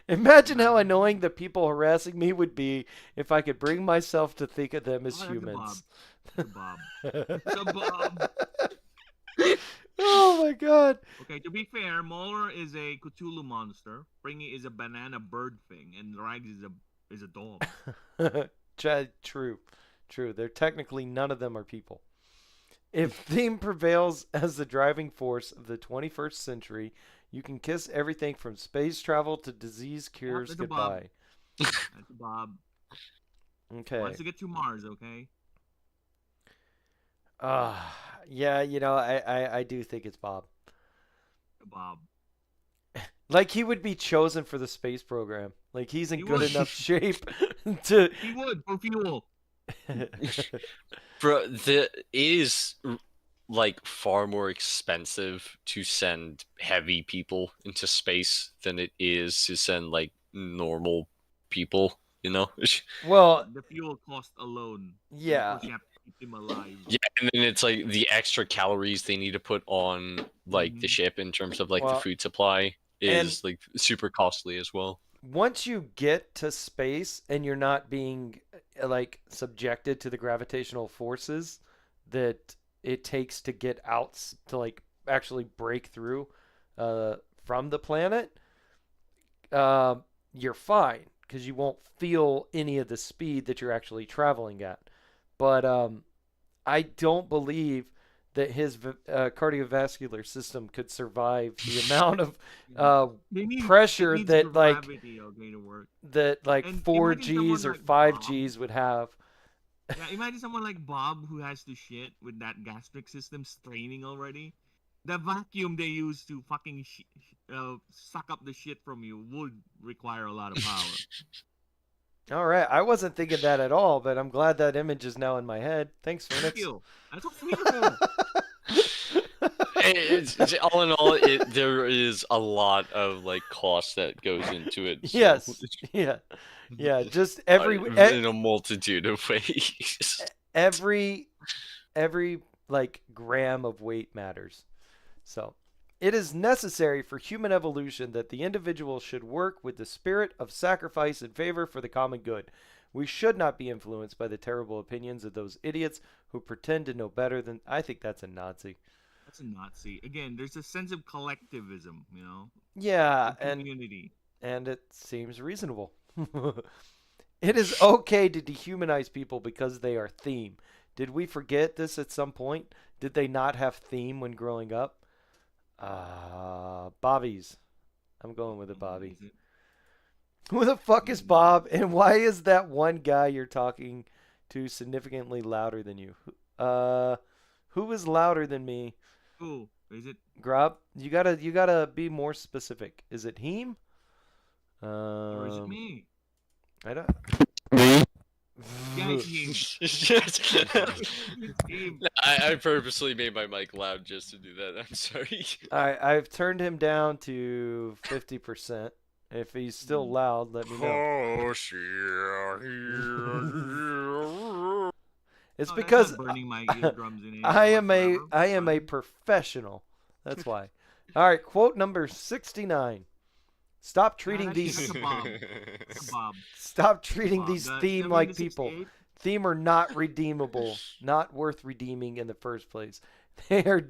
Speaker 2: imagine how annoying the people harassing me would be if I could bring myself to think of them as
Speaker 3: Oh, that's a
Speaker 2: humans.
Speaker 3: That's a Bob. That's a Bob.
Speaker 2: Oh my god.
Speaker 3: Okay, to be fair, Mauler is a Cthulhu monster. Springy is a banana bird thing, and Rags is a dog.
Speaker 2: True. They're technically none of them are people. If theme prevails as the driving force of the 21st century, you can kiss everything from space travel to disease cures
Speaker 3: that's a Bob.
Speaker 2: goodbye.
Speaker 3: That's a Bob.
Speaker 2: Okay.
Speaker 3: Wants to get to Mars, okay?
Speaker 2: Yeah, you know, I do think it's Bob.
Speaker 3: A Bob.
Speaker 2: Like he would be chosen for the space program. Like he's in
Speaker 3: He
Speaker 2: good
Speaker 3: would.
Speaker 2: enough shape to
Speaker 3: He would for fuel.
Speaker 1: Bro, it is like far more expensive to send heavy people into space than it is to send like normal people, you know?
Speaker 2: Well,
Speaker 3: The fuel cost alone. And of
Speaker 2: yeah.
Speaker 3: course, you have to keep them alive.
Speaker 1: Yeah, and then it's like the extra calories they need to put on like the
Speaker 3: Mhm.
Speaker 1: ship in terms of like
Speaker 2: Well,
Speaker 1: the food supply
Speaker 2: and-
Speaker 1: is like super costly as well.
Speaker 2: Once you get to space and you're not being like subjected to the gravitational forces that it takes to get to like actually break through from the planet, you're fine because you won't feel any of the speed that you're actually traveling at. But I don't believe that his cardiovascular system could survive the amount of
Speaker 3: They need,
Speaker 2: pressure
Speaker 3: it needs
Speaker 2: that like
Speaker 3: gravity, okay, to work.
Speaker 2: that like
Speaker 3: And
Speaker 2: four
Speaker 3: imagine someone
Speaker 2: Gs or
Speaker 3: like
Speaker 2: five
Speaker 3: Bob.
Speaker 2: Gs would have.
Speaker 3: Yeah, imagine someone like Bob who has to shit with that gastric system straining already. The vacuum they use to fucking suck up the shit from you would require a lot of power.
Speaker 2: All right, I wasn't thinking that at all, but I'm glad that image is now in my head. Thanks,
Speaker 3: Thank
Speaker 2: Phoenix.
Speaker 3: you. That's what I'm here for.
Speaker 1: It's all in all, there is a lot of like cost that goes into it. So,
Speaker 2: Yes. Yeah. Just every
Speaker 1: in a multitude of ways.
Speaker 2: every like gram of weight matters. So, it is necessary for human evolution that the individual should work with the spirit of sacrifice and favor for the common good. We should not be influenced by the terrible opinions of those idiots who pretend to know better than. I think that's a Nazi.
Speaker 3: That's a Nazi. Again, there's a sense of collectivism, you know,
Speaker 2: Yeah,
Speaker 3: of
Speaker 2: and
Speaker 3: community.
Speaker 2: it seems reasonable. It is okay to dehumanize people because they are theme. Did we forget this at some point? Did they not have theme when growing up? Bobbies. I'm going with a Bobby.
Speaker 3: Is it?
Speaker 2: Who the fuck is Bob? And why is that one guy you're talking to significantly louder than you? Who is louder than me?
Speaker 3: Who is it?
Speaker 2: Grub, you gotta be more specific. Is it him?
Speaker 3: Or is it me?
Speaker 2: I don't.
Speaker 3: Yeah, it's him. It's him.
Speaker 1: I purposely made my mic loud just to do that. I'm sorry.
Speaker 2: I've turned him down to 50%. If he's still loud, let me know. It's
Speaker 3: Oh, that's
Speaker 2: because
Speaker 3: not burning my eardrums in
Speaker 2: I am a
Speaker 3: whatsoever.
Speaker 2: professional. That's why. All right, quote number 69. Stop treating
Speaker 3: actually,
Speaker 2: these
Speaker 3: that's a Bob. That's a Bob.
Speaker 2: stop treating
Speaker 3: Bob,
Speaker 2: these
Speaker 3: the
Speaker 2: theme like
Speaker 3: 70 to
Speaker 2: people.
Speaker 3: 68.
Speaker 2: Theme are not redeemable, not worth redeeming in the first place. They are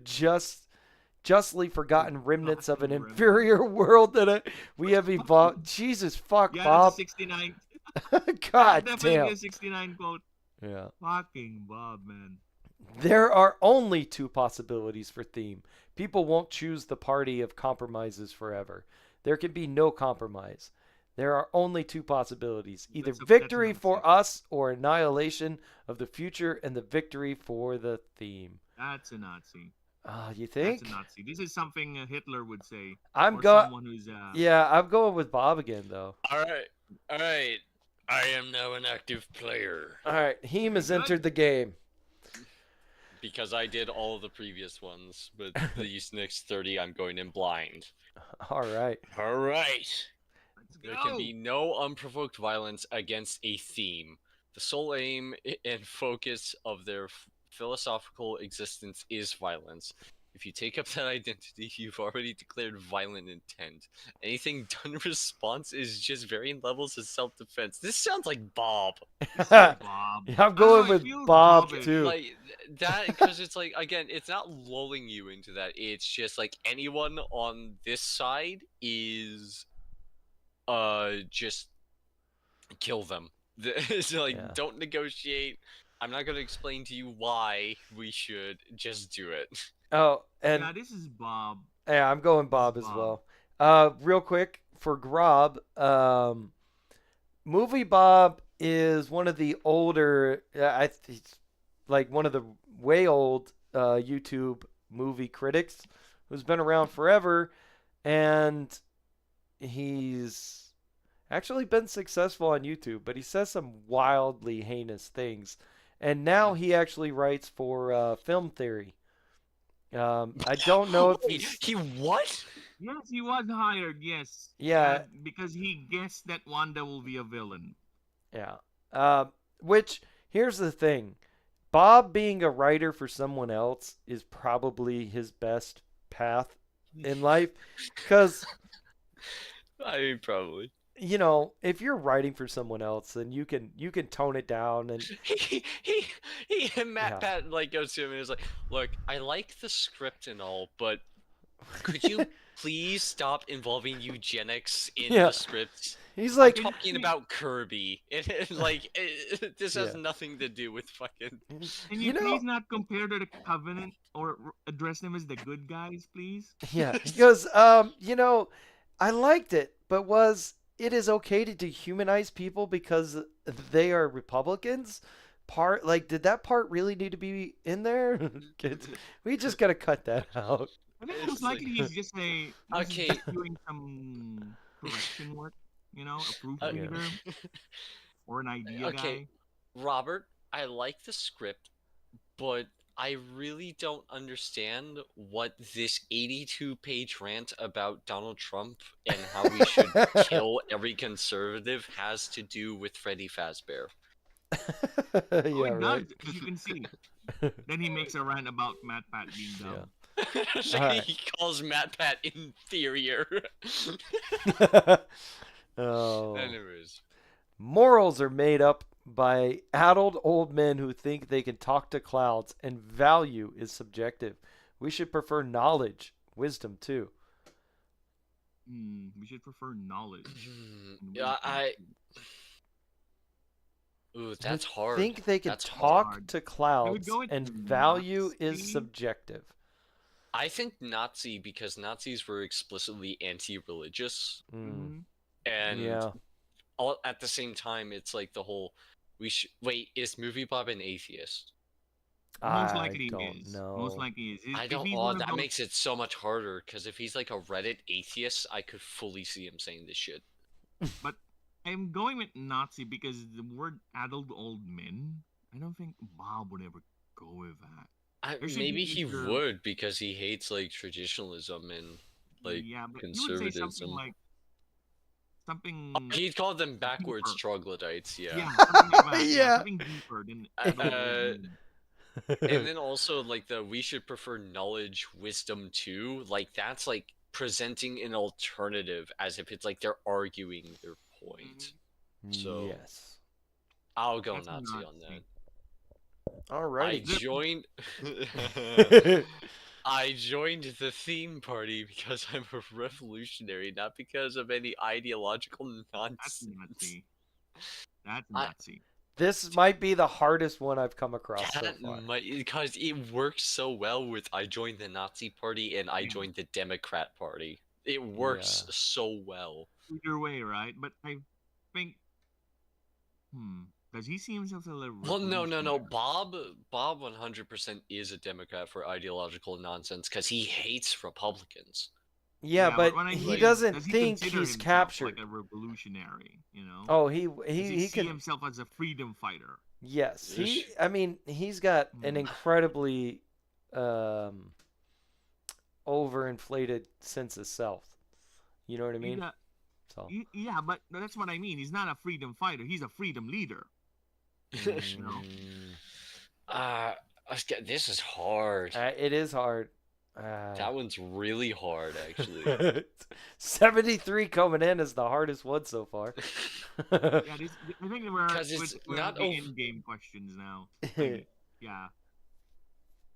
Speaker 2: justly forgotten remnants of an
Speaker 3: Forgotten
Speaker 2: inferior world that we have evolved. Jesus fuck,
Speaker 3: Yeah,
Speaker 2: Bob.
Speaker 3: that's a 69.
Speaker 2: God
Speaker 3: Definitely
Speaker 2: damn.
Speaker 3: a 69 quote.
Speaker 2: Yeah.
Speaker 3: Fucking Bob, man.
Speaker 2: There are only two possibilities for theme. People won't choose the party of compromises forever. There can be no compromise. There are only two possibilities. Either
Speaker 3: That's
Speaker 2: victory
Speaker 3: an
Speaker 2: for
Speaker 3: answer.
Speaker 2: us or annihilation of the future and the victory for the theme.
Speaker 3: That's a Nazi.
Speaker 2: You think?
Speaker 3: That's a Nazi. This is something Hitler would say.
Speaker 2: I'm
Speaker 3: or
Speaker 2: going.
Speaker 3: someone who's
Speaker 2: Yeah, I'm going with Bob again, though.
Speaker 1: All right. I am now an active player
Speaker 2: All right, Heem has
Speaker 3: Good.
Speaker 2: entered the game.
Speaker 1: because I did all of the previous ones, but these next 30 I'm going in blind.
Speaker 2: All right.
Speaker 1: All right.
Speaker 3: Let's
Speaker 1: There
Speaker 3: go.
Speaker 1: can be no unprovoked violence against a theme. The sole aim and focus of their philosophical existence is violence. If you take up that identity, you've already declared violent intent. Anything done in response is just varying levels of self-defense. This sounds like Bob.
Speaker 3: Bob.
Speaker 2: I'm going
Speaker 3: I
Speaker 2: with
Speaker 3: feel
Speaker 2: Bob
Speaker 3: Bob-ish.
Speaker 2: too.
Speaker 1: Like that, because it's like, again, it's not lulling you into that. It's just like anyone on this side is, just kill them. It's like,
Speaker 2: Yeah.
Speaker 1: don't negotiate. I'm not gonna explain to you why we should just do it.
Speaker 2: Oh, and
Speaker 3: Yeah, this is Bob.
Speaker 2: yeah, I'm going Bob as
Speaker 3: Bob.
Speaker 2: well. Real quick for Grob, Movie Bob is one of the older, he's like one of the way old YouTube movie critics who's been around forever, and he's actually been successful on YouTube, but he says some wildly heinous things. And now he actually writes for Film Theory. I don't know if
Speaker 1: Wait, he what?
Speaker 3: Yes, he was hired. Yes.
Speaker 2: Yeah.
Speaker 3: Because he guessed that Wanda will be a villain.
Speaker 2: Yeah. Which here's the thing. Bob being a writer for someone else is probably his best path in life cuz
Speaker 1: I mean, probably.
Speaker 2: if you're writing for someone else, then you can tone it down and
Speaker 1: He and Matt
Speaker 2: Yeah.
Speaker 1: Pat like goes to him and is like, "Look, I like the script and all, but could you please stop involving eugenics in
Speaker 2: Yeah.
Speaker 1: the script?
Speaker 2: he's
Speaker 1: I'm
Speaker 2: like
Speaker 1: talking about Kirby. This has
Speaker 2: Yeah.
Speaker 1: nothing to do with fucking."
Speaker 3: Can
Speaker 2: you
Speaker 3: you
Speaker 2: know
Speaker 3: please not compare to the Covenant or address them as the good guys, please?
Speaker 2: Yeah, he goes, I liked it, but it is okay to dehumanize people because they are Republicans? Did that part really need to be in there? We just gotta cut that out.
Speaker 3: I think
Speaker 1: It's
Speaker 3: most
Speaker 1: like-
Speaker 3: likely he's just
Speaker 1: Okay.
Speaker 3: just doing some correction work, a
Speaker 1: Uh,
Speaker 3: proofreader or an idea
Speaker 1: Okay.
Speaker 3: guy.
Speaker 1: Robert, I like the script, but I really don't understand what this 82-page rant about Donald Trump and how we should kill every conservative has to do with Freddy Fazbear.
Speaker 3: Oh,
Speaker 2: Yeah,
Speaker 3: it
Speaker 2: right.
Speaker 3: does, as you can see. Then he makes a rant about Matt Pat being dumb.
Speaker 2: Alright.
Speaker 1: He calls Matt Pat inferior.
Speaker 2: Oh.
Speaker 1: Anyways.
Speaker 2: Morals are made up by addled old men who think they can talk to clouds, and value is subjective. We should prefer knowledge, wisdom too.
Speaker 3: We should prefer knowledge. and
Speaker 1: Yeah,
Speaker 3: wisdom.
Speaker 1: I. Ooh, that's hard.
Speaker 2: Think they can
Speaker 1: That's
Speaker 2: talk
Speaker 3: hard.
Speaker 2: to clouds,
Speaker 3: go with
Speaker 2: and value is
Speaker 3: Nazi.
Speaker 2: subjective.
Speaker 1: I think Nazi because Nazis were explicitly anti-religious,
Speaker 2: Mm,
Speaker 3: Mhm.
Speaker 1: and
Speaker 2: yeah.
Speaker 1: all at the same time, it's like the whole. Wait. Is Movie Bob an atheist?
Speaker 3: Most
Speaker 2: I
Speaker 3: likely
Speaker 2: don't
Speaker 3: he is.
Speaker 2: know.
Speaker 3: Most likely he is.
Speaker 1: I
Speaker 3: If
Speaker 1: don't.
Speaker 3: he's
Speaker 1: Oh,
Speaker 3: one of
Speaker 1: that
Speaker 3: those-
Speaker 1: makes it so much harder. Because if he's like a Reddit atheist, I could fully see him saying this shit.
Speaker 3: I'm going with Nazi because the word adult old men, I don't think Bob would ever go with that. There should
Speaker 1: Maybe
Speaker 3: be
Speaker 1: he
Speaker 3: either-
Speaker 1: would because he hates like traditionalism and like
Speaker 3: yeah, but you would say something
Speaker 1: conservatism.
Speaker 3: like something.
Speaker 1: He'd call them backwards
Speaker 3: Deeper.
Speaker 1: troglodytes.
Speaker 3: Yeah, something like that.
Speaker 2: Yeah.
Speaker 3: Something deeper than adult old men.
Speaker 1: And then also like we should prefer knowledge, wisdom too. Like that's like presenting an alternative as if it's like they're arguing their point. So-
Speaker 2: Yes.
Speaker 1: I'll go
Speaker 3: That's
Speaker 1: Nazi on
Speaker 3: Nazi.
Speaker 1: that.
Speaker 2: All
Speaker 1: I
Speaker 2: right.
Speaker 1: joined. I joined the theme party because I'm a revolutionary, not because of any ideological
Speaker 3: That's
Speaker 1: nonsense.
Speaker 3: Nazi. That's
Speaker 1: I-
Speaker 3: Nazi.
Speaker 2: This might be the hardest one I've come across so
Speaker 1: That
Speaker 2: far.
Speaker 1: because it works so well with I joined the Nazi party and I
Speaker 3: Yeah.
Speaker 1: joined the Democrat party. It works
Speaker 2: Yeah.
Speaker 1: so well.
Speaker 3: Either way, right? But I think. Does he see himself as a
Speaker 1: Well, no.
Speaker 3: revolutionary?
Speaker 1: Bob 100% is a Democrat for ideological nonsense because he hates Republicans.
Speaker 2: Yeah, but
Speaker 3: when I
Speaker 2: he
Speaker 3: mean,
Speaker 2: doesn't
Speaker 3: does
Speaker 2: think
Speaker 3: consider
Speaker 2: he's
Speaker 3: himself
Speaker 2: captured.
Speaker 3: like a revolutionary.
Speaker 2: Oh, he
Speaker 3: Does he see
Speaker 2: can.
Speaker 3: himself as a freedom fighter.
Speaker 2: Yes,
Speaker 1: Ish.
Speaker 2: I mean, he's got an
Speaker 3: Hmm.
Speaker 2: incredibly overinflated sense of self. You know what I mean?
Speaker 3: Yeah,
Speaker 2: So.
Speaker 3: yeah, but that's what I mean. He's not a freedom fighter. He's a freedom leader.
Speaker 2: Mm,
Speaker 1: This is hard.
Speaker 2: it is hard.
Speaker 1: That one's really hard, actually.
Speaker 2: 73 coming in is the hardest one so far.
Speaker 3: Yeah, I think we're
Speaker 1: 'Cause it's
Speaker 3: we're
Speaker 1: not
Speaker 3: the
Speaker 1: ov-
Speaker 3: in-game questions now. Like, yeah,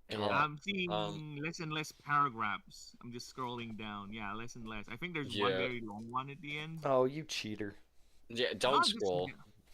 Speaker 1: Yeah.
Speaker 3: I'm seeing
Speaker 1: Um,
Speaker 3: less and less paragraphs. I'm just scrolling down. Yeah, less and less. I think there's one
Speaker 1: Yeah.
Speaker 3: very long one at the end.
Speaker 2: Oh, you cheater.
Speaker 1: Yeah,
Speaker 3: No,
Speaker 1: don't
Speaker 3: I'm just-
Speaker 1: scroll.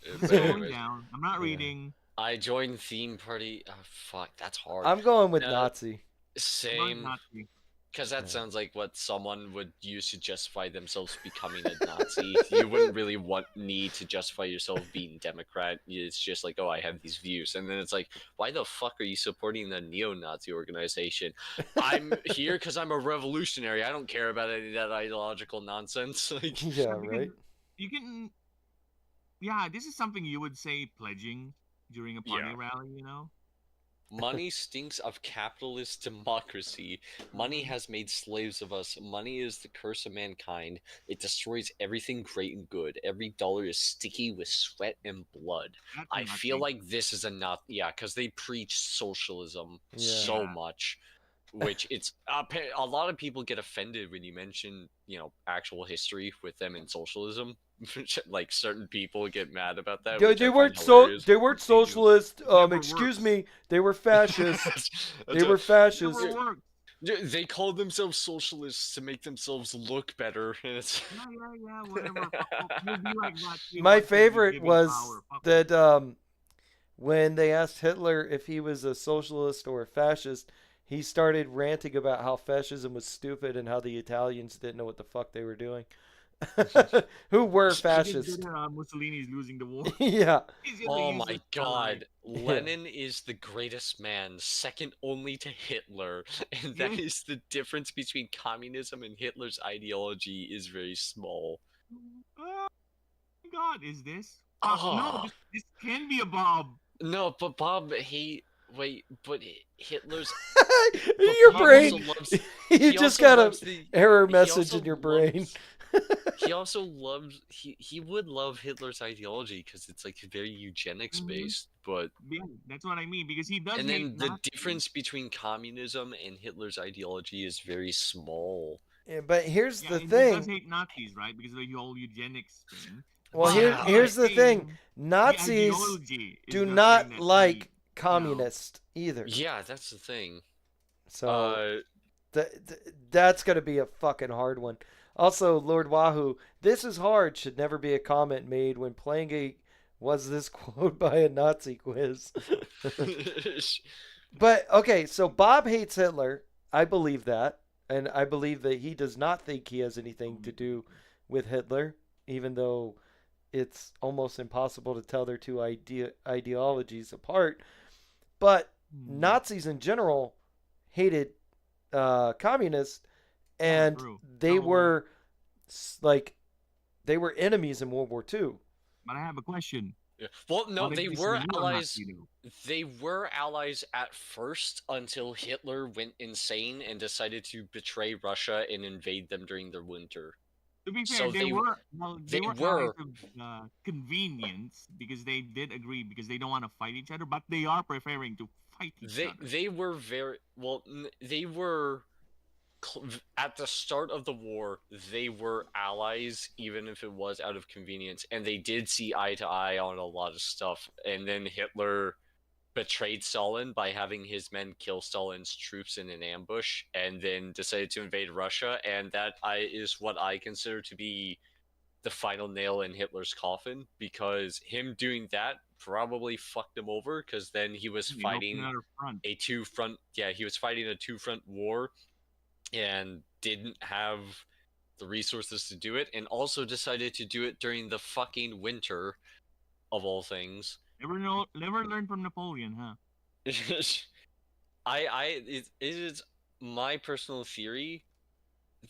Speaker 3: I'm
Speaker 1: But
Speaker 3: scrolling
Speaker 1: anyways,
Speaker 3: down. I'm not
Speaker 2: Yeah.
Speaker 3: reading.
Speaker 1: I joined theme party. Oh, fuck, that's hard.
Speaker 2: I'm going with
Speaker 1: No.
Speaker 2: Nazi.
Speaker 3: I'm going
Speaker 1: Same,
Speaker 3: Nazi.
Speaker 1: because that
Speaker 2: Yeah.
Speaker 1: sounds like what someone would use to justify themselves becoming a Nazi. You wouldn't really need to justify yourself being Democrat. It's just like, oh, I have these views, and then it's like, why the fuck are you supporting the neo-Nazi organization? I'm here because I'm a revolutionary. I don't care about any of that ideological nonsense. Like,
Speaker 2: Yeah,
Speaker 3: because
Speaker 2: right?
Speaker 3: You can. Yeah, this is something you would say pledging during a party
Speaker 1: Yeah.
Speaker 3: rally.
Speaker 1: Money stinks of capitalist democracy. Money has made slaves of us. Money is the curse of mankind. It destroys everything great and good. Every dollar is sticky with sweat and blood.
Speaker 3: That's
Speaker 1: I
Speaker 3: not
Speaker 1: feel
Speaker 3: true.
Speaker 1: like this is enough. Yeah, because they preach socialism
Speaker 2: Yeah.
Speaker 1: so
Speaker 3: Yeah.
Speaker 1: much. Which it's a lot of people get offended when you mention, actual history with them in socialism. Like certain people get mad about that, which I find hilarious.
Speaker 2: They weren't
Speaker 3: They do.
Speaker 2: socialist.
Speaker 3: Never
Speaker 2: Excuse
Speaker 3: works.
Speaker 2: me, they were fascist. They were
Speaker 3: Never
Speaker 2: fascist.
Speaker 3: works.
Speaker 1: They call themselves socialists to make themselves look better. And it's
Speaker 3: Yeah, whatever. You'll be like that. too
Speaker 2: My
Speaker 3: once you
Speaker 2: favorite
Speaker 3: give it
Speaker 2: was
Speaker 3: power. Fuck
Speaker 2: that when they asked Hitler if he was a socialist or a fascist, he started ranting about how fascism was stupid and how the Italians didn't know what the fuck they were doing. Who were
Speaker 3: He just
Speaker 2: fascist?
Speaker 3: did Mussolini's losing the war.
Speaker 2: Yeah.
Speaker 3: He's in the
Speaker 1: oh
Speaker 3: easiest
Speaker 1: my
Speaker 3: ally.
Speaker 1: god, Lenin is the greatest man, second only to Hitler, and that
Speaker 3: Yeah.
Speaker 1: is the difference between communism and Hitler's ideology is very small.
Speaker 3: Oh my God, is this?
Speaker 1: Oh.
Speaker 3: No, this can be a Bob.
Speaker 1: No, but Bob, but Hitler's
Speaker 2: Your
Speaker 1: Bob
Speaker 2: brain.
Speaker 1: also loves,
Speaker 2: You
Speaker 1: he
Speaker 2: just
Speaker 1: also
Speaker 2: got
Speaker 1: loves
Speaker 2: a
Speaker 1: the-
Speaker 2: error
Speaker 1: he
Speaker 2: message
Speaker 1: also
Speaker 2: in your brain.
Speaker 1: loves- he also loves he would love Hitler's ideology because it's like very eugenics
Speaker 3: Mhm.
Speaker 1: based, but
Speaker 3: Yeah, that's what I mean because he does.
Speaker 1: and
Speaker 3: hate
Speaker 1: then the
Speaker 3: Nazis.
Speaker 1: difference between communism and Hitler's ideology is very small.
Speaker 2: Yeah, but here's
Speaker 3: Yeah,
Speaker 2: the
Speaker 3: and he does
Speaker 2: thing.
Speaker 3: hate Nazis, right? Because of the whole eugenics thing.
Speaker 2: Well,
Speaker 3: But
Speaker 1: Yeah.
Speaker 2: here's the thing.
Speaker 3: saying the
Speaker 2: Nazis
Speaker 3: ideology is
Speaker 2: do
Speaker 3: the
Speaker 2: not
Speaker 3: thing that
Speaker 2: like
Speaker 3: he-
Speaker 2: communists either.
Speaker 1: Yeah, that's the thing.
Speaker 2: So that's going to be a fucking hard one. Also, Lord Wahoo, this is hard should never be a comment made when playing a was this quote by a Nazi quiz. But okay, so Bob hates Hitler. I believe that, and I believe that he does not think he has anything to do with Hitler, even though it's almost impossible to tell their two ideologies apart. But Nazis in general hated communists, and
Speaker 3: true.
Speaker 2: they
Speaker 3: So-
Speaker 2: were they were enemies in World War II.
Speaker 3: But I have a question.
Speaker 1: Yeah. Well, no,
Speaker 3: What if
Speaker 1: they
Speaker 3: this
Speaker 1: were
Speaker 3: is a
Speaker 1: allies.
Speaker 3: Nazi, though?
Speaker 1: They were allies at first until Hitler went insane and decided to betray Russia and invade them during the winter.
Speaker 3: To be fair,
Speaker 1: So
Speaker 3: they
Speaker 1: they-
Speaker 3: were no,
Speaker 1: they
Speaker 3: they were
Speaker 1: were-
Speaker 3: allies of convenience because they did agree because they don't want to fight each other, but they are preferring to fight each other.
Speaker 1: They were very well. They were at the start of the war. They were allies, even if it was out of convenience, and they did see eye to eye on a lot of stuff. And then Hitler betrayed Stalin by having his men kill Stalin's troops in an ambush, and then decided to invade Russia. And that is what I consider to be the final nail in Hitler's coffin, because him doing that probably fucked him over, because then he was
Speaker 3: They opened
Speaker 1: fighting
Speaker 3: another front.
Speaker 1: a two-front war and didn't have the resources to do it, and also decided to do it during the fucking winter of all things.
Speaker 3: Never learned from Napoleon, huh?
Speaker 1: It is my personal theory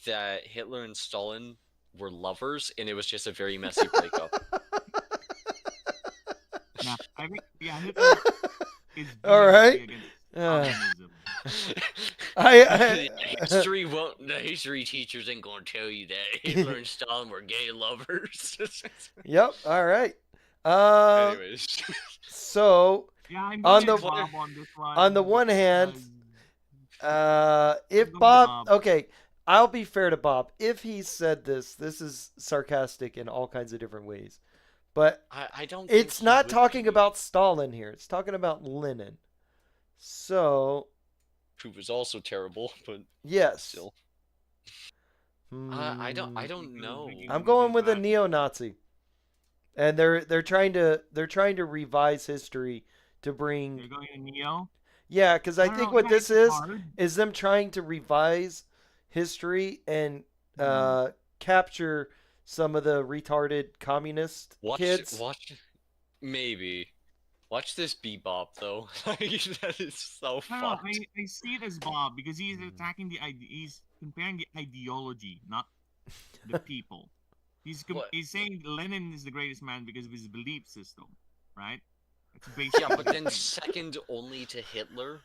Speaker 1: that Hitler and Stalin were lovers, and it was just a very messy breakup.
Speaker 3: Nah, I think Hitler is
Speaker 2: All right.
Speaker 3: against
Speaker 2: Uh,
Speaker 3: communism.
Speaker 2: I
Speaker 1: The history teachers ain't gonna tell you that Hitler and Stalin were gay lovers.
Speaker 2: Yep. All right.
Speaker 1: Anyways,
Speaker 2: So
Speaker 3: Yeah, I'm
Speaker 2: On
Speaker 3: going
Speaker 2: the-
Speaker 3: with Bob on this one.
Speaker 2: on the one hand, if
Speaker 3: going with
Speaker 2: Bob,
Speaker 3: Bob.
Speaker 2: okay, I'll be fair to Bob. If he said this is sarcastic in all kinds of different ways, but
Speaker 1: I don't. Think
Speaker 2: it's
Speaker 1: he
Speaker 2: not
Speaker 1: would
Speaker 2: talking
Speaker 1: be,
Speaker 2: about Stalin here. It's talking about Lenin. So
Speaker 1: who was also terrible, but
Speaker 2: yes.
Speaker 1: still.
Speaker 2: Hmm.
Speaker 1: I don't know.
Speaker 2: I'm going with a neo-Nazi, and they're trying to revise history to bring.
Speaker 3: You're going to Neo?
Speaker 2: Yeah, because I
Speaker 3: don't
Speaker 2: think
Speaker 3: know,
Speaker 2: what
Speaker 3: yeah,
Speaker 2: this
Speaker 3: it's
Speaker 2: is
Speaker 3: hard.
Speaker 2: them trying to revise history and capture some of the retarded communist kids.
Speaker 1: Watch this Bebop though. That is so
Speaker 3: No,
Speaker 1: fucked.
Speaker 3: I see it as Bob because he's attacking he's comparing the ideology, not the people.
Speaker 1: What?
Speaker 3: He's saying Lenin is the greatest man because of his belief system, right? It's based
Speaker 1: Yeah,
Speaker 3: on
Speaker 1: but then second only to Hitler.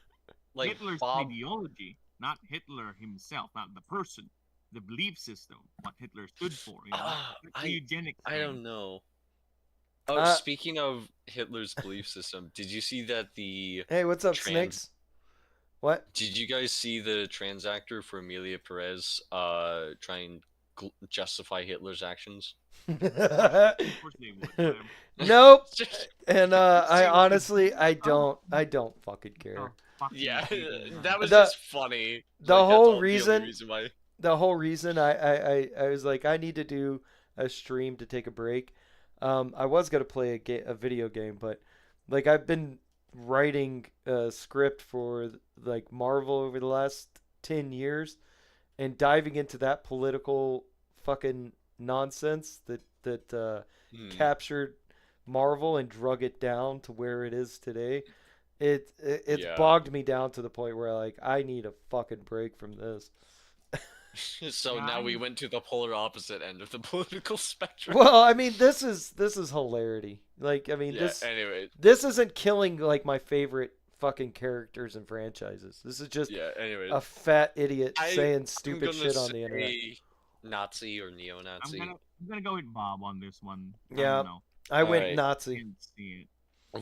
Speaker 1: Like
Speaker 3: Hitler's
Speaker 1: Bob.
Speaker 3: ideology, not Hitler himself, not the person, the belief system, what Hitler stood for. You know, Like the eugenics.
Speaker 1: I
Speaker 3: thing.
Speaker 1: don't know. Oh,
Speaker 2: Uh,
Speaker 1: speaking of Hitler's belief system, did you see that the
Speaker 2: Hey, what's up,
Speaker 1: Trans-
Speaker 2: Snakes? What?
Speaker 1: Did you guys see the trans actor for Amelia Perez try and justify Hitler's actions?
Speaker 3: Of course they would. Whatever.
Speaker 2: Nope.
Speaker 1: Just-
Speaker 2: And I
Speaker 1: Seriously.
Speaker 2: honestly, I don't fucking care.
Speaker 3: Oh, fucking
Speaker 1: yeah,
Speaker 3: hated
Speaker 1: that was
Speaker 2: The-
Speaker 1: just funny.
Speaker 2: the
Speaker 1: Like, that's
Speaker 2: whole
Speaker 1: all- the only
Speaker 2: reason-
Speaker 1: reason why.
Speaker 2: The whole reason I was like, I need to do a stream to take a break. I was gonna play a video game, but like I've been writing a script for like Marvel over the last 10 years, and diving into that political fucking nonsense that
Speaker 1: Hmm.
Speaker 2: captured Marvel and drug it down to where it is today. It's
Speaker 1: Yeah.
Speaker 2: bogged me down to the point where like I need a fucking break from this.
Speaker 1: So
Speaker 3: Yeah,
Speaker 1: now we
Speaker 3: I'm-
Speaker 1: went to the polar opposite end of the political spectrum.
Speaker 2: Well, I mean, this is hilarity. Like, I mean,
Speaker 1: Yeah. Anyway.
Speaker 2: this isn't killing like my favorite fucking characters and franchises. This is just
Speaker 1: Yeah. Anyway.
Speaker 2: a fat idiot
Speaker 1: I-
Speaker 2: saying
Speaker 1: I'm
Speaker 2: stupid
Speaker 1: gonna
Speaker 2: shit on the internet.
Speaker 1: say Nazi or neo-Nazi.
Speaker 3: I'm gonna go with Bob on this one.
Speaker 2: Yeah.
Speaker 3: I don't know.
Speaker 2: I went
Speaker 1: Alright.
Speaker 3: I
Speaker 2: Nazi.
Speaker 3: didn't see it.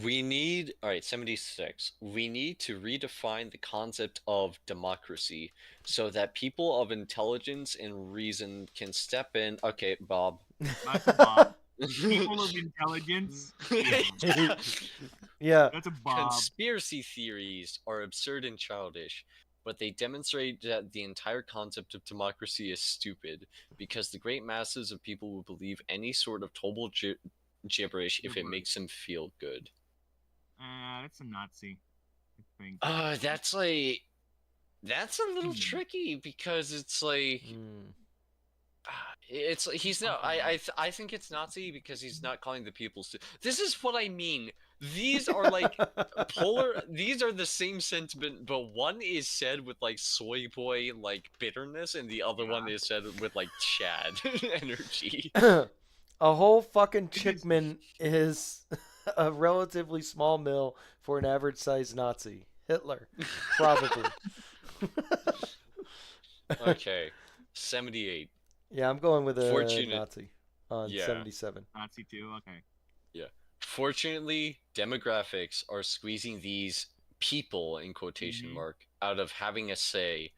Speaker 1: We need, all right, 76. We need to redefine the concept of democracy so that people of intelligence and reason can step in. Okay, Bob.
Speaker 3: That's a Bob. People of intelligence. Yeah,
Speaker 2: Yeah.
Speaker 3: that's a Bob.
Speaker 1: Conspiracy theories are absurd and childish, but they demonstrate that the entire concept of democracy is stupid because the great masses of people will believe any sort of total gibberish if it
Speaker 3: Gibberish.
Speaker 1: makes them feel good.
Speaker 3: That's a Nazi. I think.
Speaker 1: That's like that's a little
Speaker 3: Hmm.
Speaker 1: tricky because it's like
Speaker 2: Mm.
Speaker 1: it's he's not I think it's Nazi because he's not calling the people this is what I mean. These are like polar these are the same sentiment, but one is said with like soy boy like bitterness and the other one is said with like Chad energy.
Speaker 2: A whole fucking
Speaker 3: It is-
Speaker 2: chickman is a relatively small mill for an average sized Nazi. Hitler, probably.
Speaker 1: Okay. 78.
Speaker 2: Yeah, I'm going with a
Speaker 1: Fortunate-
Speaker 2: Nazi on
Speaker 1: Yeah.
Speaker 2: 77.
Speaker 3: Nazi too. Okay.
Speaker 1: Fortunately, demographics are squeezing these people in quotation
Speaker 3: Mhm.
Speaker 1: mark out of having a say.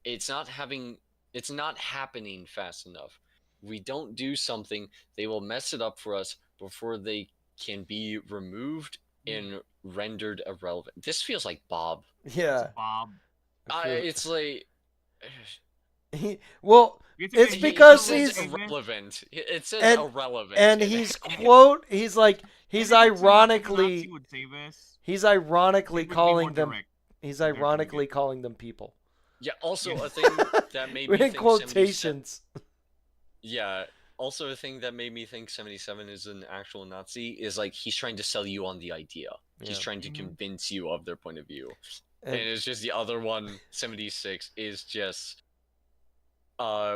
Speaker 1: It's not happening fast enough. We don't do something, they will mess it up for us before they can be removed and rendered irrelevant. This feels like Bob.
Speaker 2: Yeah.
Speaker 3: Bob.
Speaker 2: I feel-
Speaker 1: It's like
Speaker 2: well, It's
Speaker 3: he-
Speaker 2: because
Speaker 3: he-
Speaker 2: he's-
Speaker 1: irrelevant. It says
Speaker 2: And-
Speaker 1: irrelevant.
Speaker 2: and
Speaker 1: in
Speaker 2: he's
Speaker 1: it.
Speaker 2: he's like he's
Speaker 3: I think it's a Nazi
Speaker 2: ironically
Speaker 3: would say this.
Speaker 2: he's ironically
Speaker 3: It would be
Speaker 2: calling
Speaker 3: more
Speaker 2: them
Speaker 3: direct.
Speaker 2: he's
Speaker 3: They're doing
Speaker 2: ironically
Speaker 3: it.
Speaker 2: calling them people.
Speaker 1: Yeah, also
Speaker 3: Yeah.
Speaker 1: a thing that made me
Speaker 2: We're in
Speaker 1: think 77
Speaker 2: quotations.
Speaker 1: Yeah. Also, a thing that made me think 77 is an actual Nazi is like he's trying to sell you on the idea. He's
Speaker 2: Yeah.
Speaker 1: trying to
Speaker 3: Mhm.
Speaker 1: convince you of their point of view. And
Speaker 2: And-
Speaker 1: it's just the other one, 76, is just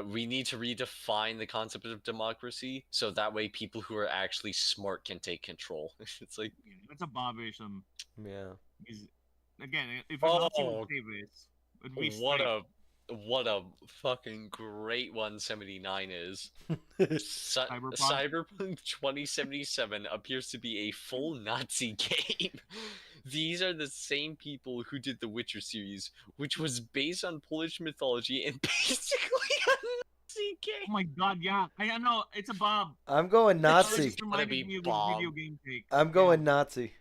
Speaker 1: we need to redefine the concept of democracy so that way people who are actually smart can take control. It's like
Speaker 3: Yeah, that's a Bobish.
Speaker 2: yeah.
Speaker 3: Is again, if a Nazi
Speaker 1: Oh,
Speaker 3: would say this, it'd be
Speaker 1: what
Speaker 3: straight.
Speaker 1: what a fucking great 179 is.
Speaker 3: Cyberpunk?
Speaker 1: Cyberpunk 2077 appears to be a full Nazi game. These are the same people who did the Witcher series, which was based on Polish mythology and basically a Nazi
Speaker 3: Oh
Speaker 1: game.
Speaker 3: my god, yeah. I know, it's a Bob.
Speaker 2: I'm going
Speaker 3: It
Speaker 2: Nazi.
Speaker 3: just reminded
Speaker 1: be
Speaker 3: me of
Speaker 1: Bob.
Speaker 3: his video game take.
Speaker 2: I'm going Nazi.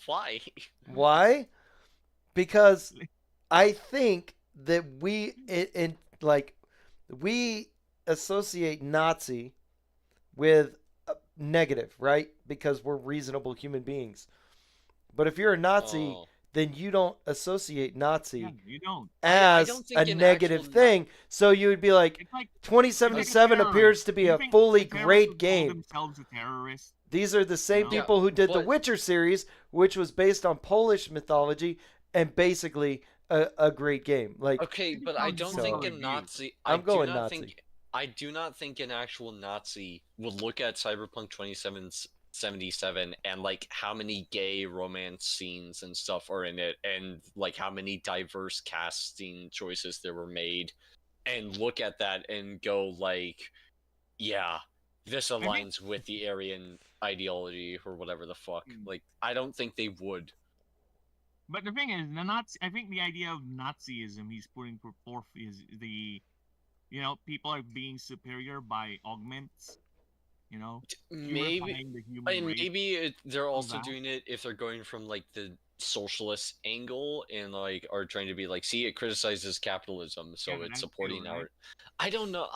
Speaker 1: Why?
Speaker 2: Why? Because I think that we we associate Nazi with negative, right? Because we're reasonable human beings. But if you're a Nazi,
Speaker 1: Oh.
Speaker 2: then you don't associate Nazi
Speaker 3: Yeah, you don't.
Speaker 1: I
Speaker 2: as
Speaker 1: don't
Speaker 2: a
Speaker 1: think an
Speaker 2: negative
Speaker 1: actual
Speaker 2: thing. So you would be like,
Speaker 3: It's like
Speaker 2: 2077
Speaker 3: terror.
Speaker 2: appears to be
Speaker 3: You
Speaker 2: a
Speaker 3: think
Speaker 2: fully
Speaker 3: the terrorists
Speaker 2: great
Speaker 3: would call
Speaker 2: game.
Speaker 3: themselves a terrorist?
Speaker 2: These are the same
Speaker 3: Yeah,
Speaker 2: people who did the
Speaker 1: but-
Speaker 2: Witcher series, which was based on Polish mythology and basically a great game. Like,
Speaker 1: Okay, but I don't
Speaker 2: So-
Speaker 1: think a
Speaker 3: Review.
Speaker 1: Nazi.
Speaker 2: I'm
Speaker 1: I
Speaker 2: going
Speaker 1: do not
Speaker 2: Nazi.
Speaker 1: Think, I do not think an actual Nazi would look at Cyberpunk 27's 77 and like how many gay romance scenes and stuff are in it, and like how many diverse casting choices there were made, and look at that and go like, yeah, this
Speaker 3: think-
Speaker 1: aligns with the Aryan ideology or whatever the fuck.
Speaker 3: Mm.
Speaker 1: Like, I don't think they would.
Speaker 3: But the thing is, the Nazi. I think the idea of Nazism he's putting forth is the, people are being superior by augments.
Speaker 1: Maybe,
Speaker 3: Purifying the human
Speaker 1: and
Speaker 3: race.
Speaker 1: maybe they're also
Speaker 3: that.
Speaker 1: doing it if they're going from like the socialist angle and like are trying to be like, see, it criticizes capitalism, so
Speaker 3: Yeah,
Speaker 1: it's
Speaker 3: that's
Speaker 1: supporting
Speaker 3: true, right?
Speaker 1: our.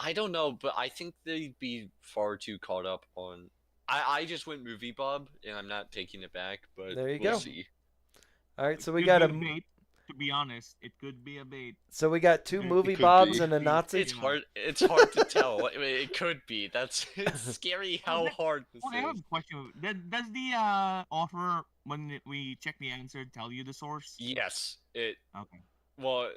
Speaker 1: I don't know, but I think they'd be far too caught up on. I just went movie Bob, and I'm not taking it back, but
Speaker 2: There you
Speaker 1: we'll
Speaker 2: go.
Speaker 1: see.
Speaker 2: All right, so we
Speaker 3: Could
Speaker 2: got
Speaker 3: be
Speaker 2: a
Speaker 3: bait. To be honest, it could be a bait.
Speaker 2: so we got two
Speaker 3: It
Speaker 2: movie
Speaker 1: could
Speaker 2: Bobs
Speaker 1: be.
Speaker 2: and a Nazi.
Speaker 1: It's hard. It's hard to tell. I mean, it could be. It's scary how
Speaker 3: that-
Speaker 1: hard this
Speaker 3: Okay, I have
Speaker 1: is.
Speaker 3: a question. Does the author, when we check the answer, tell you the source?
Speaker 1: Yes, it.
Speaker 3: Okay.
Speaker 1: Well,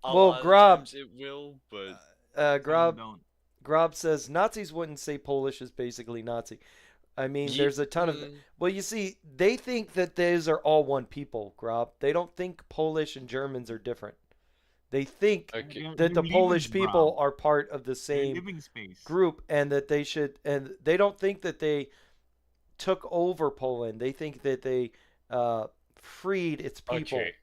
Speaker 1: a
Speaker 2: Well,
Speaker 1: lot of
Speaker 2: Grob-
Speaker 1: times it will, but
Speaker 3: Some
Speaker 2: Grob
Speaker 3: don't.
Speaker 2: Grob says Nazis wouldn't say Polish is basically Nazi. I mean,
Speaker 1: Ye-
Speaker 2: there's a ton of.
Speaker 1: mm,
Speaker 2: Well, you see, they think that those are all one people, Grob. They don't think Polish and Germans are different. They think
Speaker 1: Okay.
Speaker 3: They're-
Speaker 2: that the
Speaker 3: they're
Speaker 2: Polish
Speaker 3: living,
Speaker 2: people
Speaker 3: bro.
Speaker 2: are part of the
Speaker 3: They're
Speaker 2: same
Speaker 3: living space.
Speaker 2: group, and that they should, and they don't think that they took over Poland. They think that they freed its people.
Speaker 1: Okay.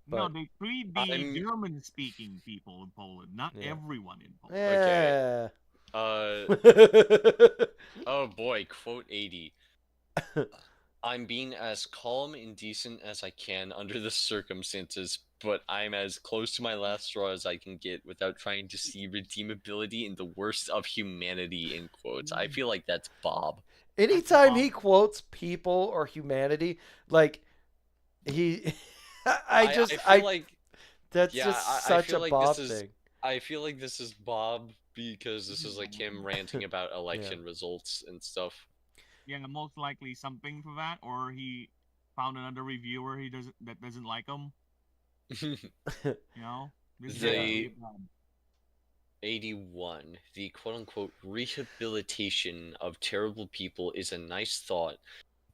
Speaker 3: No,
Speaker 2: but-
Speaker 3: they freed the
Speaker 1: I'm-
Speaker 3: German-speaking people in Poland, not
Speaker 2: Yeah.
Speaker 3: everyone in Poland.
Speaker 2: Yeah.
Speaker 1: Oh boy, quote 80. I'm being as calm and decent as I can under the circumstances, but I'm as close to my last straw as I can get without trying to see redeemability in the worst of humanity, in quotes. I feel like that's Bob.
Speaker 2: Anytime
Speaker 3: Bob.
Speaker 2: he quotes people or humanity, like he, I
Speaker 1: feel like
Speaker 2: that's
Speaker 1: yeah,
Speaker 2: just
Speaker 1: I
Speaker 2: such
Speaker 1: feel
Speaker 2: a
Speaker 1: like
Speaker 2: Bob
Speaker 1: this is-
Speaker 2: thing.
Speaker 1: I feel like this is Bob because this is like him ranting about election results and stuff.
Speaker 3: Yeah, most likely something for that, or he found another reviewer that doesn't like him. You know, this is
Speaker 1: They-
Speaker 3: definitely a problem.
Speaker 1: 81. The quote-unquote rehabilitation of terrible people is a nice thought,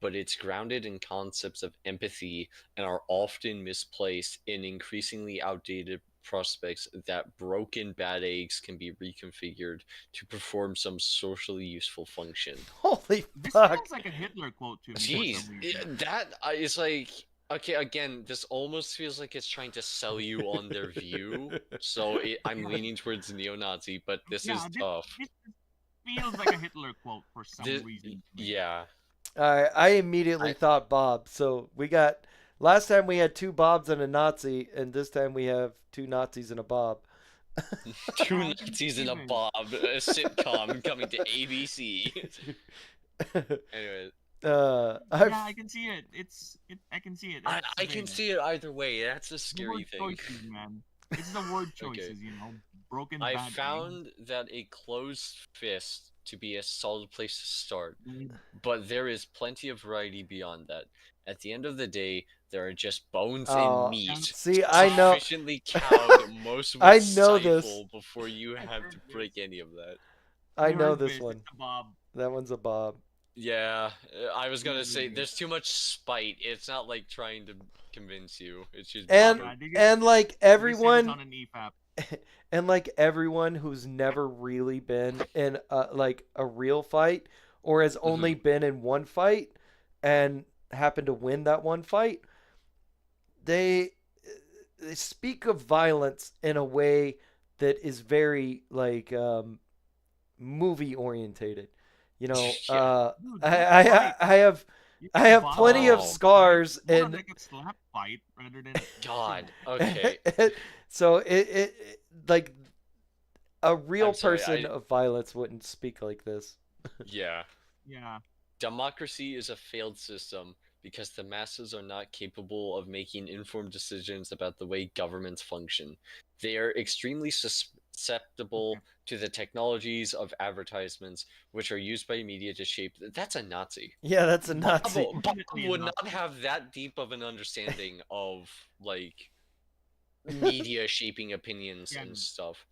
Speaker 1: but it's grounded in concepts of empathy and are often misplaced in increasingly outdated prospects that broken bad eggs can be reconfigured to perform some socially useful function.
Speaker 2: Holy
Speaker 3: This
Speaker 2: fuck!
Speaker 3: sounds like a Hitler quote to me. for
Speaker 1: Jeez,
Speaker 3: some reason.
Speaker 1: that is like, okay, again, this almost feels like it's trying to sell you on their view. So I'm leaning towards neo-Nazi, but this
Speaker 3: Yeah,
Speaker 1: is
Speaker 3: this-
Speaker 1: tough.
Speaker 3: This feels like a Hitler quote for some
Speaker 1: This-
Speaker 3: reason. to me.
Speaker 1: yeah.
Speaker 2: I immediately
Speaker 1: I-
Speaker 2: thought Bob. So we got last time we had two Bobs and a Nazi, and this time we have two Nazis and a Bob.
Speaker 1: Two
Speaker 3: I can
Speaker 1: Nazis
Speaker 3: see
Speaker 1: and a
Speaker 3: this.
Speaker 1: Bob, a sitcom coming to ABC. Anyway,
Speaker 3: Yeah,
Speaker 2: I've,
Speaker 3: I can see it. I can see it.
Speaker 1: I
Speaker 3: That's the
Speaker 1: can
Speaker 3: thing.
Speaker 1: see it either way. That's a
Speaker 3: The
Speaker 1: scary
Speaker 3: word
Speaker 1: thing.
Speaker 3: choices, man. It's the word
Speaker 1: Okay.
Speaker 3: choices, broken.
Speaker 1: I
Speaker 3: bad egg.
Speaker 1: found that a closed fist to be a solid place to start,
Speaker 3: Mm,
Speaker 1: but there is plenty of variety beyond that. At the end of the day, there are just bones
Speaker 2: Oh,
Speaker 1: and meat.
Speaker 2: see, I know,
Speaker 1: Sufficiently cowed, most would
Speaker 2: I know this.
Speaker 1: stifle before you have to break any of that.
Speaker 2: I
Speaker 3: you
Speaker 2: know
Speaker 3: heard
Speaker 2: this
Speaker 3: this,
Speaker 2: one.
Speaker 3: it's a Bob.
Speaker 2: That one's a Bob.
Speaker 1: Yeah, I was gonna say
Speaker 3: Mm.
Speaker 1: there's too much spite. It's not like trying to convince you. It's just
Speaker 2: And
Speaker 3: Yeah, they just-
Speaker 2: and like
Speaker 3: they just said it's
Speaker 2: everyone
Speaker 3: on an E EFAP.
Speaker 2: and like everyone who's never really been in like a real fight or has only been in one fight and happened to win that one fight, they speak of violence in a way that is very like movie orientated. You know,
Speaker 1: Yeah.
Speaker 3: Dude,
Speaker 2: I,
Speaker 3: that's
Speaker 2: I,
Speaker 3: right.
Speaker 2: I have
Speaker 3: You
Speaker 2: I
Speaker 3: can
Speaker 2: have
Speaker 3: Bob
Speaker 2: plenty of
Speaker 1: Oh.
Speaker 2: scars
Speaker 3: More
Speaker 2: and
Speaker 3: like a slap fight rather than
Speaker 1: God. Okay.
Speaker 2: so it like a real
Speaker 1: I'm sorry,
Speaker 2: person
Speaker 1: I-
Speaker 2: of violence wouldn't speak like this.
Speaker 1: Yeah.
Speaker 3: yeah.
Speaker 1: Democracy is a failed system because the masses are not capable of making informed decisions about the way governments function. They are extremely susceptible to the technologies of advertisements, which are used by media to shape. That's a Nazi.
Speaker 2: Yeah, that's a Nazi.
Speaker 1: Bob
Speaker 3: Definitely a
Speaker 1: would
Speaker 3: Nazi.
Speaker 1: not have that deep of an understanding of like media shaping opinions
Speaker 3: Yeah.
Speaker 1: and stuff.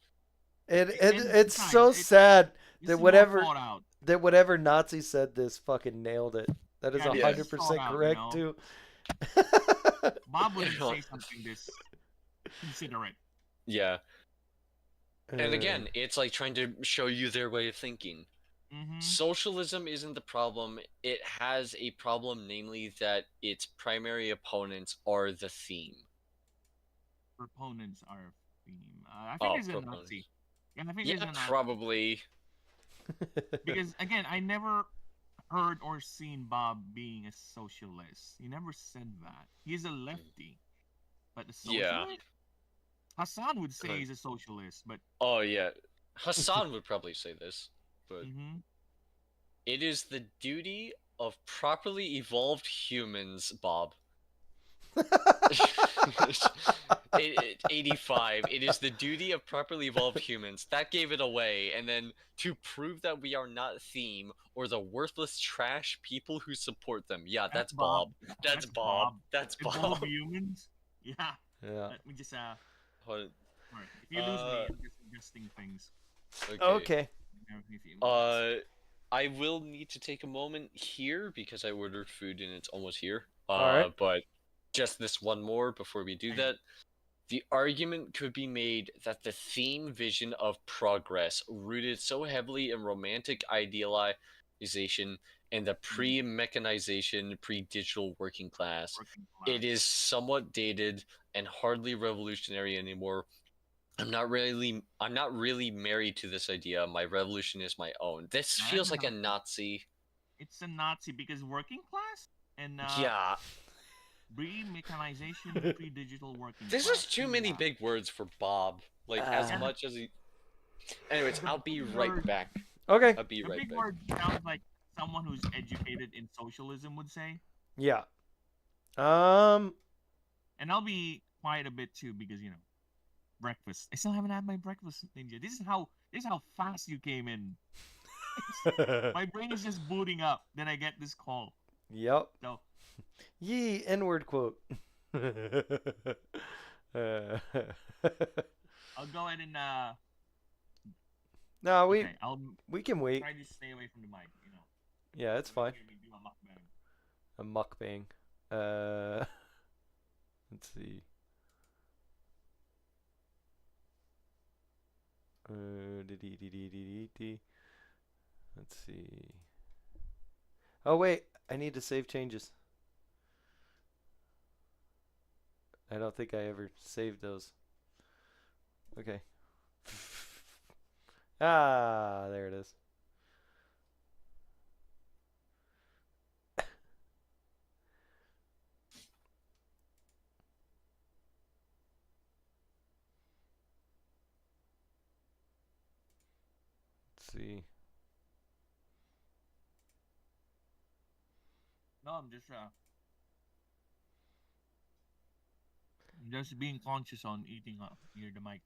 Speaker 2: it's
Speaker 3: besides,
Speaker 2: so sad
Speaker 3: This
Speaker 2: that
Speaker 3: is more
Speaker 2: whatever
Speaker 3: thought out.
Speaker 2: that whatever Nazi said this fucking nailed it. That is
Speaker 3: Yeah, this is
Speaker 2: 100%
Speaker 3: thought out,
Speaker 2: correct
Speaker 3: you
Speaker 2: too.
Speaker 3: Bob wouldn't
Speaker 1: know.
Speaker 3: say something this considerate.
Speaker 1: Yeah. And
Speaker 2: Uh,
Speaker 1: again, it's like trying to show you their way of thinking.
Speaker 3: Mm-hmm.
Speaker 1: Socialism isn't the problem. It has a problem, namely that its primary opponents are the theme.
Speaker 3: Proponents are theme. I think
Speaker 1: Oh,
Speaker 3: there's a
Speaker 1: proponents.
Speaker 3: Nazi. Yeah, I think
Speaker 1: Yeah,
Speaker 3: there's a Nazi.
Speaker 1: probably.
Speaker 3: Because again, I never heard or seen Bob being a socialist. He never said that. He's a lefty. But a socialist?
Speaker 1: Yeah.
Speaker 3: Hassan would say
Speaker 1: Good.
Speaker 3: he's a socialist, but
Speaker 1: Oh yeah, Hassan would probably say this, but
Speaker 3: mhm.
Speaker 1: it is the duty of properly evolved humans, Bob. 85. It is the duty of properly evolved humans. That gave it away. And then to prove that we are not theme or the worthless trash people who support them. Yeah, that's Bob. That's Bob. That's Bob.
Speaker 3: Evolve humans? Yeah.
Speaker 2: yeah.
Speaker 3: Let me just
Speaker 1: Hold-
Speaker 3: alright. If you lose me, I'm just suggesting things.
Speaker 2: Okay.
Speaker 3: If you-
Speaker 1: I will need to take a moment here because I ordered food and it's almost here.
Speaker 2: Alright.
Speaker 1: But just this one more before we do that. The argument could be made that the theme vision of progress, rooted so heavily in romantic idealization and the pre-mechanization, pre-digital working class,
Speaker 3: working class.
Speaker 1: it is somewhat dated and hardly revolutionary anymore. I'm not really married to this idea. My revolution is my own. This
Speaker 3: No,
Speaker 1: feels
Speaker 3: that's
Speaker 1: like a
Speaker 3: not-
Speaker 1: Nazi.
Speaker 3: It's a Nazi because working class and
Speaker 1: Yeah,
Speaker 3: pre-mechanization, pre-digital working
Speaker 1: this
Speaker 3: class.
Speaker 1: is too many
Speaker 3: Yeah.
Speaker 1: big words for Bob. Like as
Speaker 2: Ah.
Speaker 1: much as he. Anyways,
Speaker 3: The
Speaker 1: I'll be
Speaker 3: big
Speaker 1: right
Speaker 3: word-
Speaker 1: back.
Speaker 2: Okay.
Speaker 1: I'll be
Speaker 3: The
Speaker 1: right
Speaker 3: big
Speaker 1: back.
Speaker 3: word sounds like someone who's educated in socialism would say.
Speaker 2: Yeah.
Speaker 3: And I'll be quiet a bit too because breakfast. I still haven't had my breakfast, Ninja. This is how fast you came in. My brain is just booting up. Then I get this call.
Speaker 2: Yep.
Speaker 3: So
Speaker 2: Yee, N-word quote.
Speaker 3: I'll go ahead and
Speaker 2: No,
Speaker 3: okay, I'll
Speaker 2: we can wait.
Speaker 3: try to stay away from the mic.
Speaker 2: Yeah, it's fine.
Speaker 3: Hear me do a mukbang.
Speaker 2: A mukbang. Let's see. Let's see. Oh wait, I need to save changes. I don't think I ever saved those. Okay. Ah, there it is. Let's see.
Speaker 3: No, I'm just being conscious on eating near the mic.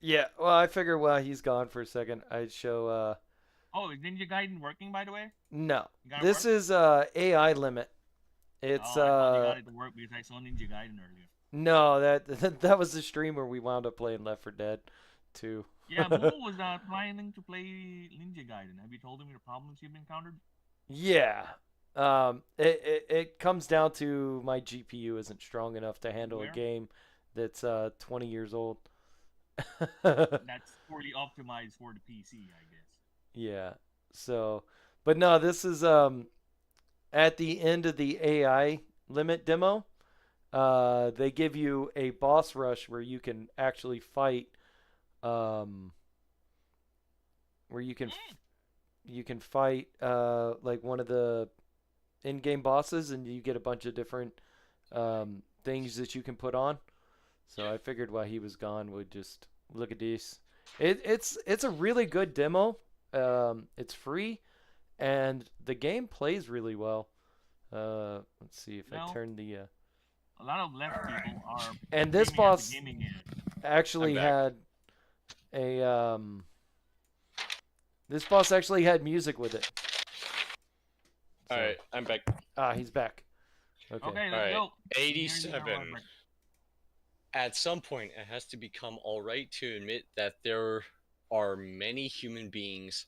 Speaker 2: Yeah, well, I figure while he's gone for a second, I'd show.
Speaker 3: Oh, is Ninja Gaiden working by the way?
Speaker 2: No,
Speaker 3: You got it
Speaker 2: this
Speaker 3: work?
Speaker 2: is AI limit. It's
Speaker 3: I thought you got it to work because I saw Ninja Gaiden earlier.
Speaker 2: no, that was the stream where we wound up playing Left 4 Dead 2.
Speaker 3: Yeah, Mo was planning to play Ninja Gaiden. Have you told him the problems you've encountered?
Speaker 2: Yeah. It comes down to my GPU isn't strong enough to handle
Speaker 3: Where?
Speaker 2: a game that's 20 years old.
Speaker 3: That's poorly optimized for the PC, I guess.
Speaker 2: Yeah. So, but no, this is at the end of the AI limit demo. They give you a boss rush where you can actually fight where you can fight like one of the in-game bosses, and you get a bunch of different things that you can put on. So I figured while he was gone, we'd just look at these. It's a really good demo. It's free, and the game plays really well. Let's see if I
Speaker 3: No.
Speaker 2: turn the.
Speaker 3: A lot of left people are.
Speaker 2: And this
Speaker 3: aiming at the
Speaker 2: boss
Speaker 3: gaming end.
Speaker 2: actually
Speaker 1: I'm back.
Speaker 2: had a This boss actually had music with it. So-
Speaker 1: All right, I'm back.
Speaker 2: Ah, he's back. Okay.
Speaker 3: Okay, let's
Speaker 1: Alright,
Speaker 3: go.
Speaker 1: 87. At some point, it has to become alright to admit that there are many human beings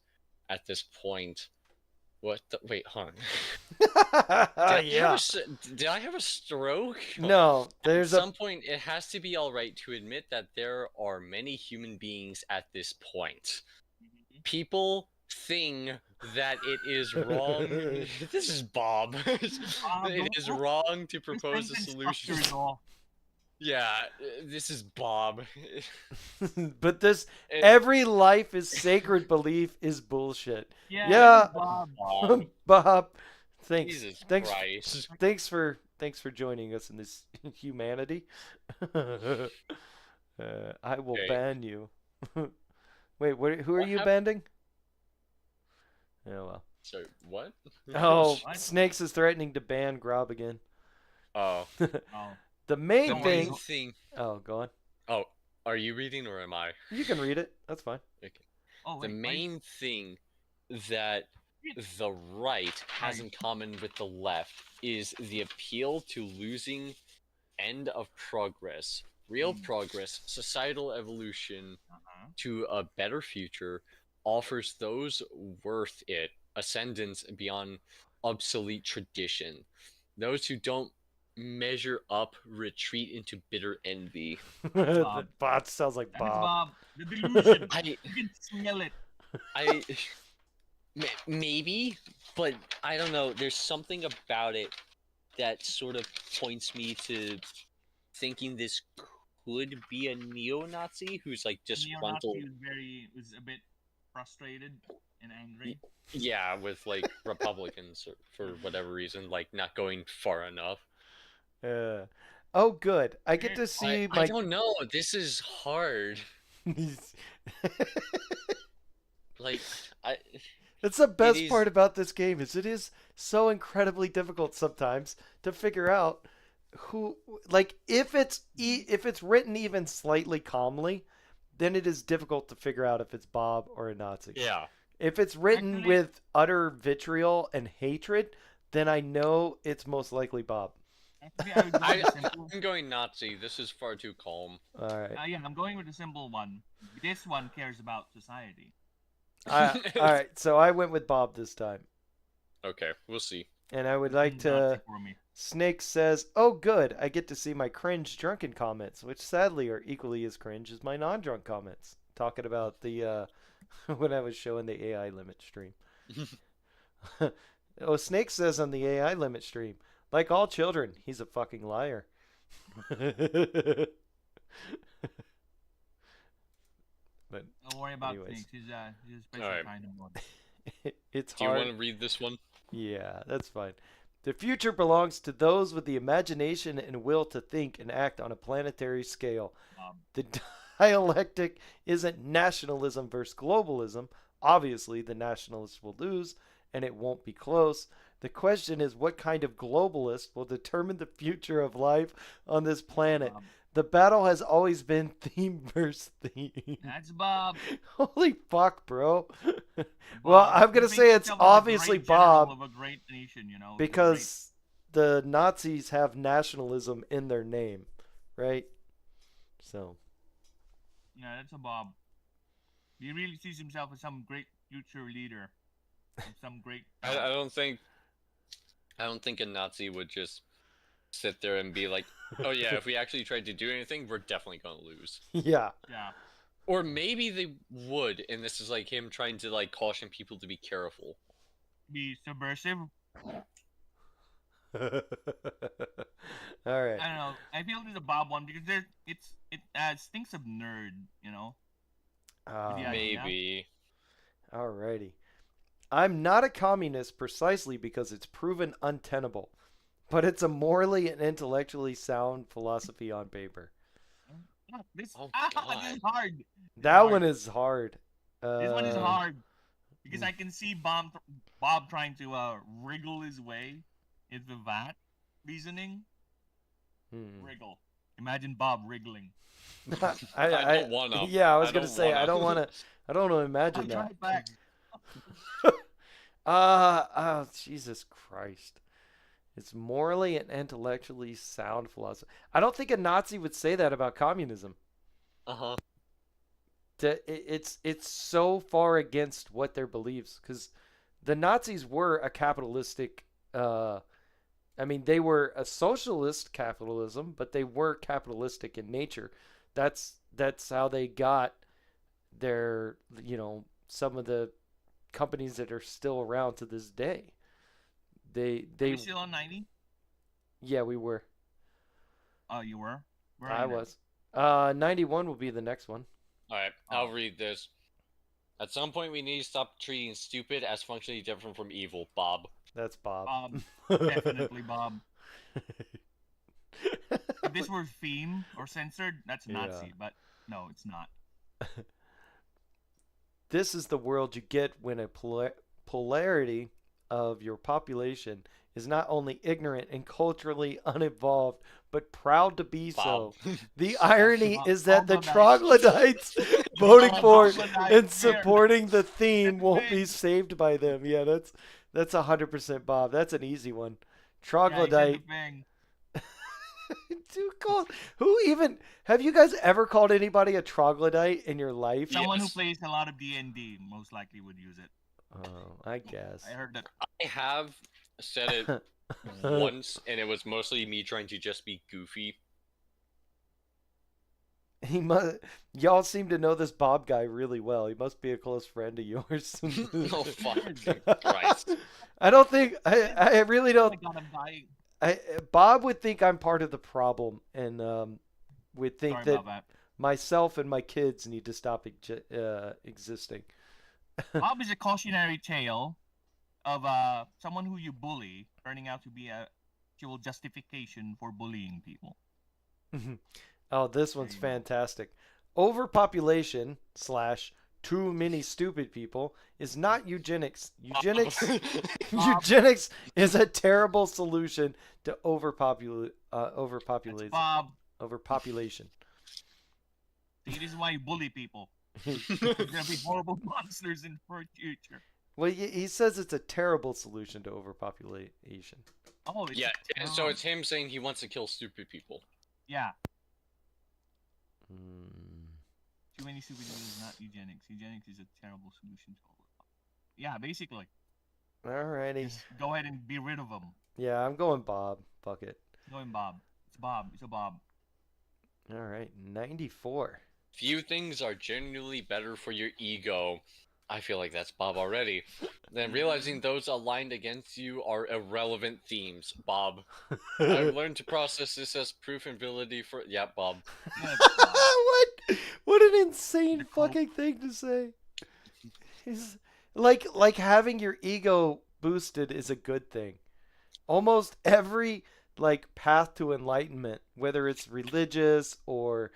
Speaker 1: at this point. What? Wait, hold on.
Speaker 2: Yeah.
Speaker 1: Did I have a stroke?
Speaker 2: No,
Speaker 1: At
Speaker 2: there's
Speaker 1: some point, it has to be all right to admit that there are many human beings at this point. People think that it is wrong. This is Bob. It is wrong to propose a solution. Yeah, this is Bob.
Speaker 2: but this
Speaker 1: It-
Speaker 2: every life is sacred belief is bullshit.
Speaker 3: Yeah.
Speaker 2: Yeah.
Speaker 3: Bob.
Speaker 1: Bob.
Speaker 2: Bob, thanks.
Speaker 1: Jesus
Speaker 2: Thanks.
Speaker 1: Christ.
Speaker 2: Thanks for joining us in this humanity. I will
Speaker 1: Okay.
Speaker 2: ban you. Wait, who are
Speaker 1: What
Speaker 2: you
Speaker 1: hap-
Speaker 2: banning? Oh well.
Speaker 1: So what?
Speaker 2: Oh,
Speaker 3: What?
Speaker 2: Snakes is threatening to ban Grob again.
Speaker 1: Oh.
Speaker 3: Oh.
Speaker 2: The main
Speaker 1: The
Speaker 3: Don't
Speaker 2: thing.
Speaker 1: main thing.
Speaker 2: Oh, go on.
Speaker 1: Oh, are you reading or am I?
Speaker 2: You can read it. That's fine.
Speaker 3: Oh,
Speaker 1: The
Speaker 3: wait,
Speaker 1: main thing that the right has in common with the left is the appeal to losing end of progress, real progress, societal evolution to a better future offers those worth it ascendance beyond obsolete tradition. Those who don't measure up retreat into bitter envy.
Speaker 2: the
Speaker 3: Bob.
Speaker 2: bot sounds like
Speaker 3: That's
Speaker 2: Bob.
Speaker 3: Bob. The delusion.
Speaker 1: I
Speaker 3: You can smell it.
Speaker 1: I maybe, but I don't know. There's something about it that sort of points me to thinking this could be a neo-Nazi who's like disgruntled.
Speaker 3: Neo-Nazi was a bit frustrated and angry.
Speaker 1: Yeah, with like Republicans for whatever reason, like not going far enough.
Speaker 2: Oh, good. I get to see
Speaker 1: I
Speaker 2: my.
Speaker 1: don't know. This is hard. Like I.
Speaker 2: That's the best
Speaker 1: is-
Speaker 2: part about this game is it is so incredibly difficult sometimes to figure out who like if it's written even slightly calmly, then it is difficult to figure out if it's Bob or a Nazi.
Speaker 1: Yeah.
Speaker 2: If it's written
Speaker 3: Actually-
Speaker 2: with utter vitriol and hatred, then I know it's most likely Bob.
Speaker 3: Actually, I would go with the simple.
Speaker 1: I'm going Nazi. This is far too calm.
Speaker 2: All right.
Speaker 3: Yeah, I'm going with the simple one. This one cares about society.
Speaker 2: All right. So I went with Bob this time.
Speaker 1: Okay, we'll see.
Speaker 2: And I would like to.
Speaker 3: For me.
Speaker 2: Snake says, "Oh, good. I get to see my cringe drunken comments, which sadly are equally as cringe as my non-drunk comments." Talking about the when I was showing the AI limit stream. Oh, Snake says on the AI limit stream, like all children, he's a fucking liar. But
Speaker 3: Don't worry about
Speaker 2: Anyways.
Speaker 3: things. He's a special
Speaker 1: Alright.
Speaker 3: kind of one.
Speaker 2: it's
Speaker 1: Do you
Speaker 2: hard.
Speaker 1: want to read this one?
Speaker 2: Yeah, that's fine. The future belongs to those with the imagination and will to think and act on a planetary scale. The dialectic isn't nationalism versus globalism. Obviously, the nationalists will lose, and it won't be close. The question is, what kind of globalist will determine the future of life on this planet? The battle has always been theme versus theme.
Speaker 3: That's Bob.
Speaker 2: Holy fuck, bro. Well,
Speaker 3: Bob.
Speaker 2: I'm going
Speaker 3: He
Speaker 2: to
Speaker 3: thinks
Speaker 2: say it's
Speaker 3: himself as a
Speaker 2: obviously
Speaker 3: great general
Speaker 2: Bob
Speaker 3: of a great nation, you know,
Speaker 2: because the Nazis have nationalism in their name, right? So,
Speaker 3: yeah, that's a Bob. He really sees himself as some great future leader, of some great.
Speaker 1: I don't think a Nazi would just sit there and be like, "Oh yeah, if we actually tried to do anything, we're definitely gonna lose."
Speaker 2: yeah.
Speaker 3: Yeah.
Speaker 1: Or maybe they would, and this is like him trying to like caution people to be careful.
Speaker 3: Be subversive.
Speaker 2: All right.
Speaker 3: I don't know. I feel it's a Bob one because it stinks of nerd, you know. Yeah.
Speaker 1: Maybe.
Speaker 2: Alrighty. I'm not a communist precisely because it's proven untenable, but it's a morally and intellectually sound philosophy on paper.
Speaker 3: This,
Speaker 1: Oh,
Speaker 3: this
Speaker 1: God.
Speaker 3: is hard. This
Speaker 2: That
Speaker 3: hard.
Speaker 2: one is hard.
Speaker 3: This one is hard because I can see Bob trying to wriggle his way into that reasoning. Wriggle. Imagine Bob wriggling.
Speaker 1: I don't wanna.
Speaker 2: Yeah, I was
Speaker 1: I
Speaker 2: gonna
Speaker 1: don't
Speaker 2: say I
Speaker 1: wanna.
Speaker 2: don't want to. I don't want to imagine
Speaker 3: I'll
Speaker 2: that.
Speaker 3: try it back.
Speaker 2: Oh, Jesus Christ. It's morally and intellectually sound philosophy. I don't think a Nazi would say that about communism.
Speaker 1: Uh huh.
Speaker 2: it's so far against what their beliefs, because the Nazis were a capitalistic. I mean, they were a socialist capitalism, but they were capitalistic in nature. That's how they got their, some of the companies that are still around to this day.
Speaker 3: Are
Speaker 2: They
Speaker 3: you still on 90?
Speaker 2: Yeah, we were.
Speaker 3: Oh, you were? Where are
Speaker 2: I
Speaker 3: you now?
Speaker 2: was. 91 will be the next one.
Speaker 1: All right, I'll read this. At some point, we need to stop treating stupid as functionally different from evil, Bob.
Speaker 2: That's Bob.
Speaker 3: Definitely Bob. If this were theme or censored, that's Nazi,
Speaker 2: Yeah.
Speaker 3: but no, it's not.
Speaker 2: This is the world you get when a polarity of your population is not only ignorant and culturally unevolved, but proud to be so.
Speaker 1: Bob.
Speaker 2: The irony
Speaker 3: Bob-
Speaker 2: is that the
Speaker 3: troglodytes.
Speaker 2: troglodytes voting for
Speaker 3: Troglodytes
Speaker 2: and
Speaker 3: there.
Speaker 2: supporting the theme
Speaker 3: That's
Speaker 2: won't be
Speaker 3: big.
Speaker 2: saved by them. Yeah, that's 100% Bob. That's an easy one.
Speaker 3: Yeah, he said
Speaker 2: Troglodyte.
Speaker 3: the thing.
Speaker 2: Who even have you guys ever called anybody a troglodyte in your life?
Speaker 3: Someone who
Speaker 1: Yes.
Speaker 3: plays a lot of D&D most likely would use it.
Speaker 2: Oh, I guess.
Speaker 3: I heard that.
Speaker 1: I have said it once, and it was mostly me trying to just be goofy.
Speaker 2: He must. Y'all seem to know this Bob guy really well. He must be a close friend of yours.
Speaker 1: Oh, fuck Christ.
Speaker 2: I don't think. I really
Speaker 3: Oh
Speaker 2: don't.
Speaker 3: my god, I'm dying.
Speaker 2: Bob would think I'm part of the problem, and would think
Speaker 3: Sorry
Speaker 2: that
Speaker 3: about that.
Speaker 2: myself and my kids need to stop existing.
Speaker 3: Bob is a cautionary tale of someone who you bully turning out to be a actual justification for bullying people.
Speaker 2: Oh, this one's
Speaker 3: There you go.
Speaker 2: fantastic. Overpopulation / too many stupid people is not eugenics. Eugenics eugenics is a terrible solution to
Speaker 3: That's Bob.
Speaker 2: overpopulation.
Speaker 3: See, this is why you bully people. There's gonna be horrible monsters in the future.
Speaker 2: Well, he says it's a terrible solution to overpopulation.
Speaker 3: Oh, it's
Speaker 1: Yeah, and so
Speaker 3: wrong.
Speaker 1: it's him saying he wants to kill stupid people.
Speaker 3: Yeah.
Speaker 2: Hmm.
Speaker 3: Too many stupid people is not eugenics. Eugenics is a terrible solution to overpopulation. Yeah, basically.
Speaker 2: Alrighty.
Speaker 3: Just go ahead and be rid of them.
Speaker 2: Yeah, I'm going Bob. Fuck it.
Speaker 3: Going Bob. It's Bob. It's a Bob.
Speaker 2: All right, 94.
Speaker 1: Few things are genuinely better for your ego. I feel like that's Bob already. Then realizing those aligned against you are irrelevant themes, Bob. I've learned to process this as proof and validity for. Yeah, Bob.
Speaker 3: Yeah, it's Bob.
Speaker 2: What an insane
Speaker 3: The quote.
Speaker 2: fucking thing to say. He's like having your ego boosted is a good thing. Almost every path to enlightenment, whether it's religious or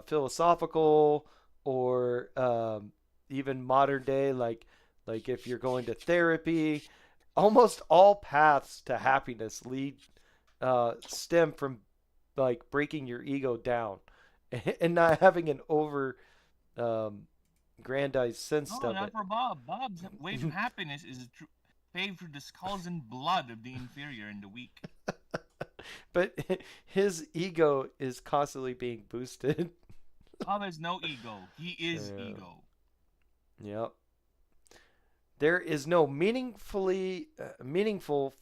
Speaker 2: philosophical or even modern day, like if you're going to therapy, almost all paths to happiness stem from breaking your ego down and not having an over grandized sense
Speaker 3: No,
Speaker 2: of
Speaker 3: not
Speaker 2: it.
Speaker 3: for Bob. Bob's way to happiness is paved through the skulls and blood of the inferior and the weak.
Speaker 2: But his ego is constantly being boosted.
Speaker 3: Bob has no ego. He is
Speaker 2: Yeah.
Speaker 3: ego.
Speaker 2: Yep. There is no meaningful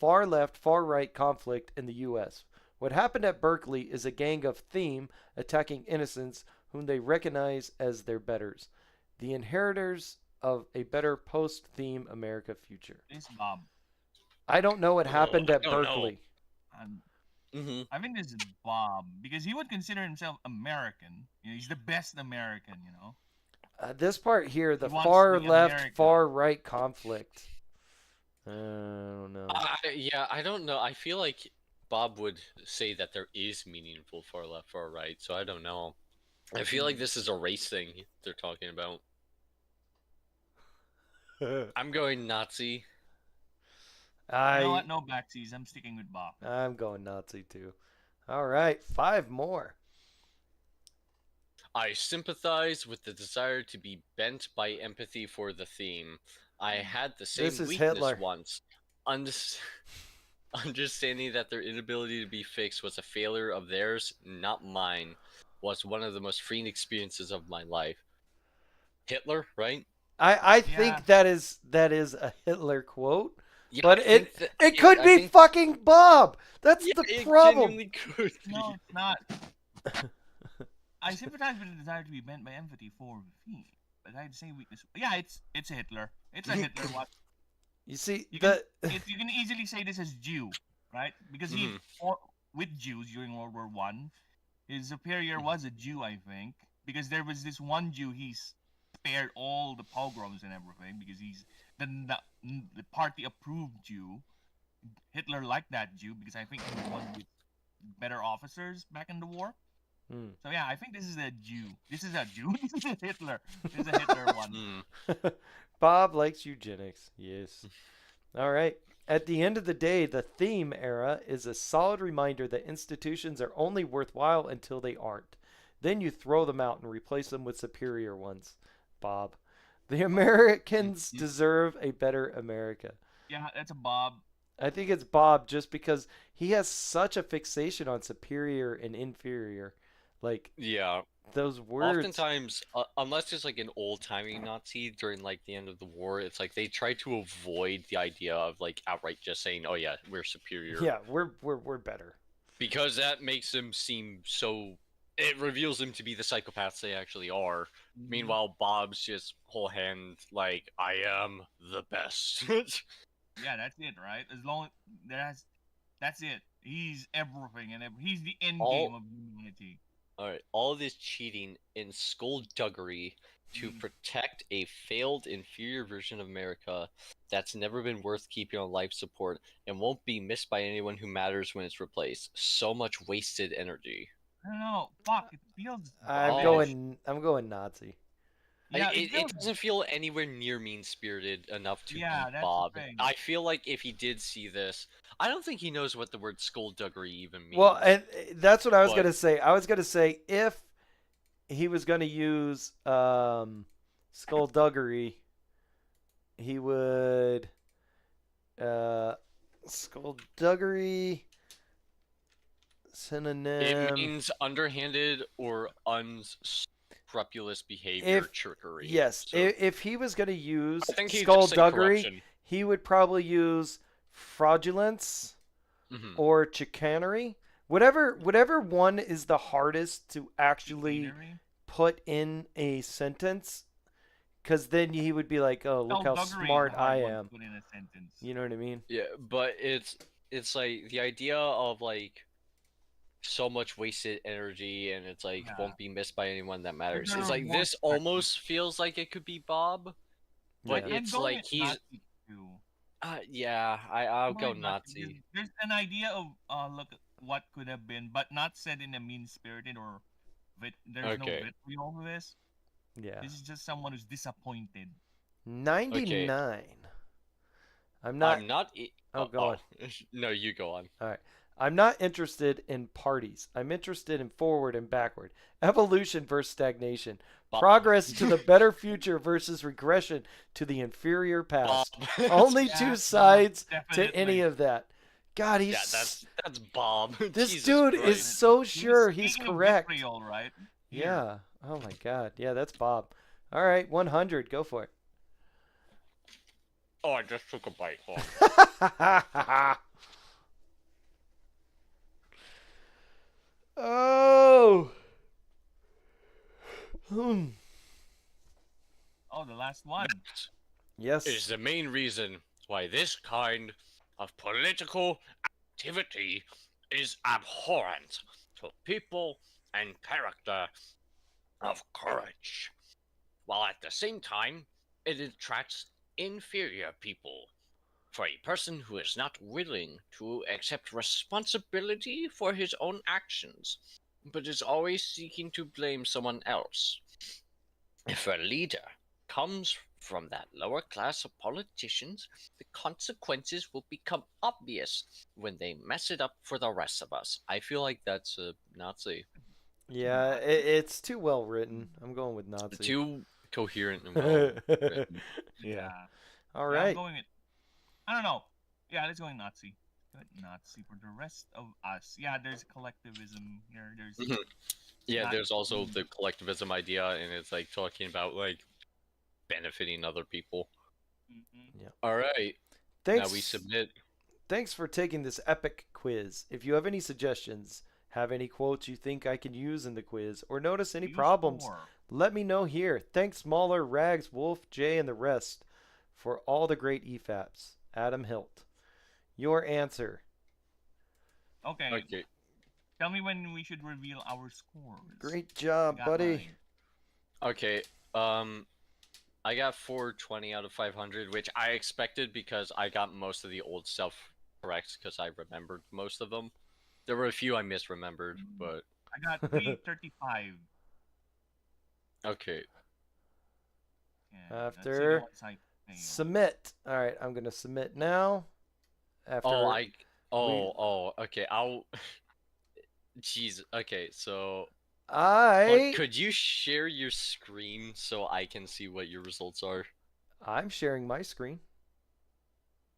Speaker 2: far left, far right conflict in the U.S. What happened at Berkeley is a gang of theme attacking innocents whom they recognize as their betters, the inheritors of a better post-theme America future.
Speaker 3: It's Bob.
Speaker 2: I don't know what happened
Speaker 1: I
Speaker 2: at
Speaker 1: don't know.
Speaker 2: Berkeley.
Speaker 3: And
Speaker 1: Mm-hmm.
Speaker 3: I think this is Bob because he would consider himself American. You know, he's the best American. You know.
Speaker 2: This part here, the
Speaker 3: He wants
Speaker 2: far
Speaker 3: to be
Speaker 2: left,
Speaker 3: America.
Speaker 2: far right conflict. I don't know.
Speaker 1: Yeah, I don't know. I feel like Bob would say that there is meaningful far left, far right, so I don't know. I feel like this is a race thing they're talking about. I'm going Nazi.
Speaker 3: You know
Speaker 2: I
Speaker 3: what? No backsies. I'm sticking with Bob.
Speaker 2: I'm going Nazi too. All right, 5 more.
Speaker 1: I sympathize with the desire to be bent by empathy for the theme. I had the same
Speaker 2: This is
Speaker 1: weakness
Speaker 2: Hitler.
Speaker 1: once. Understanding that their inability to be fixed was a failure of theirs, not mine, was one of the most freeing experiences of my life. Hitler, right?
Speaker 2: I
Speaker 3: Yeah.
Speaker 2: think that is a Hitler quote,
Speaker 1: Yeah,
Speaker 2: but
Speaker 1: I think
Speaker 2: it could
Speaker 1: I
Speaker 2: be
Speaker 1: think-
Speaker 2: fucking Bob. That's
Speaker 1: Yeah,
Speaker 2: the
Speaker 1: it
Speaker 2: problem.
Speaker 1: genuinely could be.
Speaker 3: No, it's not. I sympathize with the desire to be bent by empathy for the theme, but I'd say weakness. Yeah, it's a Hitler. It's a Hitler. What?
Speaker 2: You see,
Speaker 3: You
Speaker 2: the
Speaker 3: You can easily say this as Jew, right? Because he
Speaker 1: Mhm.
Speaker 3: fought with Jews during World War One. His superior was a Jew, I think, because there was this one Jew he spared all the pogroms and everything because he's the party approved Jew. Hitler liked that Jew because I think he was one with better officers back in the war.
Speaker 2: Hmm.
Speaker 3: So yeah, I think this is a Jew. This is a Jew. This is a Hitler. This is a Hitler one.
Speaker 2: Bob likes eugenics. Yes. All right. At the end of the day, the theme era is a solid reminder that institutions are only worthwhile until they aren't. Then you throw them out and replace them with superior ones. Bob. The Americans deserve a better America.
Speaker 3: Yeah, that's a Bob.
Speaker 2: I think it's Bob just because he has such a fixation on superior and inferior. Like
Speaker 1: Yeah.
Speaker 2: those words.
Speaker 1: Oftentimes, unless it's like an old-timey Nazi during like the end of the war, it's like they try to avoid the idea of like outright just saying, "Oh yeah, we're superior."
Speaker 2: Yeah, we're better.
Speaker 1: Because that makes them seem so. It reveals them to be the psychopaths they actually are. Meanwhile, Bob's just whole hand like, "I am the best."
Speaker 3: Yeah, that's it, right? As long that's it. He's everything, and he's the end
Speaker 1: All-
Speaker 3: game of humanity.
Speaker 1: All right, all this cheating and skullduggery to protect a failed inferior version of America that's never been worth keeping on life support and won't be missed by anyone who matters when it's replaced. So much wasted energy.
Speaker 3: I don't know. Fuck, it feels.
Speaker 2: I'm
Speaker 3: Bobish.
Speaker 2: going Nazi.
Speaker 3: Yeah,
Speaker 1: It doesn't feel anywhere near mean-spirited enough to
Speaker 3: Yeah,
Speaker 1: be
Speaker 3: that's the
Speaker 1: Bob.
Speaker 3: thing.
Speaker 1: I feel like if he did see this, I don't think he knows what the word skullduggery even means.
Speaker 2: Well, and that's what I was
Speaker 1: But-
Speaker 2: gonna say. I was gonna say if he was gonna use skullduggery, he would skullduggery synonym.
Speaker 1: it means underhanded or unscrupulous behavior,
Speaker 2: If-
Speaker 1: trickery.
Speaker 2: Yes,
Speaker 1: So,
Speaker 2: if he was gonna use
Speaker 1: I think he'd just say
Speaker 2: skullduggery,
Speaker 1: corruption.
Speaker 2: he would probably use fraudulence
Speaker 1: Mhm.
Speaker 2: or chicanery. Whatever one is the hardest to actually
Speaker 3: Chicanery?
Speaker 2: put in a sentence, because then he would be like, "Oh, look how
Speaker 3: Skullduggery is
Speaker 2: smart
Speaker 3: a hard
Speaker 2: I
Speaker 3: one to
Speaker 2: am."
Speaker 3: Put in a sentence.
Speaker 2: You know what I mean?
Speaker 1: Yeah, but it's like the idea of like so much wasted energy and it's like
Speaker 3: Yeah.
Speaker 1: won't be missed by anyone that matters.
Speaker 3: there
Speaker 1: It's
Speaker 3: are
Speaker 1: like
Speaker 3: more
Speaker 1: this
Speaker 3: factors.
Speaker 1: almost feels like it could be Bob, but
Speaker 2: Yeah.
Speaker 3: I'm
Speaker 1: it's
Speaker 3: going
Speaker 1: like
Speaker 3: with
Speaker 1: he's
Speaker 3: Nazi, too.
Speaker 1: yeah, I'll
Speaker 3: I'm
Speaker 1: go
Speaker 3: going
Speaker 1: Nazi.
Speaker 3: because There's an idea of look at what could have been, but not said in a mean-spirited or there's no
Speaker 1: Okay.
Speaker 3: vitriol to this.
Speaker 2: Yeah.
Speaker 3: This is just someone who's disappointed.
Speaker 2: 99. I'm not.
Speaker 1: I'm not.
Speaker 2: Oh, go on.
Speaker 1: No, you go on.
Speaker 2: I'm not interested in parties. I'm interested in forward and backward. Evolution versus stagnation.
Speaker 1: Bob.
Speaker 2: Progress to the better future versus regression to the inferior past.
Speaker 1: Bob.
Speaker 2: Only
Speaker 3: Yeah,
Speaker 2: two
Speaker 3: no,
Speaker 2: sides to
Speaker 3: definitely.
Speaker 2: any of that. God, he's
Speaker 1: Yeah, that's Bob.
Speaker 2: this
Speaker 1: Jesus
Speaker 2: dude is
Speaker 1: Christ.
Speaker 2: so sure he's
Speaker 3: Speaking of
Speaker 2: correct.
Speaker 3: vitriol, right?
Speaker 2: Yeah. Oh my God. Yeah, that's Bob. All right, 100. Go for it.
Speaker 1: Oh, I just took a bite. Oh.
Speaker 2: Oh.
Speaker 3: Oh, the last one.
Speaker 2: Yes.
Speaker 1: Is the main reason why this kind of political activity is abhorrent to people and character of courage, while at the same time it attracts inferior people. For a person who is not willing to accept responsibility for his own actions, but is always seeking to blame someone else. If a leader comes from that lower class of politicians, the consequences will become obvious when they mess it up for the rest of us. I feel like that's a Nazi.
Speaker 2: Yeah, it's too well written. I'm going with Nazi.
Speaker 1: Too coherent and well written.
Speaker 2: Yeah. All
Speaker 3: Yeah, I'm
Speaker 2: right.
Speaker 3: going with, I don't know. Yeah, let's go with Nazi. Good Nazi for the rest of us. Yeah, there's collectivism here. There's
Speaker 1: Mhm. Yeah,
Speaker 3: Not-
Speaker 1: there's also the collectivism idea, and it's like talking about like benefiting other people.
Speaker 3: Mhm.
Speaker 1: All right,
Speaker 2: Thanks.
Speaker 1: now we submit.
Speaker 2: Thanks for taking this epic quiz. If you have any suggestions, have any quotes you think I can use in the quiz, or notice any
Speaker 3: Use
Speaker 2: problems,
Speaker 3: more.
Speaker 2: let me know here. Thanks, Mauler, Rags, Wolf, Jay, and the rest for all the great EFAPs. Adam Hilt. Your answer.
Speaker 3: Okay.
Speaker 1: Okay,
Speaker 3: Tell me when we should reveal our scores.
Speaker 2: Great
Speaker 3: I
Speaker 2: job,
Speaker 3: got
Speaker 2: buddy.
Speaker 3: mine.
Speaker 1: okay. I got 420 out of 500, which I expected because I got most of the old stuff correct because I remembered most of them. There were a few I misremembered, but
Speaker 3: I got 335.
Speaker 1: okay.
Speaker 3: Yeah, let's see the
Speaker 2: After
Speaker 3: ones I failed.
Speaker 2: submit. All right, I'm going to submit now. After
Speaker 1: Okay. I'll. Jeez. Okay, so
Speaker 2: I
Speaker 1: could you share your screen so I can see what your results are?
Speaker 2: I'm sharing my screen.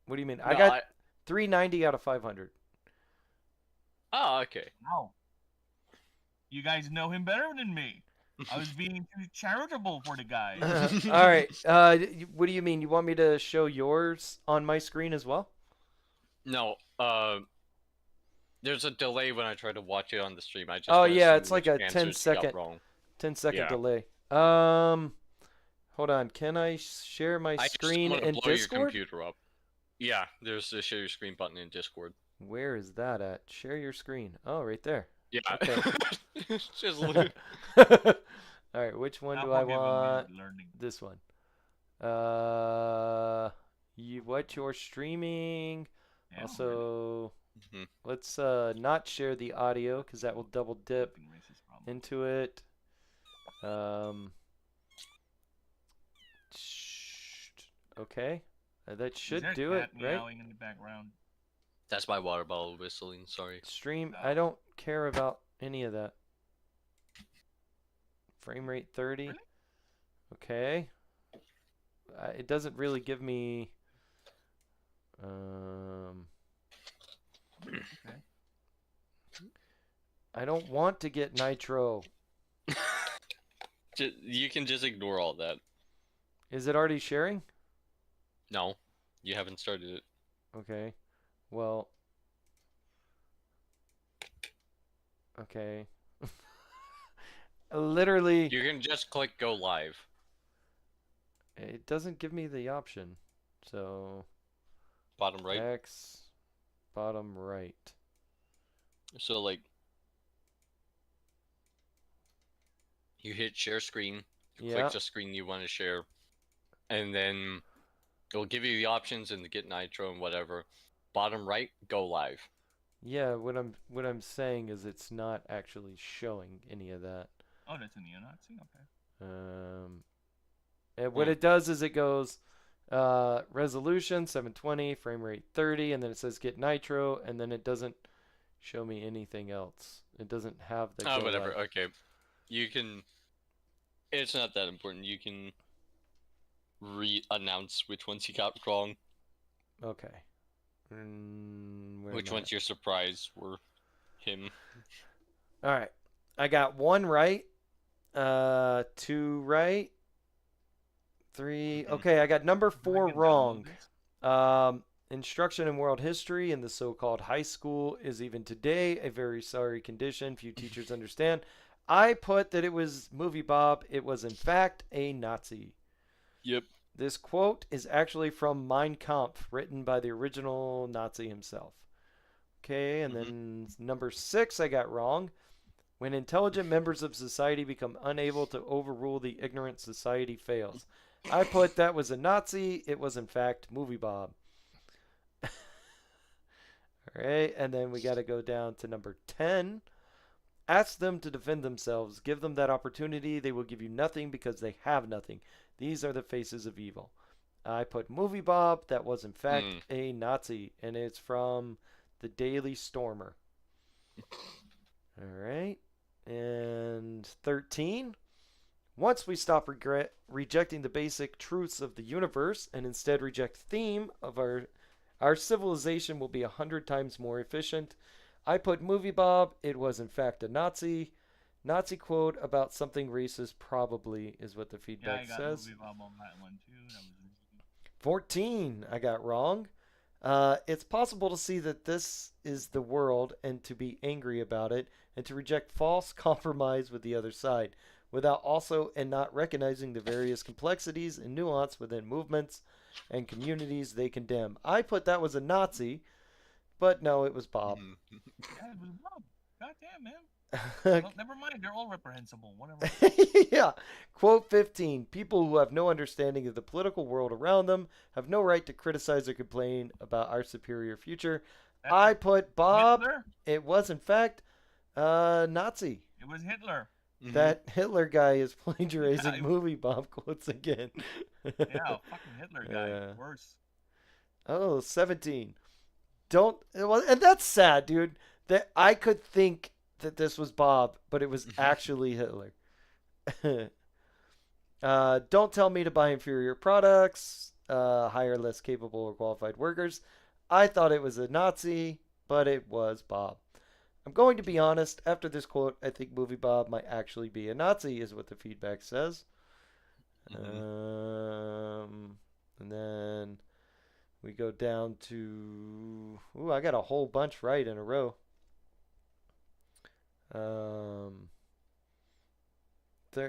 Speaker 2: What do you mean? I
Speaker 1: No,
Speaker 2: got 390 out of 500.
Speaker 1: Oh, okay.
Speaker 3: Wow. You guys know him better than me. I was being too charitable for the guy.
Speaker 2: All right. What do you mean? You want me to show yours on my screen as well?
Speaker 1: No, there's a delay when I try to watch it on the stream. I just
Speaker 2: Oh,
Speaker 1: wanna
Speaker 2: yeah,
Speaker 1: see
Speaker 2: it's like
Speaker 1: which
Speaker 2: a
Speaker 1: answers you got
Speaker 2: 10-second
Speaker 1: wrong.
Speaker 2: 10-second
Speaker 1: Yeah.
Speaker 2: delay. Hold on. Can I share my
Speaker 1: I just
Speaker 2: screen
Speaker 1: want to
Speaker 2: in
Speaker 1: blow your
Speaker 2: Discord?
Speaker 1: computer up. Yeah, there's a share your screen button in Discord.
Speaker 2: Where is that at? Share your screen. Oh, right there.
Speaker 1: Yeah.
Speaker 2: Okay.
Speaker 1: Just look.
Speaker 2: All right, which one
Speaker 3: I'll
Speaker 2: do I
Speaker 3: forgive him, he's
Speaker 2: want?
Speaker 3: learning.
Speaker 2: This one. What you're streaming.
Speaker 3: Yeah,
Speaker 2: Also,
Speaker 1: Mhm.
Speaker 2: let's not share the audio because that will double dip
Speaker 3: really. Racist problem.
Speaker 2: into it. Okay. That
Speaker 3: Is
Speaker 2: should
Speaker 3: there a
Speaker 2: do it,
Speaker 3: cat
Speaker 2: right?
Speaker 3: meowing in the background?
Speaker 1: That's my water bottle whistling. Sorry.
Speaker 2: Stream. I don't care about any of that. Frame rate 30.
Speaker 3: Really?
Speaker 2: Okay. It doesn't really give me.
Speaker 3: Okay.
Speaker 2: I don't want to get nitro.
Speaker 1: You can just ignore all that.
Speaker 2: Is it already sharing?
Speaker 1: No, you haven't started it.
Speaker 2: Okay. Well. Okay. Literally,
Speaker 1: You can just click go live.
Speaker 2: it doesn't give me the option. So,
Speaker 1: Bottom right.
Speaker 2: X, bottom right.
Speaker 1: So like, you hit share screen.
Speaker 2: Yeah.
Speaker 1: Click the screen you want to share, and then it'll give you the options and to get nitro and whatever. Bottom right, go live.
Speaker 2: Yeah, what I'm saying is it's not actually showing any of that.
Speaker 3: Oh, that's a neo-Nazi? Okay.
Speaker 2: And what it does is it goes resolution 720, frame rate 30, and then it says get nitro, and then it doesn't show me anything else. It doesn't have the
Speaker 1: Oh,
Speaker 2: go
Speaker 1: whatever.
Speaker 2: live.
Speaker 1: Okay, you can. It's not that important. You can re-announce which ones you got wrong,
Speaker 2: Okay. Where
Speaker 1: which
Speaker 2: am I
Speaker 1: ones you're surprised were him.
Speaker 2: at? All right. I got 1 right, 2 right, 3. Okay, I got number
Speaker 3: Do I
Speaker 2: 4
Speaker 3: get
Speaker 2: wrong.
Speaker 3: download this?
Speaker 2: Instruction in world history in the so-called high school is even today a very sorry condition. Few teachers understand. I put that it was Movie Bob. It was in fact a Nazi.
Speaker 1: Yep.
Speaker 2: This quote is actually from Mein Kampf, written by the original Nazi himself. Okay, and then number 6 I got wrong. When intelligent members of society become unable to overrule the ignorant, society fails. I put that was a Nazi. It was in fact Movie Bob. All right, and then we got to go down to number 10. Ask them to defend themselves. Give them that opportunity. They will give you nothing because they have nothing. These are the faces of evil. I put Movie Bob. That was in fact a Nazi, and it's from the Daily Stormer. All right, and 13. Once we stop rejecting the basic truths of the universe and instead reject theme of our civilization will be 100 times more efficient. I put Movie Bob. It was in fact a Nazi. Nazi quote about something racist probably is what the
Speaker 3: Yeah, I
Speaker 2: feedback
Speaker 3: got
Speaker 2: says.
Speaker 3: movie Bob on that one too. That was easy.
Speaker 2: 14, I got wrong. It's possible to see that this is the world and to be angry about it and to reject false compromise with the other side without also and not recognizing the various complexities and nuance within movements and communities they condemn. I put that was a Nazi, but no, it was Bob.
Speaker 1: Mhm.
Speaker 3: Yeah, it was Bob. Goddamn, man.
Speaker 2: yeah.
Speaker 3: Well, never mind. They're all reprehensible. Whatever.
Speaker 2: Quote 15. People who have no understanding of the political world around them have no right to criticize or complain about our superior future.
Speaker 3: That's
Speaker 2: I put Bob.
Speaker 3: Hitler.
Speaker 2: It was, in fact, Nazi.
Speaker 3: It was Hitler.
Speaker 1: Mhm.
Speaker 2: That Hitler guy is plagiarizing
Speaker 3: Yeah,
Speaker 2: movie Bob quotes again.
Speaker 3: Yeah, fucking Hitler guy.
Speaker 2: Yeah.
Speaker 3: Worse.
Speaker 2: Oh, 17. Don't. Well, and that's sad, dude. That I could think that this was Bob, but it was actually Hitler. Don't tell me to buy inferior products, hire less capable or qualified workers. I thought it was a Nazi, but it was Bob. I'm going to be honest, after this quote, I think Movie Bob might actually be a Nazi, is what the feedback says. And then we go down to. Ooh, I got a whole bunch right in a row.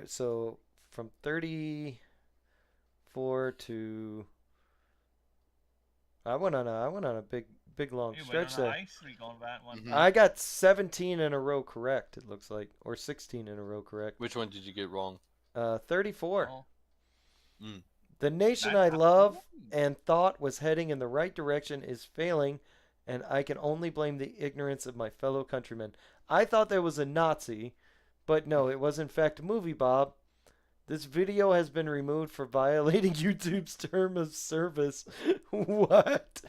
Speaker 2: So from 34 to. I went on a big long
Speaker 3: You
Speaker 2: stretch
Speaker 3: went on
Speaker 2: there.
Speaker 3: a high streak on that one.
Speaker 1: Mhm.
Speaker 2: I got 17 in a row correct, it looks like. Or 16 in a row correct.
Speaker 1: Which one did you get wrong?
Speaker 2: 34.
Speaker 3: Oh,
Speaker 2: The nation
Speaker 3: That's
Speaker 2: I love
Speaker 3: absolutely.
Speaker 2: and thought was heading in the right direction is failing, and I can only blame the ignorance of my fellow countrymen. I thought there was a Nazi, but no, it was in fact Movie Bob. This video has been removed for violating YouTube's term of service. What?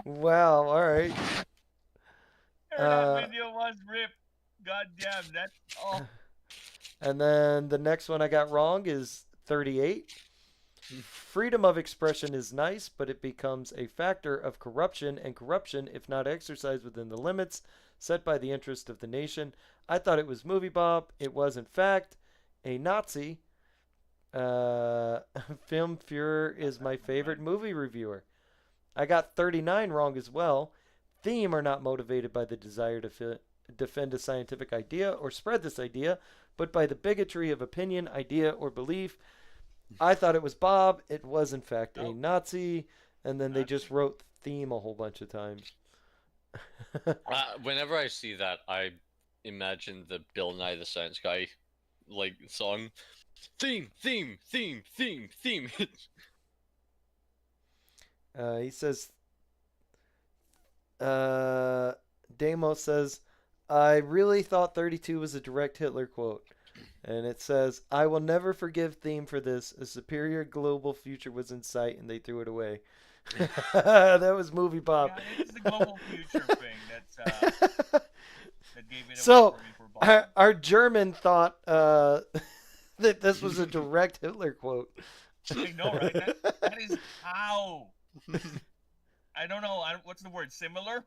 Speaker 2: Wow, alright.
Speaker 3: that video was ripped. Goddamn, that's oh.
Speaker 2: And then the next one I got wrong is 38. Freedom of expression is nice, but it becomes a factor of corruption, and corruption, if not exercised within the limits set by the interest of the nation. I thought it was Movie Bob. It was, in fact, a Nazi. Film Fuhrer is my favorite movie reviewer. I got 39 wrong as well. Theme are not motivated by the desire to defend a scientific idea or spread this idea, but by the bigotry of opinion, idea, or belief. I thought it was Bob. It was, in fact, a
Speaker 3: Nope.
Speaker 2: Nazi. And then they
Speaker 3: Nazi.
Speaker 2: just wrote theme a whole bunch of times.
Speaker 1: Whenever I see that, I imagine the Bill Nye the Science Guy like song. Theme.
Speaker 2: He says, Damo says, I really thought 32 was a direct Hitler quote. And it says, I will never forgive Theme for this. A superior global future was in sight and they threw it away. That was Movie Bob.
Speaker 3: Yeah, it's the global future thing that's that gave it
Speaker 2: So,
Speaker 3: away for me for Bob.
Speaker 2: our German thought that this was a direct Hitler quote.
Speaker 3: I know, right? That is how. I don't know. What's the word? Similar?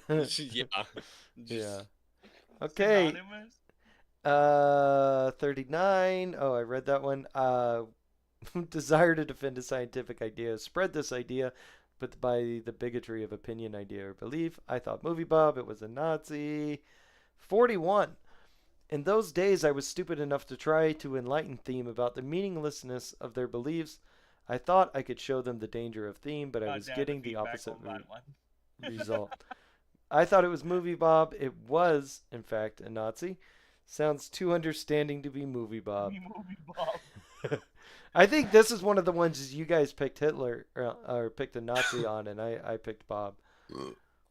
Speaker 1: Yeah.
Speaker 2: Yeah. Okay.
Speaker 3: Synonymous?
Speaker 2: 39. Oh, I read that one. Desire to defend a scientific idea, spread this idea, but by the bigotry of opinion, idea, or belief. I thought Movie Bob, it was a Nazi. 41. In those days, I was stupid enough to try to enlighten Theme about the meaninglessness of their beliefs. I thought I could show them the danger of Theme, but I was
Speaker 3: Goddamn,
Speaker 2: getting the
Speaker 3: feedback
Speaker 2: opposite
Speaker 3: on that one.
Speaker 2: result. I thought it was Movie Bob. It was, in fact, a Nazi. Sounds too understanding to be Movie Bob.
Speaker 3: Movie Bob.
Speaker 2: I think this is one of the ones you guys picked Hitler or picked a Nazi on, and I picked Bob.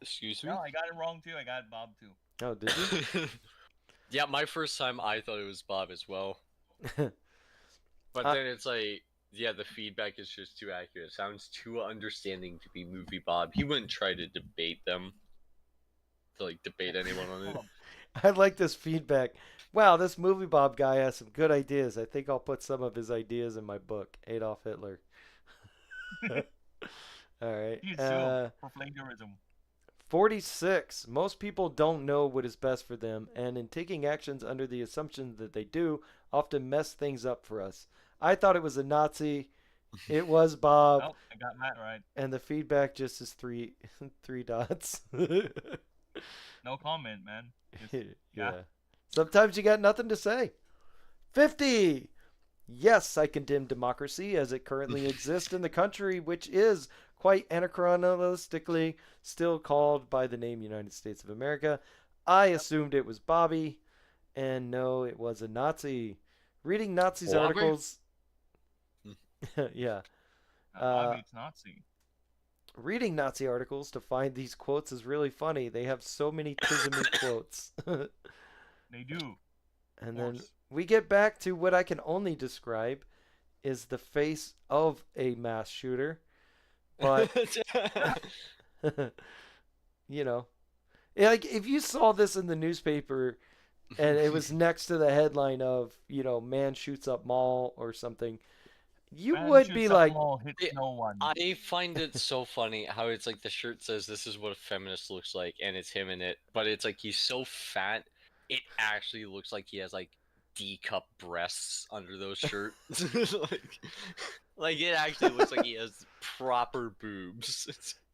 Speaker 1: Excuse me?
Speaker 3: No, I got it wrong too. I got Bob too.
Speaker 2: Oh, did you?
Speaker 1: Yeah, my first time I thought it was Bob as well. But then it's like, yeah, the feedback is just too accurate. It sounds too understanding to be Movie Bob. He wouldn't try to debate them. To like debate anyone on it.
Speaker 2: I like this feedback. Wow, this Movie Bob guy has some good ideas. I think I'll put some of his ideas in my book, Adolf Hitler. All right.
Speaker 3: He's sued for plagiarism.
Speaker 2: 46. Most people don't know what is best for them, and in taking actions under the assumption that they do, often mess things up for us. I thought it was a Nazi. It was Bob,
Speaker 3: Oh, I got Matt right.
Speaker 2: and the feedback just is three dots.
Speaker 3: No comment, man. Just,
Speaker 2: Yeah. Sometimes you got nothing to say. 50. Yes, I condemn democracy as it currently exists in the country, which is quite anachronistically still called by the name United States of America. I assumed it was Bobby, and no, it was a Nazi. Reading Nazis
Speaker 1: Bobby?
Speaker 2: articles. Yeah.
Speaker 3: Bobby, it's Nazi.
Speaker 2: Reading Nazi articles to find these quotes is really funny. They have so many Tizamy quotes.
Speaker 3: They do.
Speaker 2: And then
Speaker 3: course.
Speaker 2: we get back to what I can only describe is the face of a mass shooter. But, you know, like if you saw this in the newspaper and it was next to the headline of, you know, man shoots up mall or something, you
Speaker 3: Man
Speaker 2: would
Speaker 3: shoots
Speaker 2: be
Speaker 3: up
Speaker 2: like,
Speaker 3: mall, hits
Speaker 1: Yeah,
Speaker 3: no one.
Speaker 1: I find it so funny how it's like the shirt says this is what a feminist looks like, and it's him in it, but it's like he's so fat, it actually looks like he has like D-cup breasts under those shirts. like it actually looks like he has proper boobs.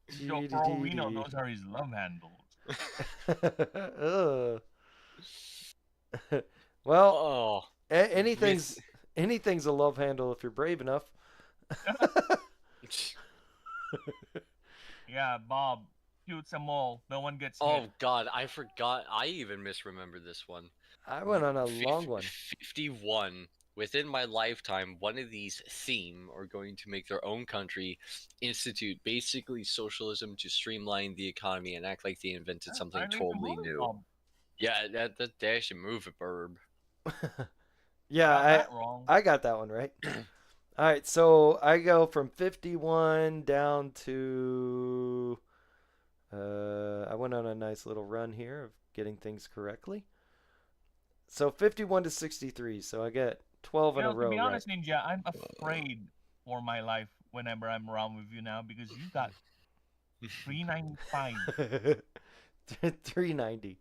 Speaker 3: So for all we know, those are his love handles.
Speaker 2: Ugh. Well,
Speaker 1: Oh,
Speaker 2: anything's a love handle if you're brave enough.
Speaker 3: Yeah, Bob shoots a mall. No one gets
Speaker 1: oh
Speaker 3: hit.
Speaker 1: God, I forgot. I even misremembered this one.
Speaker 2: I went on a long one.
Speaker 1: 51. Within my lifetime, one of these theme are going to make their own country, institute basically socialism to streamline the economy and act like they invented something
Speaker 3: I think
Speaker 1: totally
Speaker 3: the
Speaker 1: new.
Speaker 3: Bob
Speaker 1: Yeah, that they should move it, Burb.
Speaker 2: Yeah,
Speaker 3: got that wrong.
Speaker 2: I got that one right. All right, so I go from 51 down to. I went on a nice little run here of getting things correctly. So 51 to 63. So I get 12 in a row.
Speaker 3: To be
Speaker 2: right?
Speaker 3: honest, Ninja, I'm afraid for my life whenever I'm around with you now because you got 395.
Speaker 2: 390.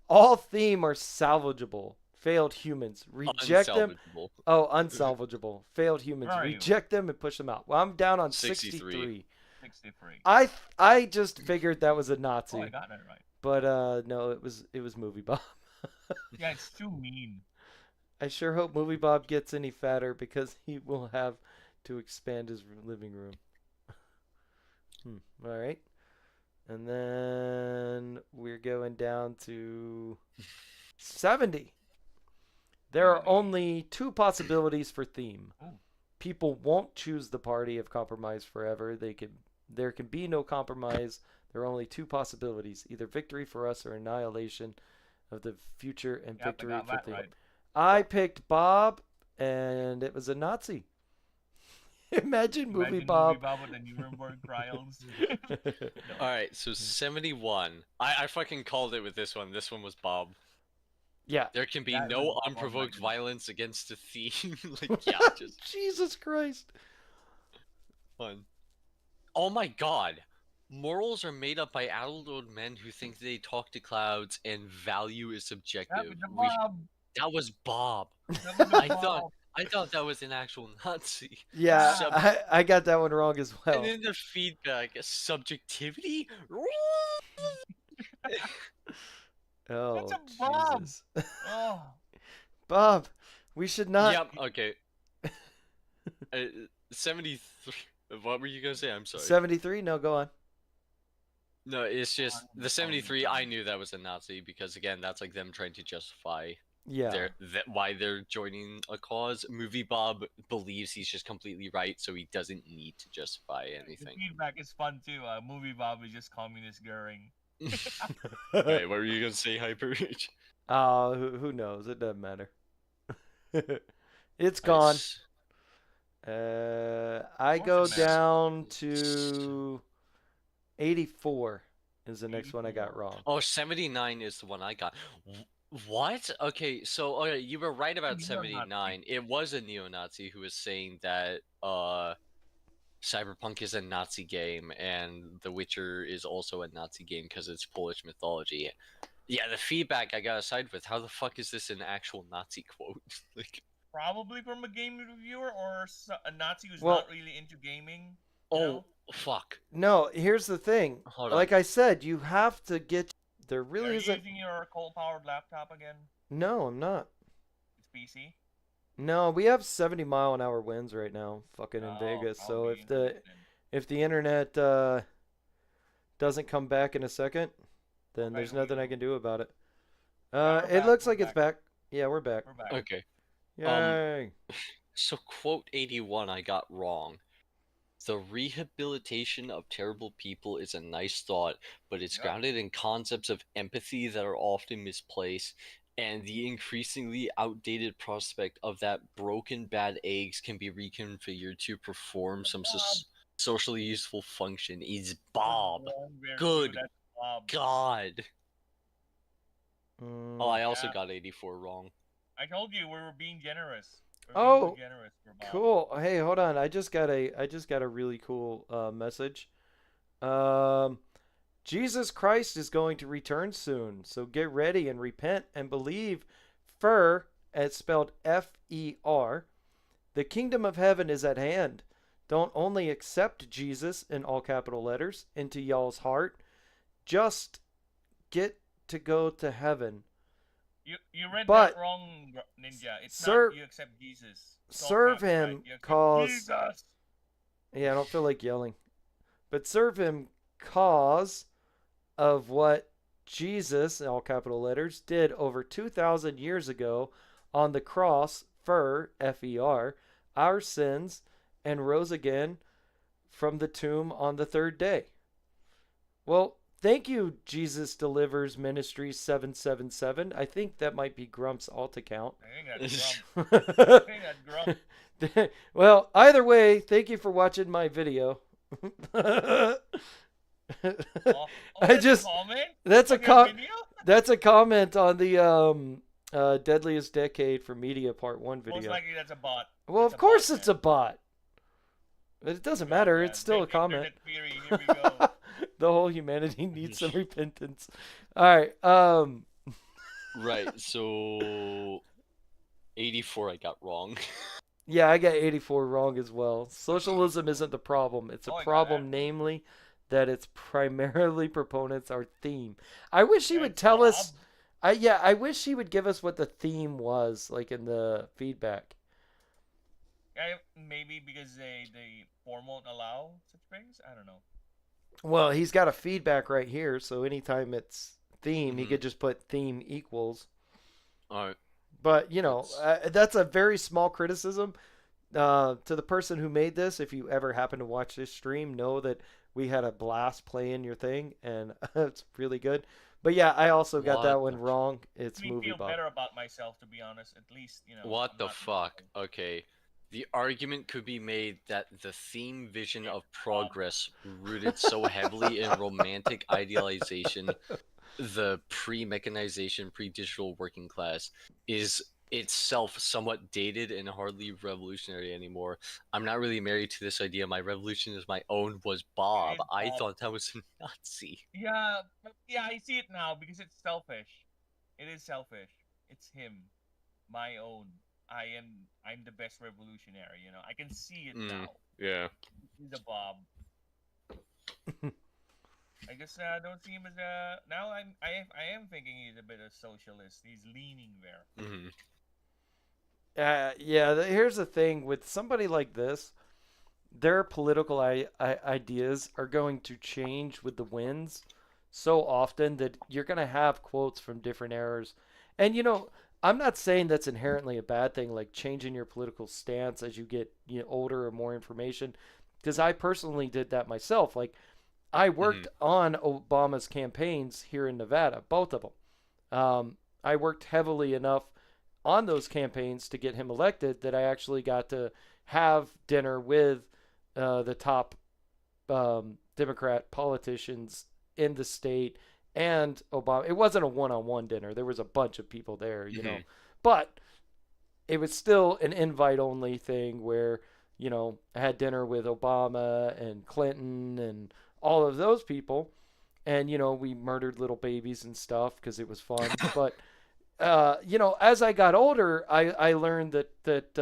Speaker 2: All theme are salvageable. Failed humans. Reject them.
Speaker 1: Unsalvageable.
Speaker 2: Oh, unsalvageable. Failed humans.
Speaker 3: Where are you?
Speaker 2: Reject them and push them out. Well, I'm down on
Speaker 1: 63.
Speaker 2: 63.
Speaker 3: 63.
Speaker 2: I just figured that was a Nazi,
Speaker 3: Oh, I got that right.
Speaker 2: but no, it was Movie Bob.
Speaker 3: Yeah, it's too mean.
Speaker 2: I sure hope Movie Bob gets any fatter because he will have to expand his living room. All right. And then we're going down to 70. There are only two possibilities for theme.
Speaker 3: Ooh.
Speaker 2: People won't choose the party of compromise forever. There can be no compromise. There are only two possibilities: either victory for us or annihilation of the future and
Speaker 3: Yep, I
Speaker 2: victory
Speaker 3: got
Speaker 2: for
Speaker 3: that
Speaker 2: theme.
Speaker 3: right.
Speaker 2: I picked Bob, and it was a Nazi. Imagine Movie
Speaker 3: Imagine
Speaker 2: Bob.
Speaker 3: Movie Bob with the Nuremberg trials.
Speaker 1: All right, so 71. I fucking called it with this one. This one was Bob.
Speaker 2: Yeah.
Speaker 1: There can be
Speaker 3: That
Speaker 1: no
Speaker 3: was
Speaker 1: unprovoked
Speaker 3: Bob.
Speaker 1: violence against a theme. like, yeah, just
Speaker 2: Jesus Christ.
Speaker 1: fun. Oh my God. Morals are made up by adult old men who think they talk to clouds and value is
Speaker 3: That
Speaker 1: subjective.
Speaker 3: was the Bob.
Speaker 1: That was Bob.
Speaker 3: That was the
Speaker 1: I
Speaker 3: Bob.
Speaker 1: thought that was an actual Nazi.
Speaker 2: Yeah,
Speaker 1: Sub-
Speaker 2: I got that one wrong as well.
Speaker 1: And then the feedback, subjectivity?
Speaker 2: Oh,
Speaker 3: That's a Bob.
Speaker 2: Jesus.
Speaker 3: Oh,
Speaker 2: Bob, we should not.
Speaker 1: Yep, okay. 73. What were you going to say? I'm sorry.
Speaker 2: 73? No, go on.
Speaker 1: No, it's just the 73. I knew that was a Nazi because again, that's like them trying to justify
Speaker 2: Yeah.
Speaker 1: why they're joining a cause. Movie Bob believes he's just completely right, so he doesn't need to justify
Speaker 3: the
Speaker 1: anything.
Speaker 3: feedback is fun too. Movie Bob is just communist Goering.
Speaker 1: Wait, what were you gonna say, Hyper Rich?
Speaker 2: Oh, who knows? It doesn't matter. It's gone.
Speaker 1: Nice.
Speaker 2: I
Speaker 3: course
Speaker 2: go
Speaker 3: it matters.
Speaker 2: down to 84 is the next one I got wrong.
Speaker 1: Oh, 79 is the one I got. What? Okay, so okay, you were right about
Speaker 3: Neo-Nazi.
Speaker 1: 79. It was a neo-Nazi who was saying that Cyberpunk is a Nazi game, and The Witcher is also a Nazi game because it's Polish mythology. Yeah, the feedback I gotta side with. How the fuck is this an actual Nazi quote? Like,
Speaker 3: Probably from a game reviewer or a Nazi who's
Speaker 2: Well-
Speaker 3: not really into gaming. You
Speaker 1: oh
Speaker 3: know?
Speaker 1: fuck.
Speaker 2: No, here's the thing.
Speaker 1: Hold on.
Speaker 2: Like I said, you have to get. There
Speaker 3: Are
Speaker 2: really
Speaker 3: you
Speaker 2: isn't.
Speaker 3: using your coal-powered laptop again?
Speaker 2: No, I'm not.
Speaker 3: It's PC.
Speaker 2: No, we have 70-mile-an-hour winds right now, fucking in
Speaker 3: Oh,
Speaker 2: Vegas. So
Speaker 3: probably
Speaker 2: if the internet doesn't come back in a second, then
Speaker 3: Okay,
Speaker 2: there's
Speaker 3: we
Speaker 2: nothing I
Speaker 3: go.
Speaker 2: can do about it.
Speaker 3: we're
Speaker 2: It
Speaker 3: back,
Speaker 2: looks
Speaker 3: we're
Speaker 2: like it's
Speaker 3: back.
Speaker 2: back. Yeah, we're back.
Speaker 3: We're back.
Speaker 1: Okay.
Speaker 2: Yay!
Speaker 1: So quote 81 I got wrong. The rehabilitation of terrible people is a nice thought, but it's
Speaker 3: Yep.
Speaker 1: grounded in concepts of empathy that are often misplaced, and the increasingly outdated prospect of that broken bad eggs can be reconfigured to perform some socially useful function is Bob. Good
Speaker 3: That's Bob.
Speaker 1: God.
Speaker 2: Mm.
Speaker 1: Oh, I also
Speaker 3: Yeah.
Speaker 1: got 84 wrong.
Speaker 3: I told you we were being generous. We're
Speaker 2: Oh,
Speaker 3: being too generous for Bob.
Speaker 2: Cool. Hey, hold on. I just got a really cool message. Jesus Christ is going to return soon, so get ready and repent and believe. Fer, as spelled F-E-R, the kingdom of heaven is at hand. Don't only accept Jesus in all capital letters into y'all's heart, just get to go to heaven.
Speaker 3: You read
Speaker 2: But
Speaker 3: that wrong, Ninja. It's
Speaker 2: serve-
Speaker 3: not you accept Jesus. It's all
Speaker 2: serve
Speaker 3: crap, right?
Speaker 2: him,
Speaker 3: You accept
Speaker 2: 'cause-
Speaker 3: Jesus.
Speaker 2: Yeah, I don't feel like yelling. But serve him cause of what Jesus, in all capital letters, did over 2,000 years ago on the cross for F-E-R, our sins, and rose again from the tomb on the third day. Well, thank you, Jesus Delivers Ministry 777. I think that might be Grump's alt account.
Speaker 3: I think that's Grump. I think that's Grump.
Speaker 2: Well, either way, thank you for watching my video.
Speaker 3: Oh,
Speaker 2: I
Speaker 3: that's a
Speaker 2: just-
Speaker 3: comment
Speaker 2: that's a
Speaker 3: on your video?
Speaker 2: that's a comment on the Deadliest Decade for Media Part 1
Speaker 3: Most
Speaker 2: video.
Speaker 3: likely that's a bot.
Speaker 2: Well,
Speaker 3: That's
Speaker 2: of course
Speaker 3: bot,
Speaker 2: it's a bot. But it doesn't matter.
Speaker 3: Yeah,
Speaker 2: It's still a
Speaker 3: big
Speaker 2: comment.
Speaker 3: internet theory, here we go.
Speaker 2: The whole humanity needs some repentance. All right.
Speaker 1: Right, so 84 I got wrong.
Speaker 2: Yeah, I got 84 wrong as well. Socialism isn't the problem. It's a
Speaker 3: Oh, I got
Speaker 2: problem,
Speaker 3: that.
Speaker 2: namely, that its primarily proponents are theme. I wish he would
Speaker 3: That's
Speaker 2: tell us.
Speaker 3: Bob.
Speaker 2: I wish he would give us what the theme was, like in the feedback.
Speaker 3: Yeah, maybe because the form won't allow such things. I don't know.
Speaker 2: Well, he's got a feedback right here, so anytime it's theme, he
Speaker 1: Mhm.
Speaker 2: could just put theme equals.
Speaker 1: Alright.
Speaker 2: But, you know,
Speaker 1: It's-
Speaker 2: that's a very small criticism. To the person who made this, if you ever happen to watch this stream, know that we had a blast playing your thing, and it's really good. But yeah, I also got that
Speaker 1: What
Speaker 2: one
Speaker 1: the
Speaker 2: wrong. It's
Speaker 3: Makes me
Speaker 2: Movie
Speaker 3: feel
Speaker 2: Bob.
Speaker 3: better about myself, to be honest. At least, you know.
Speaker 1: What
Speaker 3: I'm
Speaker 1: the
Speaker 3: not-
Speaker 1: fuck? Okay. The argument could be made that the theme vision of progress, rooted so heavily in romantic idealization, the pre-mechanization, pre-digital working class, is itself somewhat dated and hardly revolutionary anymore. I'm not really married to this idea. My revolution is my own was Bob.
Speaker 3: is
Speaker 1: I
Speaker 3: Bob.
Speaker 1: thought that was a Nazi.
Speaker 3: Yeah, I see it now because it's selfish. It is selfish. It's him, my own. I'm the best revolutionary. You know, I can see it
Speaker 1: Mm.
Speaker 3: now.
Speaker 1: Yeah.
Speaker 3: He's a Bob. I just don't see him as a. Now I am thinking he's a bit of socialist. He's leaning there.
Speaker 1: hmm
Speaker 2: Yeah, here's the thing with somebody like this, their political ideas are going to change with the winds so often that you're going to have quotes from different eras. And, you know, I'm not saying that's inherently a bad thing, like changing your political stance as you get older or more information, because I personally did that myself. Like, I worked on Obama's campaigns here in Nevada, both of them. I worked heavily enough on those campaigns to get him elected that I actually got to have dinner with the top Democrat politicians in the state and Obama. It wasn't a one-on-one dinner. There was a bunch of people there, you know. But it was still an invite-only thing where, I had dinner with Obama and Clinton and all of those people, and we murdered little babies and stuff because it was fun. But as I got older, I learned that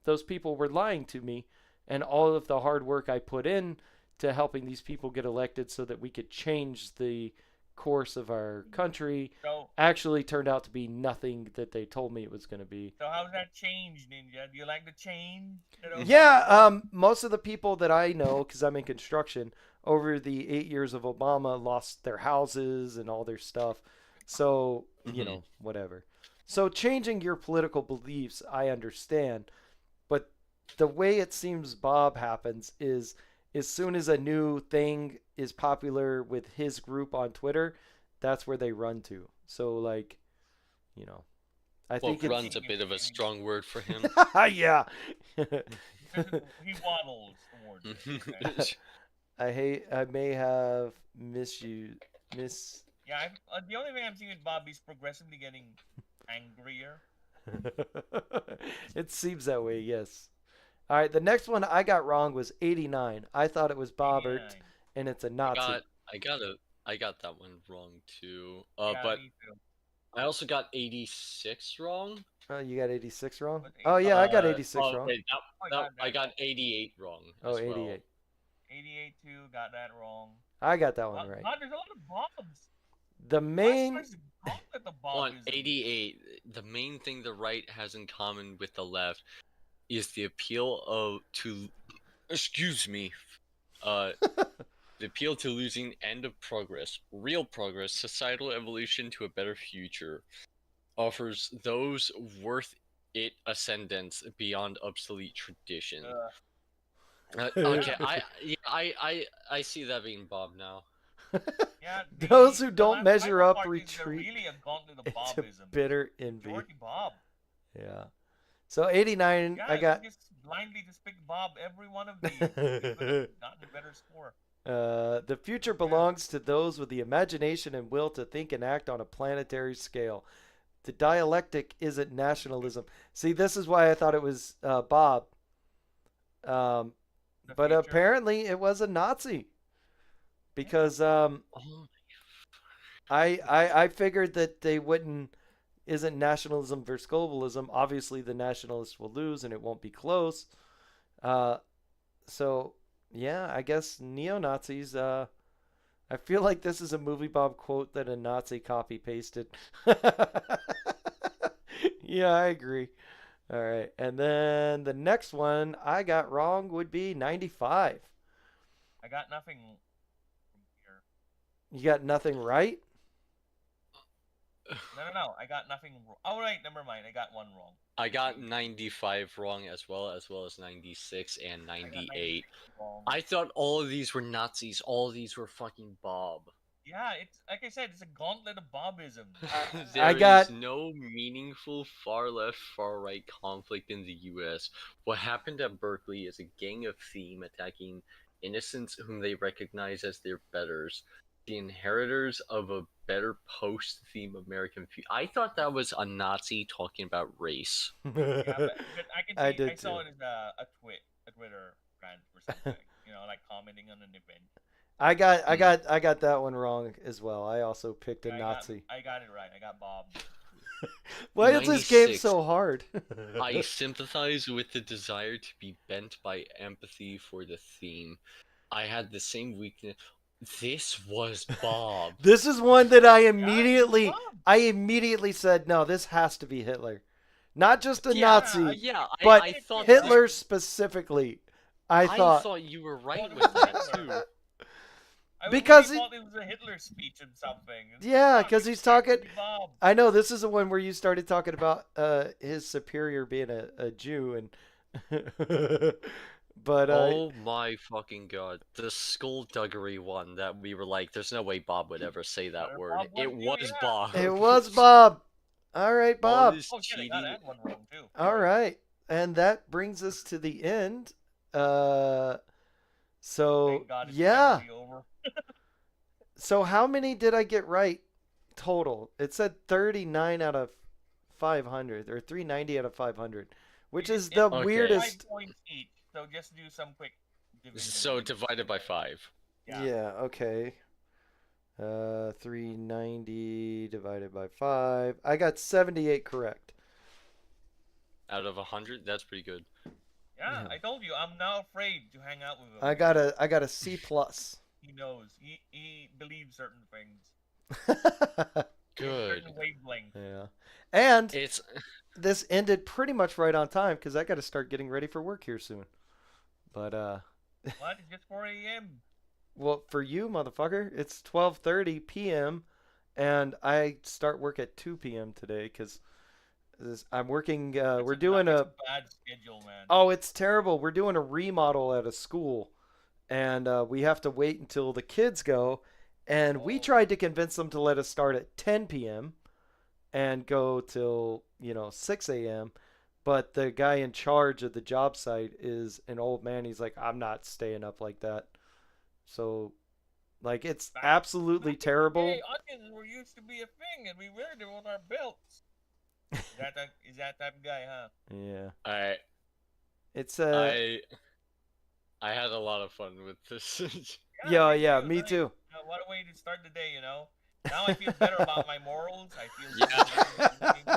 Speaker 2: those people were lying to me, and all of the hard work I put in to helping these people get elected so that we could change the course of our country
Speaker 3: So,
Speaker 2: actually turned out to be nothing that they told me it was going to be.
Speaker 3: so how's that change, Ninja? Do you like the change?
Speaker 2: Yeah, most of the people that I know, because I'm in construction, over the 8 years of Obama lost their houses and all their stuff. So, whatever. So changing your political beliefs, I understand. But the way it seems Bob happens is as soon as a new thing is popular with his group on Twitter, that's where they run to. So, like, I
Speaker 1: Well,
Speaker 2: think
Speaker 1: run's a bit of a strong word for him.
Speaker 2: yeah.
Speaker 3: He waddles towards it. Okay?
Speaker 2: I may have
Speaker 3: Yeah, the only thing I'm seeing with Bob is progressively getting angrier.
Speaker 2: It seems that way, yes. All right, the next one I got wrong was 89. I thought it was Bobbert,
Speaker 3: 89.
Speaker 2: and it's a Nazi.
Speaker 1: I got that one wrong too.
Speaker 3: Yeah,
Speaker 1: But
Speaker 3: me too.
Speaker 1: I also got 86 wrong.
Speaker 2: Oh, you got 86 wrong?
Speaker 3: But
Speaker 2: Oh, yeah, I got
Speaker 1: Uh,
Speaker 2: 86
Speaker 1: oh,
Speaker 2: wrong.
Speaker 1: wait,
Speaker 3: I
Speaker 1: no,
Speaker 3: got
Speaker 1: I
Speaker 3: that
Speaker 1: got
Speaker 3: wrong.
Speaker 1: 88 wrong.
Speaker 2: Oh,
Speaker 1: as well.
Speaker 2: 88.
Speaker 3: 88 too, got that wrong.
Speaker 2: I got that one
Speaker 3: God,
Speaker 2: right.
Speaker 3: God, there's a lot of Bobs.
Speaker 2: The main...
Speaker 3: Why is the Bob
Speaker 1: On
Speaker 3: is
Speaker 1: 88, the main thing the right has in common with the left is the appeal excuse me, the appeal to losing end of progress, real progress, societal evolution to a better future, offers those worth it ascendance beyond obsolete tradition. Okay, I see that being Bob now.
Speaker 3: Yeah,
Speaker 2: Those who
Speaker 3: the
Speaker 2: don't
Speaker 3: last
Speaker 2: measure
Speaker 3: final
Speaker 2: up
Speaker 3: part is
Speaker 2: retreat
Speaker 3: really a gauntlet of
Speaker 2: into
Speaker 3: Bobism.
Speaker 2: bitter envy.
Speaker 3: Majority Bob.
Speaker 2: Yeah. So 89,
Speaker 3: Yeah,
Speaker 2: I got...
Speaker 3: just blindly just pick Bob every one of these. You could have gotten a better score.
Speaker 2: The future belongs to those with the imagination and will to think and act on a planetary scale. The dialectic isn't nationalism. See, this is why I thought it was Bob.
Speaker 3: The
Speaker 2: But
Speaker 3: future.
Speaker 2: apparently it was a Nazi. Because
Speaker 1: Oh,
Speaker 2: I figured that they wouldn't... Isn't nationalism versus globalism. Obviously, the nationalists will lose and it won't be close. So... Yeah, I guess neo-Nazis, I feel like this is a Movie Bob quote that a Nazi copy-pasted. Yeah, I agree. All right, and then the next one I got wrong would be 95.
Speaker 3: I got nothing from here.
Speaker 2: You got nothing right?
Speaker 3: No. I got nothing wrong. Oh, right, never mind. I got one wrong.
Speaker 1: I got 95 wrong as well as 96 and
Speaker 3: I got
Speaker 1: 98.
Speaker 3: wrong.
Speaker 1: I thought all of these were Nazis. All of these were fucking Bob.
Speaker 3: Yeah, it's like I said, it's a gauntlet of Bobism.
Speaker 1: There
Speaker 2: got-
Speaker 1: is no meaningful far left, far right conflict in the U.S. What happened at Berkeley is a gang of thieves attacking innocents whom they recognize as their betters, the inheritors of a better post-theme American future. I thought that was a Nazi talking about race.
Speaker 3: Yeah, but I can see,
Speaker 2: I did
Speaker 3: I saw
Speaker 2: too.
Speaker 3: it as a Twitter rant or something. Like commenting on an event.
Speaker 2: I got that one wrong as well. I also picked a
Speaker 3: Yeah,
Speaker 2: Nazi.
Speaker 3: I got it right. I got Bob.
Speaker 2: Why is this game
Speaker 1: 96.
Speaker 2: so hard?
Speaker 1: I sympathize with the desire to be bent by empathy for the theme. I had the same weakness. This was Bob.
Speaker 2: This is one that I
Speaker 3: Yeah,
Speaker 2: immediately
Speaker 3: it's Bob.
Speaker 2: I immediately said, no, this has to be Hitler. Not just a
Speaker 1: Yeah,
Speaker 2: Nazi,
Speaker 1: yeah,
Speaker 2: but
Speaker 1: I thought
Speaker 2: Hitler specifically. I
Speaker 1: I
Speaker 2: thought,
Speaker 1: thought you were right
Speaker 3: Well,
Speaker 1: with that
Speaker 3: Hitler.
Speaker 1: too.
Speaker 3: I
Speaker 2: Because
Speaker 3: really thought it was a Hitler speech and something. It's
Speaker 2: Yeah,
Speaker 3: not.
Speaker 2: 'cause
Speaker 3: It's
Speaker 2: he's talking-
Speaker 3: actually Bob.
Speaker 2: I know this is the one where you started talking about his superior being a Jew, and but
Speaker 1: Oh my fucking god. The skullduggery one that we were like, there's no way Bob would ever say that
Speaker 3: Bob
Speaker 1: word.
Speaker 3: would
Speaker 1: It
Speaker 3: do,
Speaker 1: was
Speaker 3: yeah.
Speaker 1: Bob.
Speaker 2: it was Bob. All right,
Speaker 1: All
Speaker 2: Bob.
Speaker 1: this
Speaker 3: Oh shit, I got
Speaker 1: cheating.
Speaker 3: that one wrong too.
Speaker 2: All right, and that brings us to the end. So
Speaker 3: Thank God it's
Speaker 2: yeah.
Speaker 3: finally over.
Speaker 2: So how many did I get right total? It said 39 out of 500 or 390 out of 500, which is the
Speaker 1: Okay.
Speaker 2: weirdest.
Speaker 3: 5 points each. So just do some quick division.
Speaker 1: So divided by 5.
Speaker 3: Yeah.
Speaker 2: Okay. 390 divided by 5. I got 78 correct.
Speaker 1: Out of 100, that's pretty good.
Speaker 3: Yeah,
Speaker 2: Yeah.
Speaker 3: I told you, I'm now afraid to hang out with him.
Speaker 2: I got a C plus.
Speaker 3: He knows. He believes certain things.
Speaker 1: Good.
Speaker 3: Certain wavelength.
Speaker 2: Yeah. And
Speaker 1: It's
Speaker 2: this ended pretty much right on time because I got to start getting ready for work here soon. But
Speaker 3: What? It's just 4 a.m.
Speaker 2: well, for you, motherfucker, it's 12:30 p.m. and I start work at 2 p.m. today because I'm working. We're doing
Speaker 3: That's
Speaker 2: a.
Speaker 3: bad schedule, man.
Speaker 2: Oh, it's terrible. We're doing a remodel at a school, and we have to wait until the kids go. And we
Speaker 3: Oh.
Speaker 2: tried to convince them to let us start at 10 p.m. and go till 6 a.m. But the guy in charge of the job site is an old man. He's like, I'm not staying up like that. So, like, it's
Speaker 3: Back-
Speaker 2: absolutely
Speaker 3: Back in the
Speaker 2: terrible.
Speaker 3: day, onions were used to be a thing, and we wear them on our belts. Is that type of guy, huh?
Speaker 2: Yeah,
Speaker 1: I
Speaker 2: it's
Speaker 1: I had a lot of fun with this.
Speaker 2: yeah,
Speaker 3: too,
Speaker 2: me
Speaker 3: right?
Speaker 2: too.
Speaker 3: What a way to start the day, Now I feel better about my morals. I feel
Speaker 1: Yeah.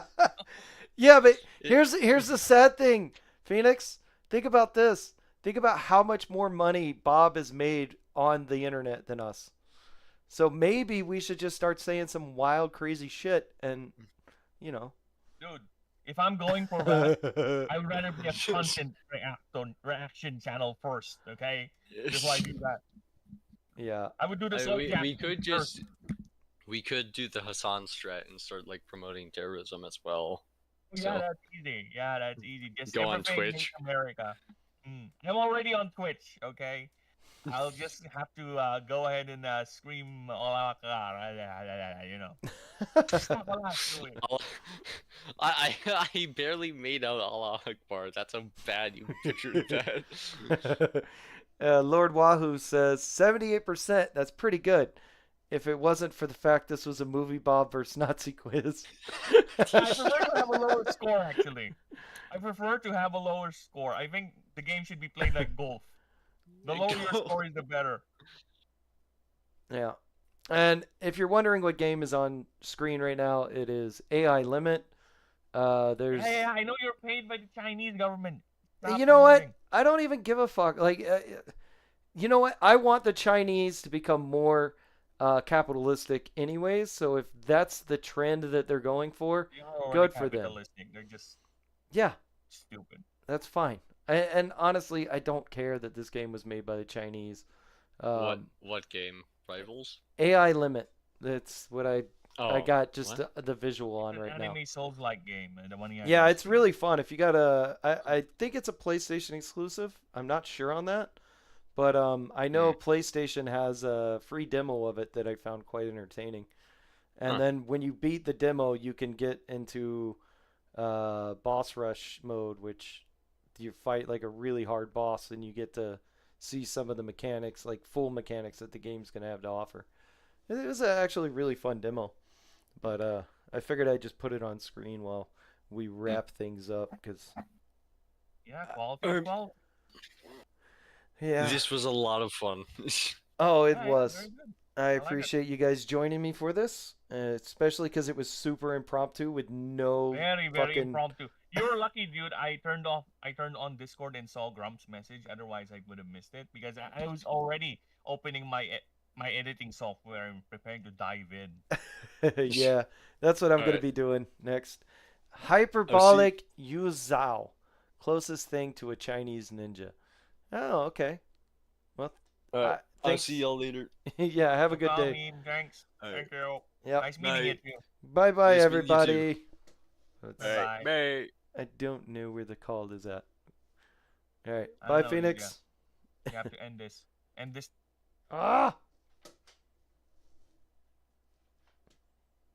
Speaker 2: Yeah, but
Speaker 1: It-
Speaker 2: here's the sad thing, Phoenix. Think about this. Think about how much more money Bob has made on the internet than us. So maybe we should just start saying some wild, crazy shit, and
Speaker 3: Dude, if I'm going for that, I would rather be a content reaction channel first, okay? Before I do that.
Speaker 2: yeah,
Speaker 3: I would do the soul
Speaker 1: we
Speaker 3: reaction
Speaker 1: could
Speaker 3: first.
Speaker 1: just we could do the Hassan strat and start like promoting terrorism as well.
Speaker 3: Yeah,
Speaker 1: So-
Speaker 3: that's easy. Yeah, that's easy. Just
Speaker 1: Go on
Speaker 3: everything
Speaker 1: Twitch.
Speaker 3: Make America. I'm already on Twitch, okay? I'll just have to go ahead and scream Allah Akbar, do it.
Speaker 1: I barely made out Allah Akbar. That's how bad you pictured that.
Speaker 2: Lord Wahoo says 78%. That's pretty good. If it wasn't for the fact this was a movie Bob versus Nazi quiz.
Speaker 3: I prefer to have a lower score, actually. I prefer to have a lower score. I think the game should be played like golf. The lower your
Speaker 1: Golf.
Speaker 3: score is, the better.
Speaker 2: Yeah. And if you're wondering what game is on screen right now, it is AI Limit. There's
Speaker 3: Hey, I know you're paid by the Chinese government. Stop
Speaker 2: You know what?
Speaker 3: promoting.
Speaker 2: I don't even give a fuck. Like, you know what? I want the Chinese to become more capitalistic, anyways. So if that's the trend that they're going for,
Speaker 3: They are already
Speaker 2: good for them.
Speaker 3: capitalistic. They're just
Speaker 2: yeah,
Speaker 3: stupid.
Speaker 2: that's fine. And honestly, I don't care that this game was made by the Chinese.
Speaker 1: What game? Rivals?
Speaker 2: AI Limit. That's what I
Speaker 1: Oh,
Speaker 2: got just
Speaker 1: what?
Speaker 2: the visual on
Speaker 3: It's an
Speaker 2: right now.
Speaker 3: anime Souls-like game. The one you have
Speaker 2: Yeah,
Speaker 3: on
Speaker 2: it's
Speaker 3: Steam.
Speaker 2: really fun. If you got I think it's a PlayStation exclusive. I'm not sure on that, but I know PlayStation has a free demo of it that I found quite entertaining. And
Speaker 1: Huh.
Speaker 2: then when you beat the demo, you can get into boss rush mode, which you fight like a really hard boss, and you get to see some of the mechanics, like full mechanics that the game's gonna have to offer. It was actually a really fun demo. But I figured I'd just put it on screen while we wrap things up, because
Speaker 3: Yeah, quality.
Speaker 1: Um,
Speaker 3: Well,
Speaker 2: yeah.
Speaker 1: This was a lot of fun.
Speaker 2: Oh, it
Speaker 3: yeah,
Speaker 2: was.
Speaker 3: very good.
Speaker 2: I
Speaker 3: like it.
Speaker 2: appreciate you guys joining me for this, especially because it was super impromptu with no
Speaker 3: Very
Speaker 2: fucking.
Speaker 3: impromptu. You're lucky, dude. I turned on Discord and saw Grump's message. Otherwise, I would have missed it because I was already opening my editing software and preparing to dive in.
Speaker 2: Yeah, that's what I'm going to
Speaker 1: Alright.
Speaker 2: be doing next. Hyperbolic Yuzao. Closest thing to a Chinese ninja. Oh, okay. Well,
Speaker 1: I'll
Speaker 2: thanks.
Speaker 1: see y'all later.
Speaker 2: Yeah, have a good day.
Speaker 3: Meme, thanks.
Speaker 1: Alright.
Speaker 3: Thank you.
Speaker 2: Yep.
Speaker 3: Nice meeting
Speaker 1: Night.
Speaker 3: you.
Speaker 2: Bye bye,
Speaker 1: Nice meeting you too.
Speaker 2: everybody. Let's-
Speaker 3: Bye.
Speaker 1: Bye.
Speaker 2: I don't know where the call is at. All right.
Speaker 3: I
Speaker 2: Bye,
Speaker 3: know,
Speaker 2: Phoenix.
Speaker 3: You have to end this. End this.
Speaker 2: Ah!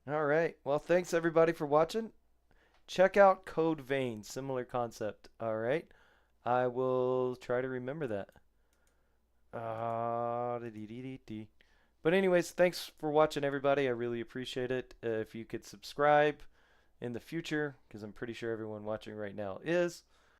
Speaker 2: All right. Well, thanks everybody for watching. Check out Code Vein, similar concept. All right. I will try to remember that. Da-dee-dee-dee-dee. But anyways, thanks for watching everybody. I really appreciate it. If you could subscribe in the future, because I'm pretty sure everyone watching right now is.